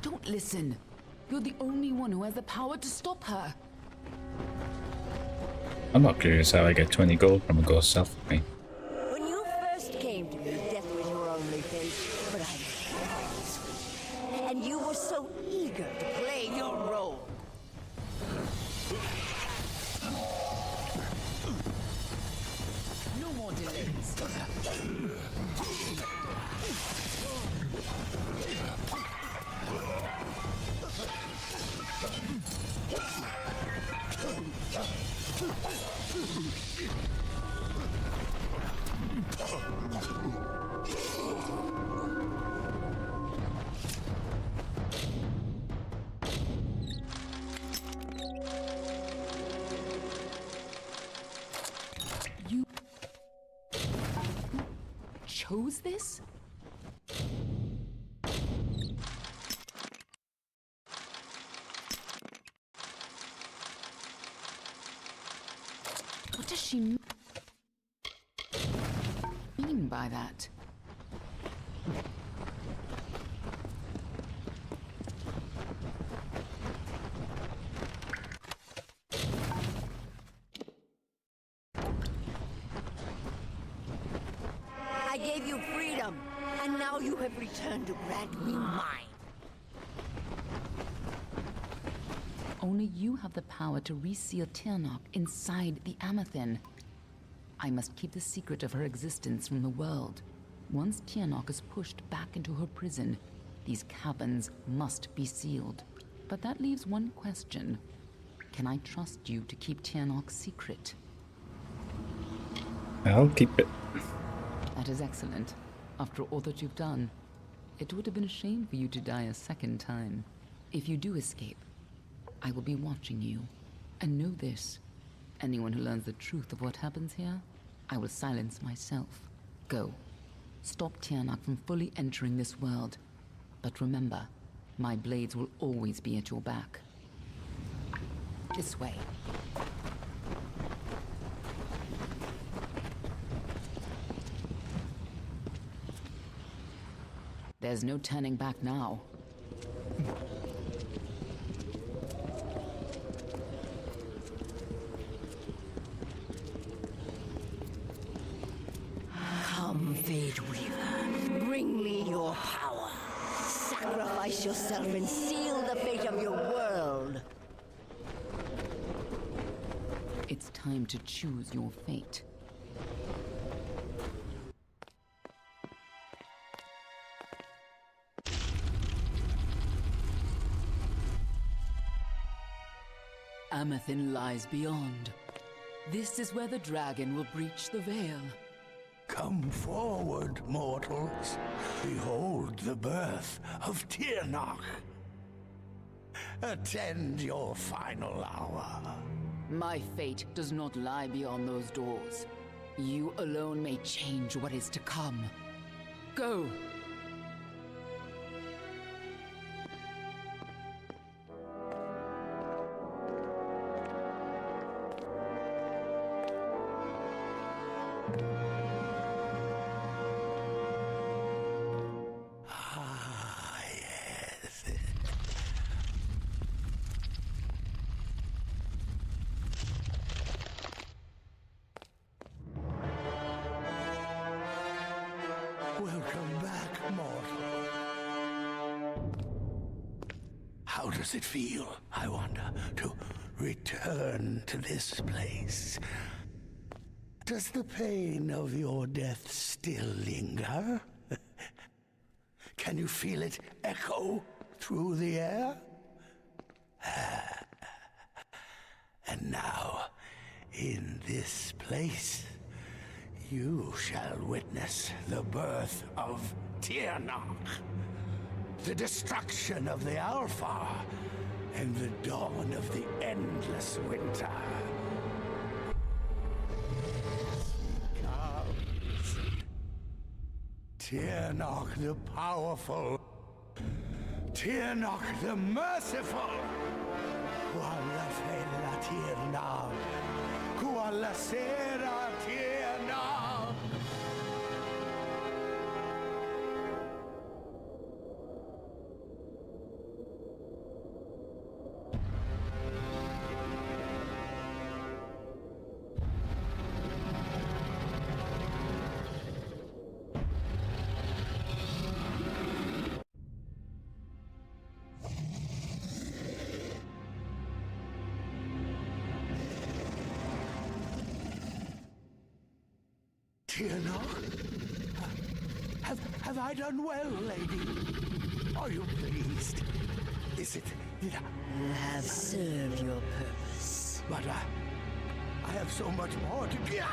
Don't listen. You're the only one who has the power to stop her. I'm not curious how I get 20 gold from a ghost self with me. When you first came to me, death was your only fate, but I was and you were so eager to play your role. No more delays. You chose this? What does she mean by that? I gave you freedom, and now you have returned to grant me mine. Only you have the power to reseal Tirnoch inside the Amathin. I must keep the secret of her existence from the world. Once Tirnoch is pushed back into her prison, these caverns must be sealed. But that leaves one question. Can I trust you to keep Tiernok's secret? I'll keep it. That is excellent. After all that you've done, it would have been a shame for you to die a second time. If you do escape, I will be watching you. And know this. Anyone who learns the truth of what happens here, I will silence myself. Go. Stop Tiernok from fully entering this world. But remember, my blades will always be at your back. This way. There's no turning back now. Come, Fate Weaver. Bring me your power. Sacrifice yourself and seal the fate of your world. It's time to choose your fate. Amethin lies beyond. This is where the dragon will breach the veil. Come forward, mortals. Behold the birth of Tiernok. Attend your final hour. My fate does not lie beyond those doors. You alone may change what is to come. Go! Welcome back, mortal. How does it feel, I wonder, to return to this place? Does the pain of your death still linger? Can you feel it echo through the air? And now, in this place, you shall witness the birth of Tiernok, the destruction of the Alpha, and the dawn of the endless winter. Comes Tiernok the powerful, Tiernok the merciful. Qualla fella Tiernok, qualla sera Tiernok. Tiernok? Have I done well, lady? Are you pleased? Is it... You have served your purpose. But I have so much more to give.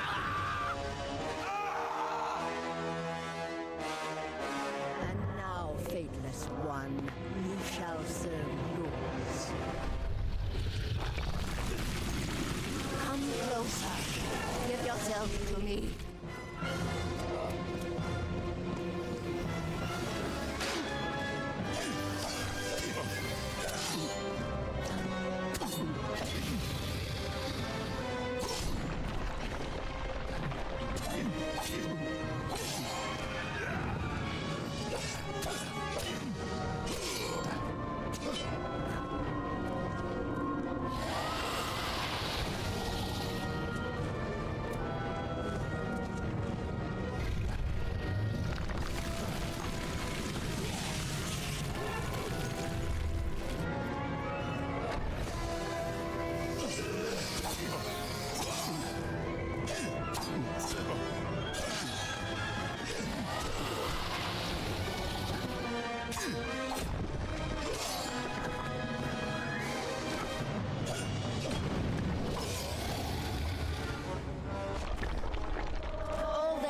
And now, fateless one, you shall serve yours. Come closer. Give yourself to me.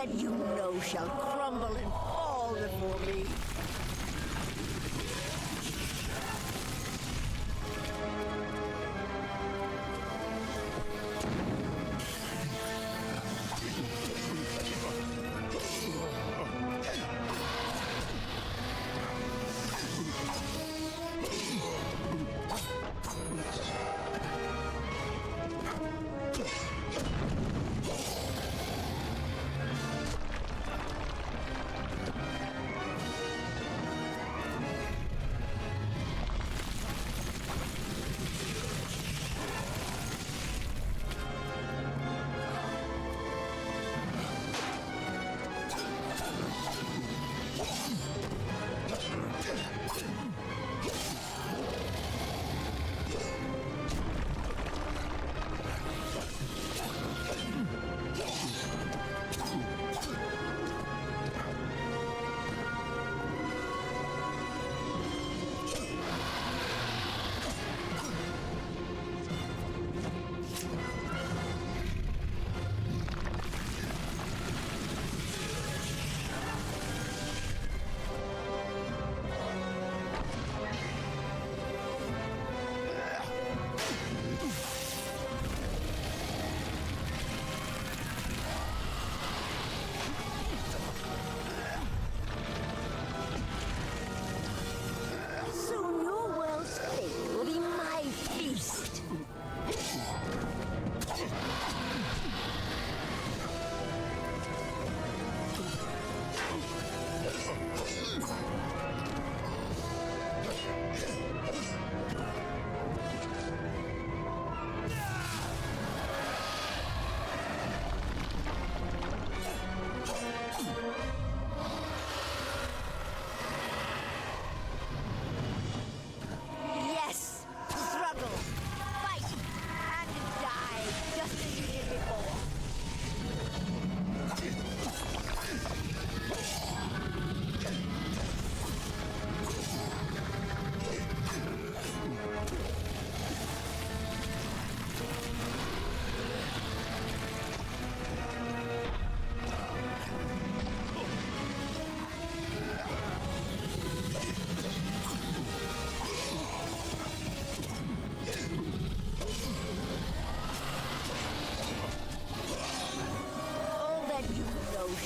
that you know shall crumble and fall before me.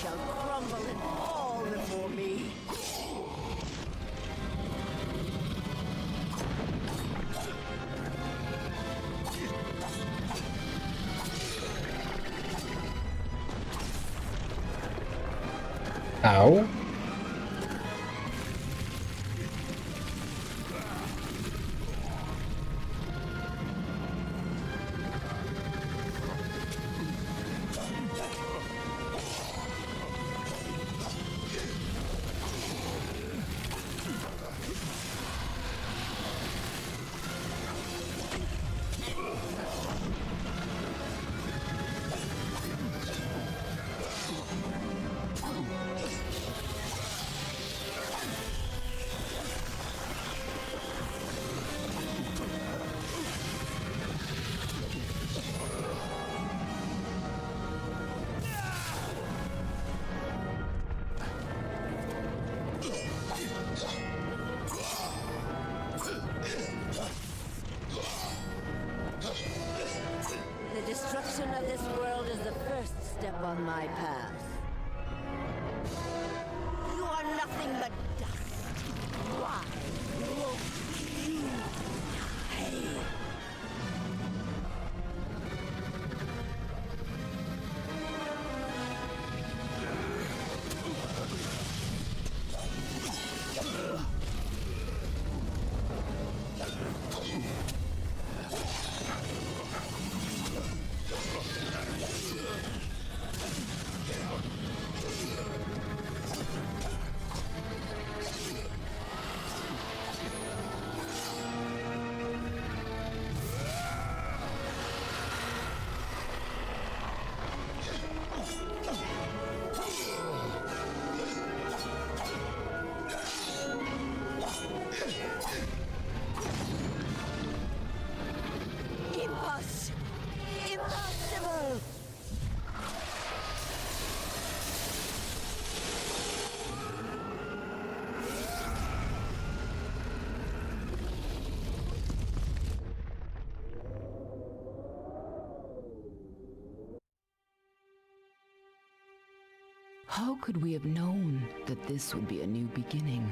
Shall crumble and fall before me. Ow. The destruction of this world is the first step on my path. You are nothing but dust. Why won't you die? How could we have known that this would be a new beginning?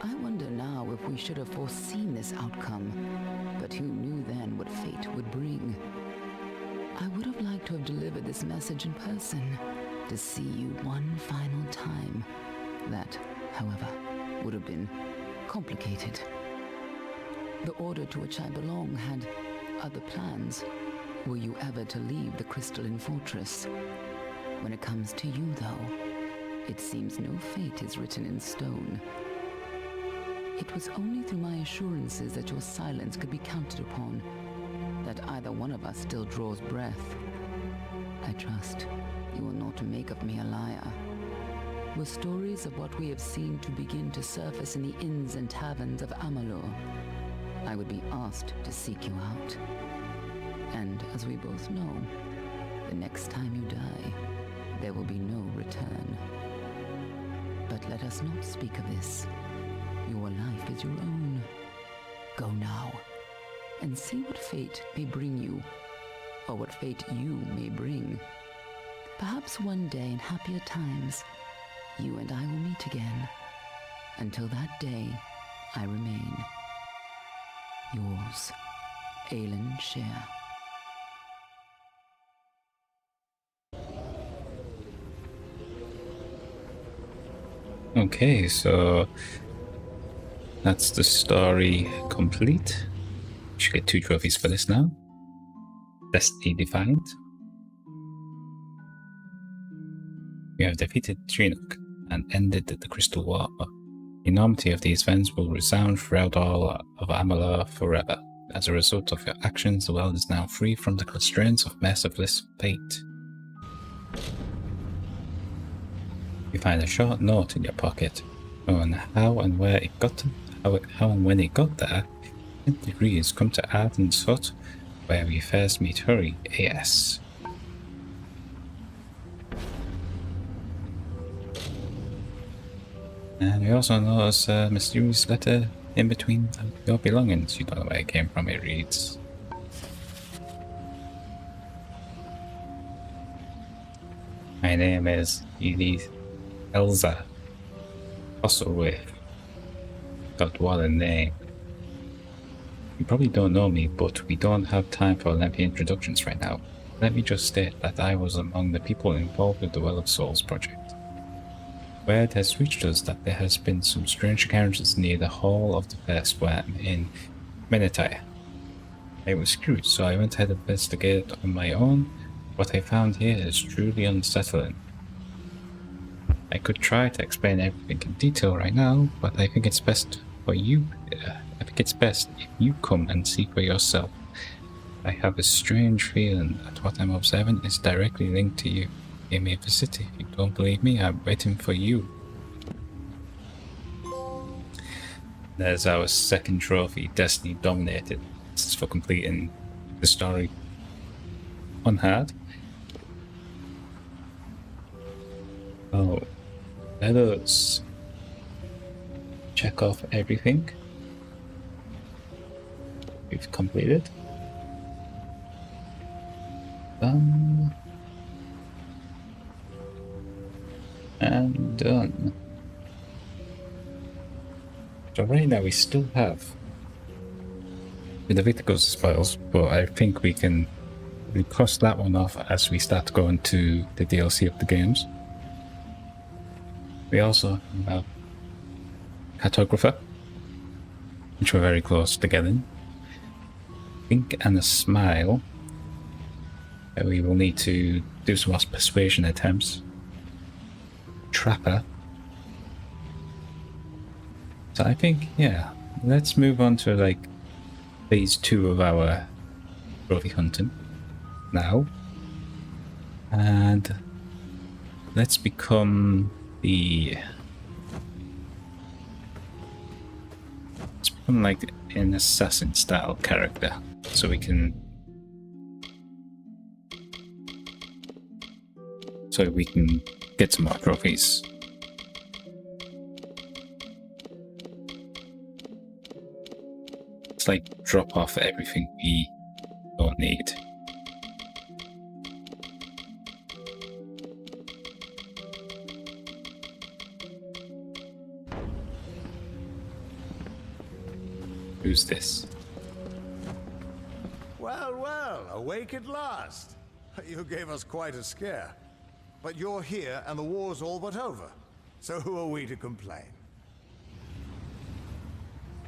I wonder now if we should have foreseen this outcome, but who knew then what fate would bring? I would have liked to have delivered this message in person, to see you one final time. That, however, would have been complicated. The order to which I belong had other plans. Were you ever to leave the crystalline fortress? When it comes to you, though, it seems no fate is written in stone. It was only through my assurances that your silence could be counted upon that either one of us still draws breath. I trust you will not make of me a liar. Were stories of what we have seen to begin to surface in the inns and taverns of Amalur, I would be asked to seek you out. And as we both know, the next time you die, there will be no return. But let us not speak of this. Your life is your own. Go now, and see what fate may bring you, or what fate you may bring. Perhaps one day in happier times, you and I will meet again. Until that day, I remain yours, Aelin Share. Okay, so that's the story complete. You should get 2 trophies for this now. Destiny Defined. We have defeated Trinok and ended the Crystal War. The enormity of these events will resound throughout all of Amalur forever. As a result of your actions, the world is now free from the constraints of merciless fate. You find a short note in your pocket. On how and where it got to, how and when it got there, it degrees come to Arden's hut, where we first meet Hurry, AS. And we also notice a mysterious letter in between your belongings. You don't know where it came from. It reads, "My name is Edith Elza Osselwith. Got what a name. You probably don't know me, but we don't have time for lengthy introductions right now. Let me just state that I was among the people involved with the Well of Souls project. Word has reached us that there has been some strange occurrences near the Hall of the First Worm in Minotaur. I was curious, so I went ahead and investigated on my own. What I found here is truly unsettling. I could try to explain everything in detail right now, but I think it's best for you. I think it's best if you come and see for yourself. I have a strange feeling that what I'm observing is directly linked to you. Give me a visit. If you don't believe me, I'm waiting for you." There's our second trophy, Destiny Dominated. This is for completing the story unhard. Oh, let us check off everything we've completed. And done. So right now we still have the Victor spoils, but I think we cross that one off as we start going to the DLC of the games. We also have Cartographer, which we're very close to getting. Ink and a Smile. We will need to do some more persuasion attempts. Trapper. So I think, yeah, let's move on to like phase 2 of our trophy hunting now. And let's become like an assassin style character, so we can get some more trophies. It's like drop off everything we don't need. Who's this? Well, well, awake at last. You gave us quite a scare. But you're here and the war's all but over. So who are we to complain?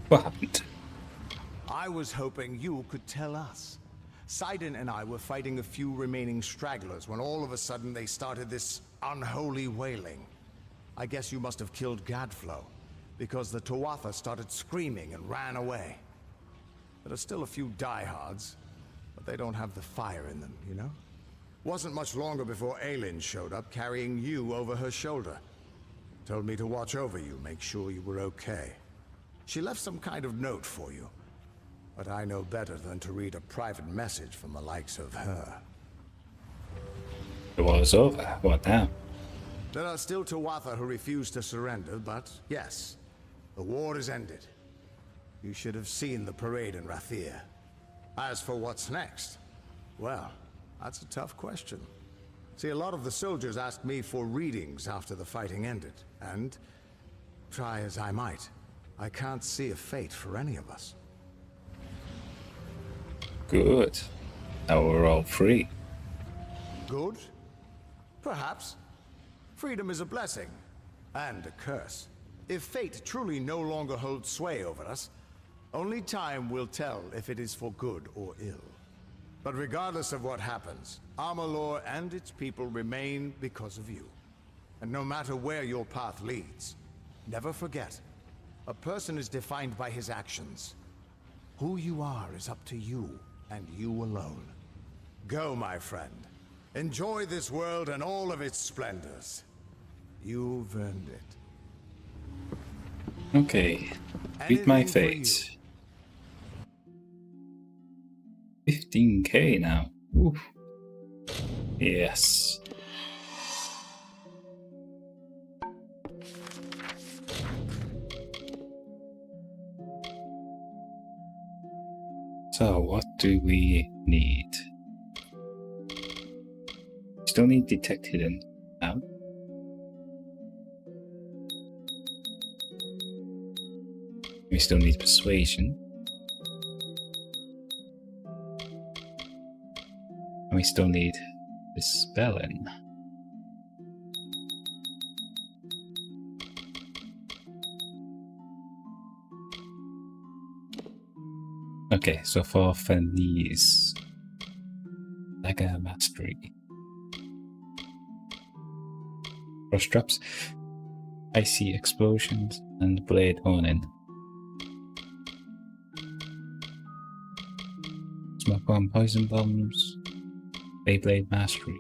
What happened? I was hoping you could tell us. Sidon and I were fighting a few remaining stragglers when all of a sudden they started this unholy wailing. I guess you must have killed Gadflow, because the Tuatha started screaming and ran away. There are still a few diehards, but they don't have the fire in them, you know? Wasn't much longer before Aelin showed up carrying you over her shoulder. Told me to watch over you, make sure you were okay. She left some kind of note for you, but I know better than to read a private message from the likes of her. The war's over. What now? There are still Tuatha who refuse to surrender, but yes, the war is ended. You should have seen the parade in Rathir. As for what's next, well, that's a tough question. See, a lot of the soldiers asked me for readings after the fighting ended, and try as I might, I can't see a fate for any of us. Good. Now we're all free. Good? Perhaps. Freedom is a blessing, and a curse. If fate truly no longer holds sway over us, only time will tell if it is for good or ill. But regardless of what happens, Amalur and its people remain because of you. And no matter where your path leads, never forget, a person is defined by his actions. Who you are is up to you, and you alone. Go, my friend. Enjoy this world and all of its splendors. You've earned it. Okay. Beat my Anything for fate. 15k now. Oof. Yes. So, what do we need? Still need Detect Hidden now. We still need Persuasion. And we still need Dispelling. Okay, so for Fenese, Dagger Mastery. Brush Drops, Icy Explosions, and Blade Honing. Smoke Bomb, Poison Bombs, Beyblade Mastery.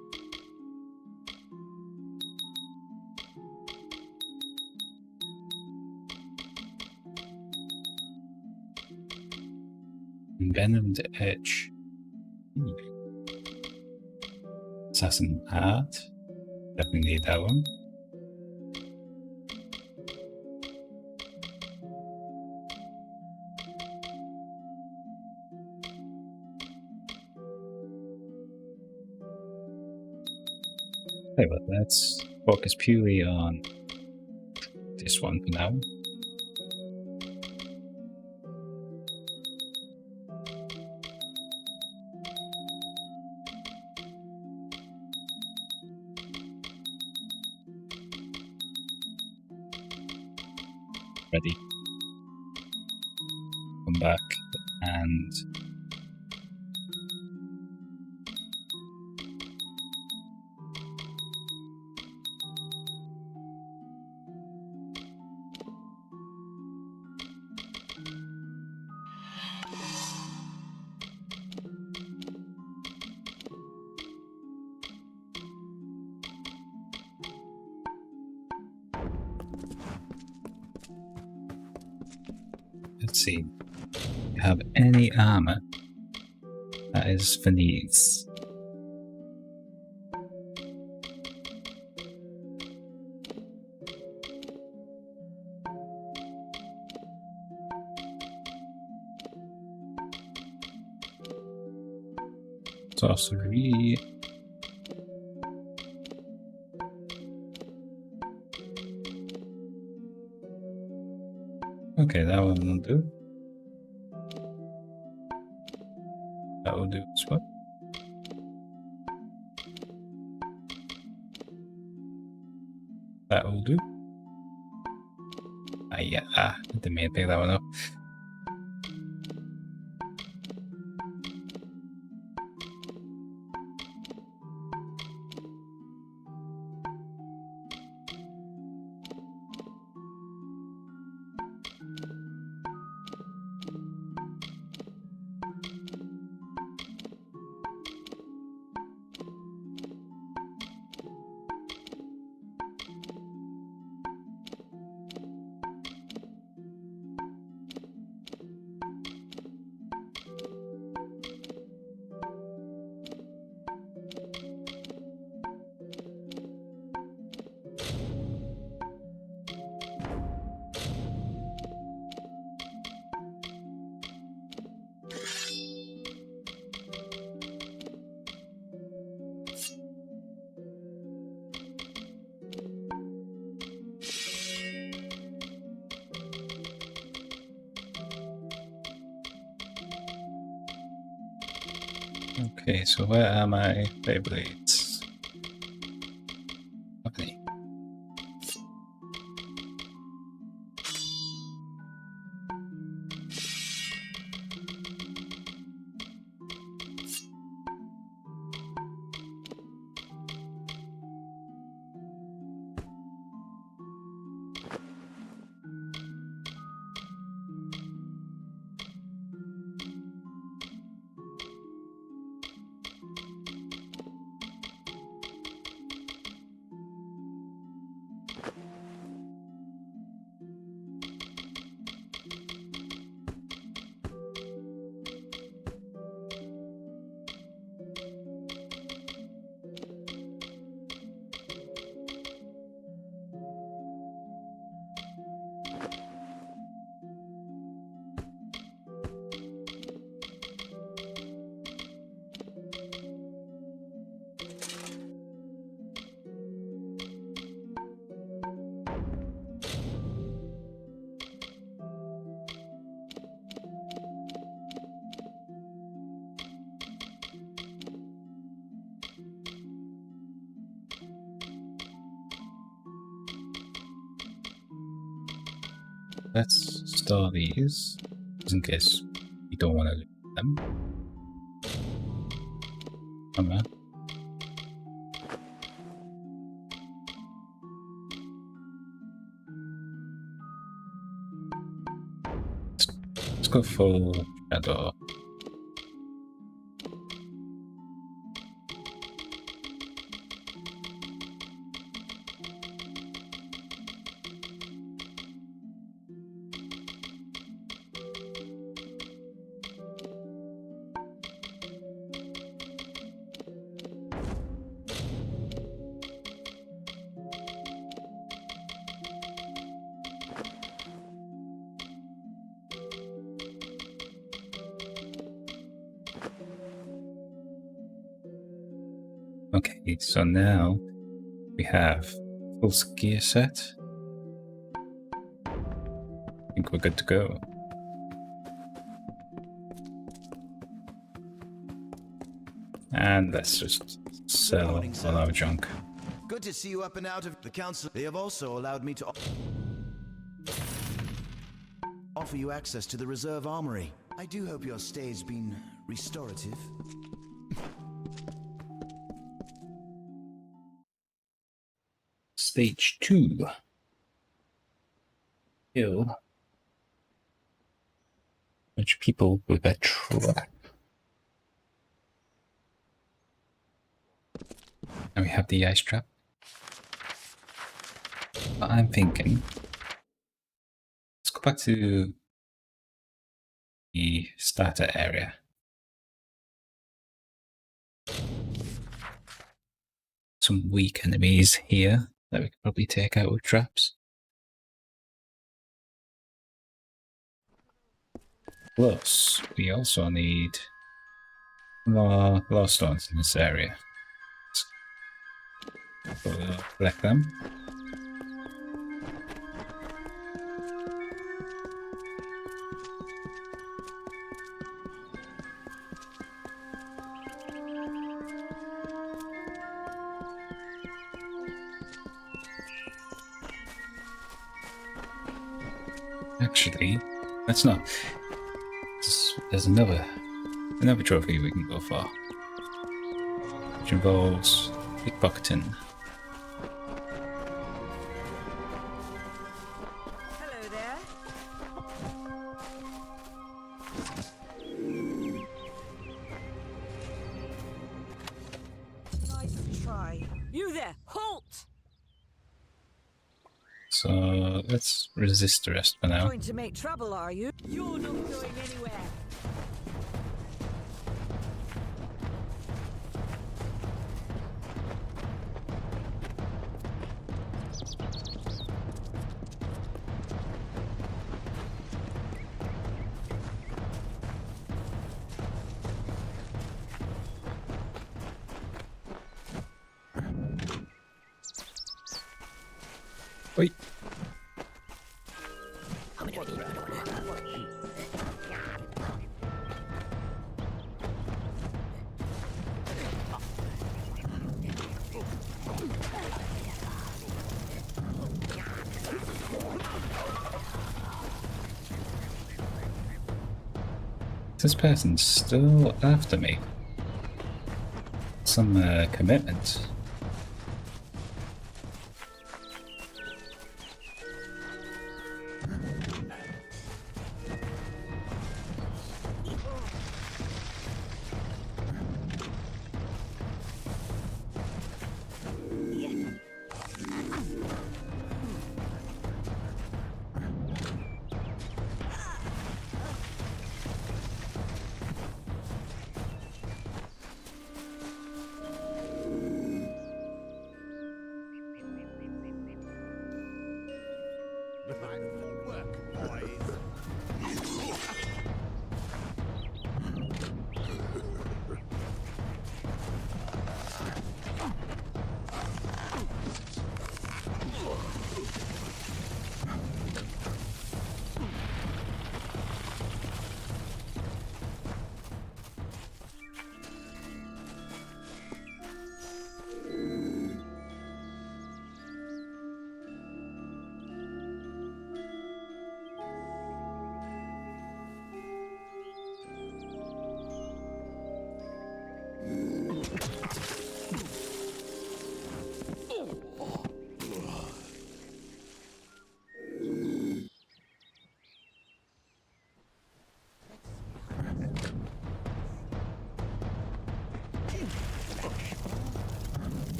Envenomed Edge. Assassin Heart. Definitely need that one. Okay, but let's focus purely on this one for now. Ready. Come back and let's see. Do you have any armor that is for needs? Sorcery. Okay, that one will do. That will do as well. That will do. Yeah, I didn't mean to pick that one up. Okay, so where are my Beyblades? Okay. Let's store these, just in case we don't want to lose them. Come on. Let's go for Shadow. Okay, so now we have full gear set. I think we're good to go. And let's just sell morning, all our junk. Good to see you up and out of the council. They have also allowed me to offer you access to the reserve armory. I do hope your stay's been restorative. Stage 2. Kill a bunch of people with a trap. And we have the ice trap. But I'm thinking, let's go back to the starter area. Some weak enemies here that we could probably take out with traps. Plus, we also need more glowstones in this area. We'll collect them. Actually, that's not. There's another trophy we can go for, which involves pickpocketing. Hello there. Nice try. You there, halt! So let's resist arrest for now. Going to make trouble, are you? You're not going anywhere. Wait. This person's still after me. Some commitment.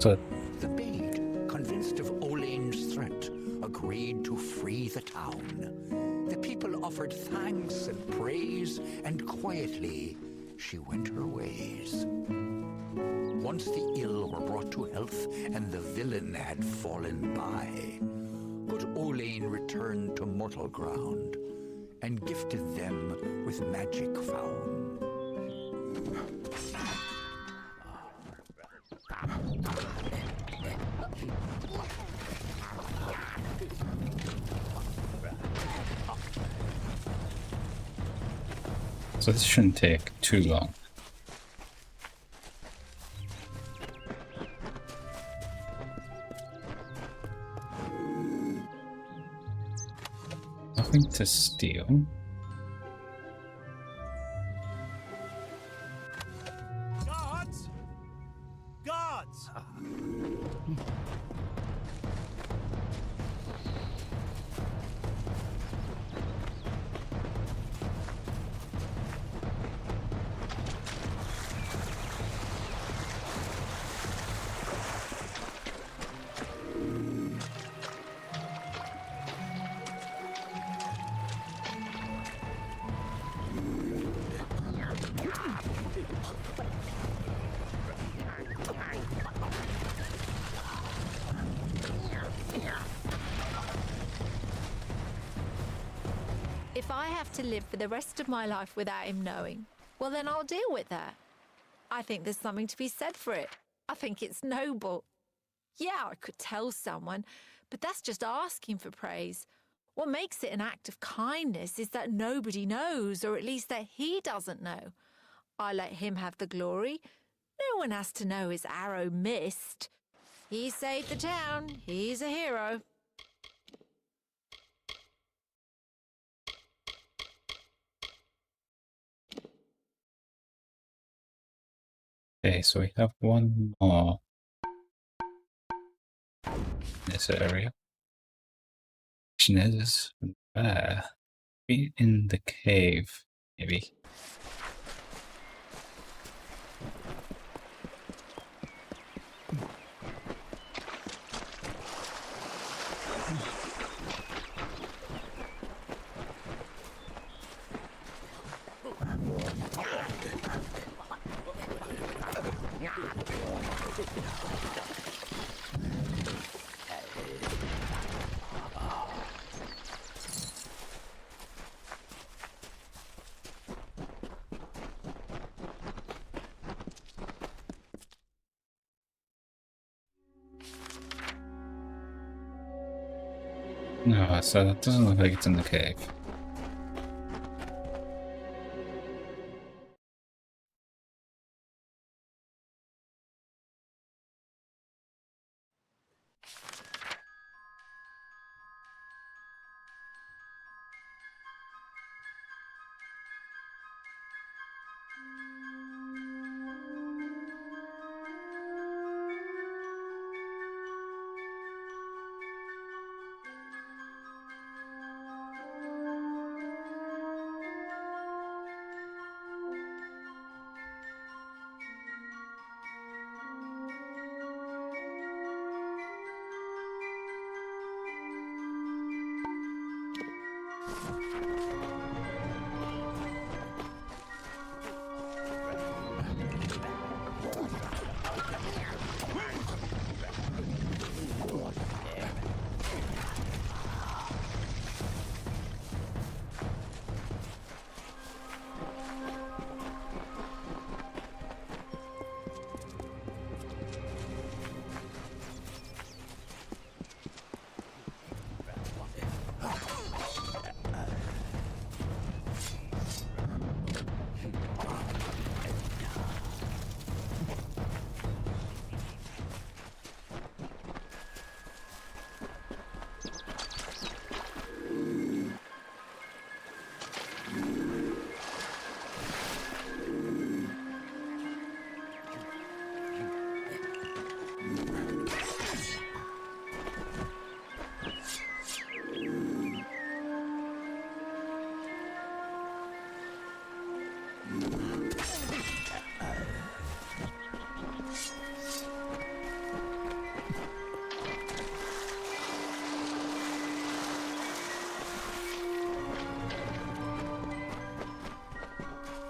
So the Bede, convinced of Olain's threat, agreed to free the town. The people offered thanks and praise, and quietly she went her ways. Once the ill were brought to health, and the villain had fallen by, good Olain returned to mortal ground, and gifted them with magic found. So this shouldn't take too long. Nothing to steal. Guards! Guards! If I have to live for the rest of my life without him knowing, well, then I'll deal with that. I think there's something to be said for it. I think it's noble. Yeah, I could tell someone, but that's just asking for praise. What makes it an act of kindness is that nobody knows, or at least that he doesn't know. I let him have the glory. No one has to know his arrow missed. He saved the town. He's a hero. Okay, so we have one more in this area. Question is, where? Be in the cave, maybe. No, so that doesn't look like it's in the cave.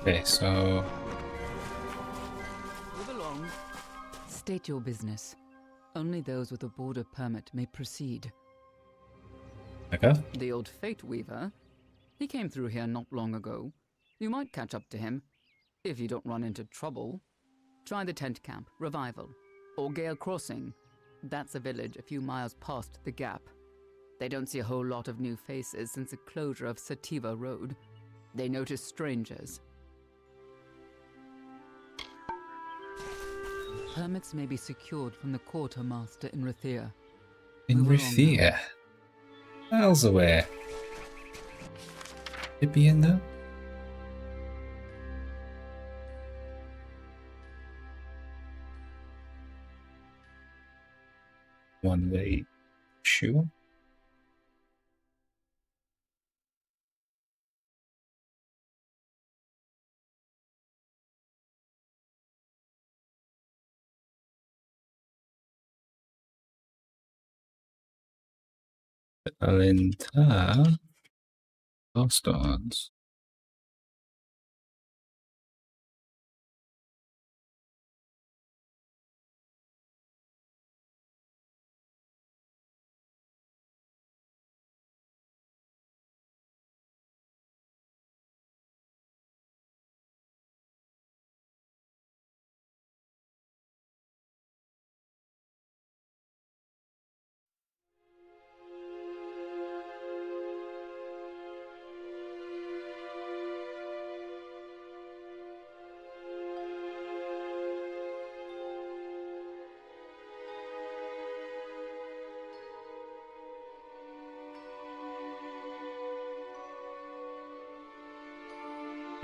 Okay, so... Move along. State your business. Only those with a border permit may proceed. Okay. The old Fate Weaver? He came through here not long ago. You might catch up to him, if you don't run into trouble. Try the tent camp, Revival, or Gale Crossing. That's a village a few miles past the Gap. They don't see a whole lot of new faces since the closure of Sativa Road. They notice strangers. Permits may be secured from the quartermaster in Rathir. In Rathir? Miles away. It be in there? One way, sure. Alinta. Ghostones.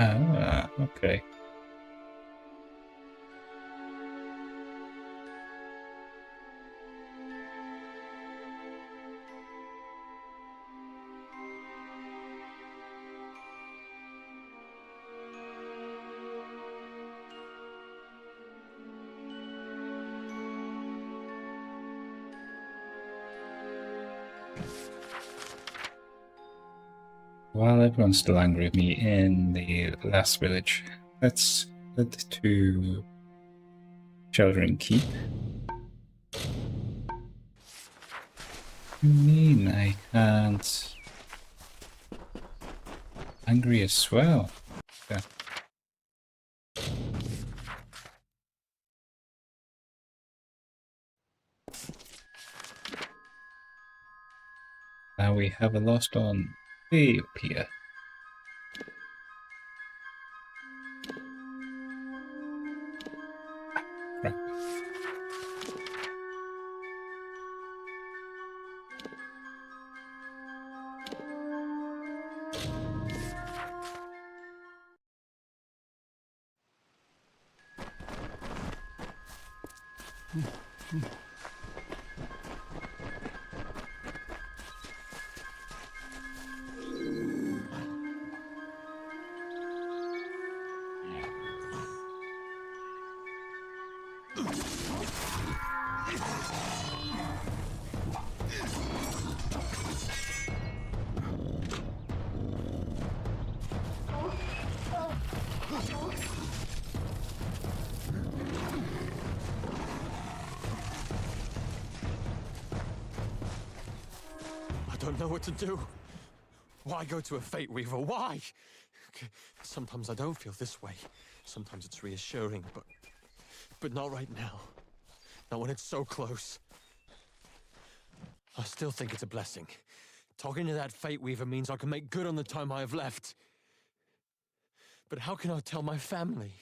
Ah, okay. While everyone's still angry at me in the last village, let's head to Sheltering Keep. You mean I can't... Angry as well? Yeah. Now we have a lost on Theopia. Crap. I don't know what to do. Why go to a Fate Weaver? Why? Sometimes I don't feel this way. Sometimes it's reassuring, but not right now. Not when it's so close. I still think it's a blessing. Talking to that Fate Weaver means I can make good on the time I have left. But how can I tell my family?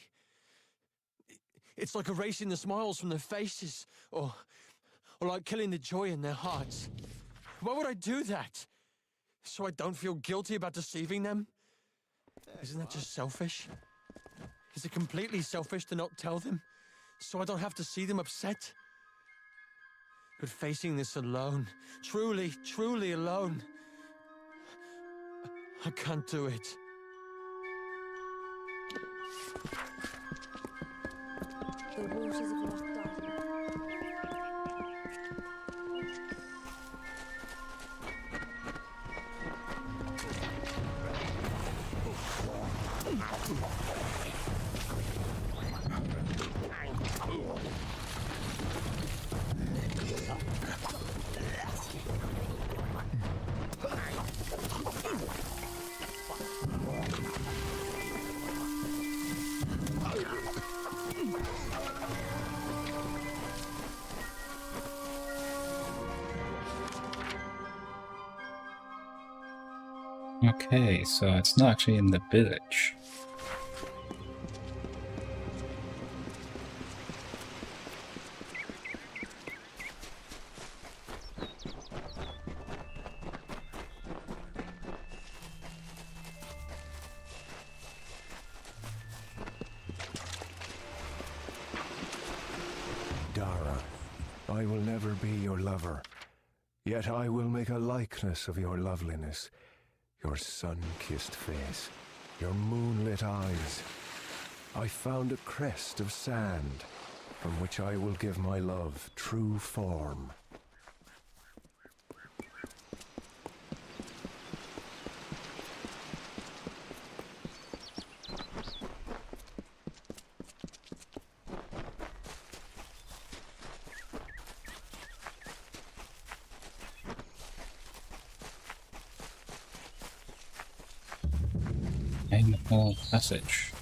It's like erasing the smiles from their faces, or like killing the joy in their hearts. Why would I do that? So I don't feel guilty about deceiving them? Isn't that just selfish? Is it completely selfish to not tell them, so I don't have to see them upset? But facing this alone, truly, truly alone, I can't do it. The waters of Lockdown. Okay, so it's not actually in the village. Dara, I will never be your lover, yet I will make a likeness of your loveliness, your sun-kissed face, your moonlit eyes. I found a crest of sand, from which I will give my love true form. Painful passage.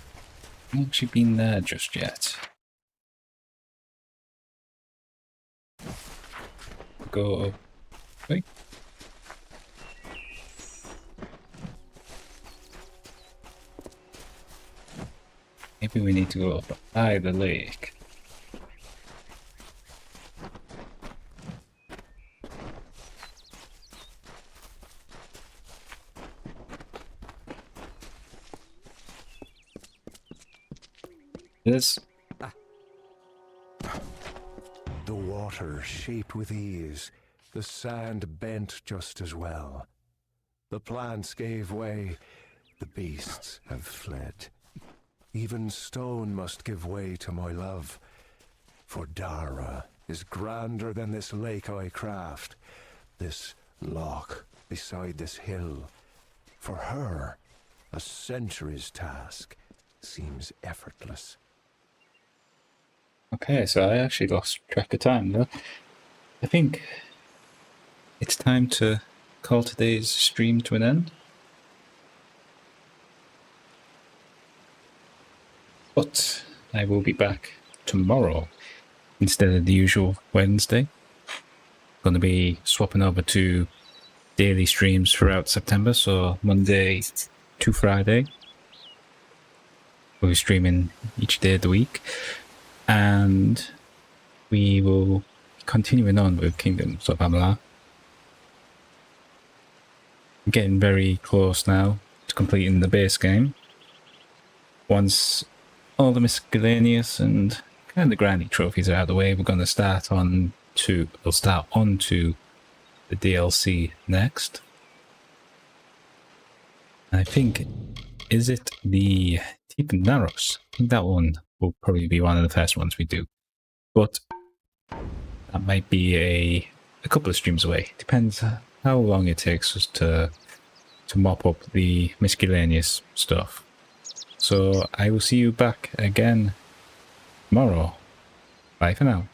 I've not actually been there just yet. Go up. Wait. Maybe we need to go up by the lake. Yes. The water shaped with ease, the sand bent just as well. The plants gave way, the beasts have fled. Even stone must give way to my love, for Dara is grander than this lake I craft, this loch beside this hill. For her, a century's task seems effortless. Okay, so I actually lost track of time though. I think it's time to call today's stream to an end. But I will be back tomorrow instead of the usual Wednesday. Going to be swapping over to daily streams throughout September, so Monday to Friday. We'll be streaming each day of the week. And we will be continuing on with Kingdoms of Amalur. Getting very close now to completing the base game. Once all the miscellaneous and kind of granny trophies are out of the way, we're going to start on to the DLC next. And I think, is it the Teeth and Narrows? I think that one will probably be one of the first ones we do. But that might be a couple of streams away. Depends how long it takes us to mop up the miscellaneous stuff. So I will see you back again tomorrow. Bye for now.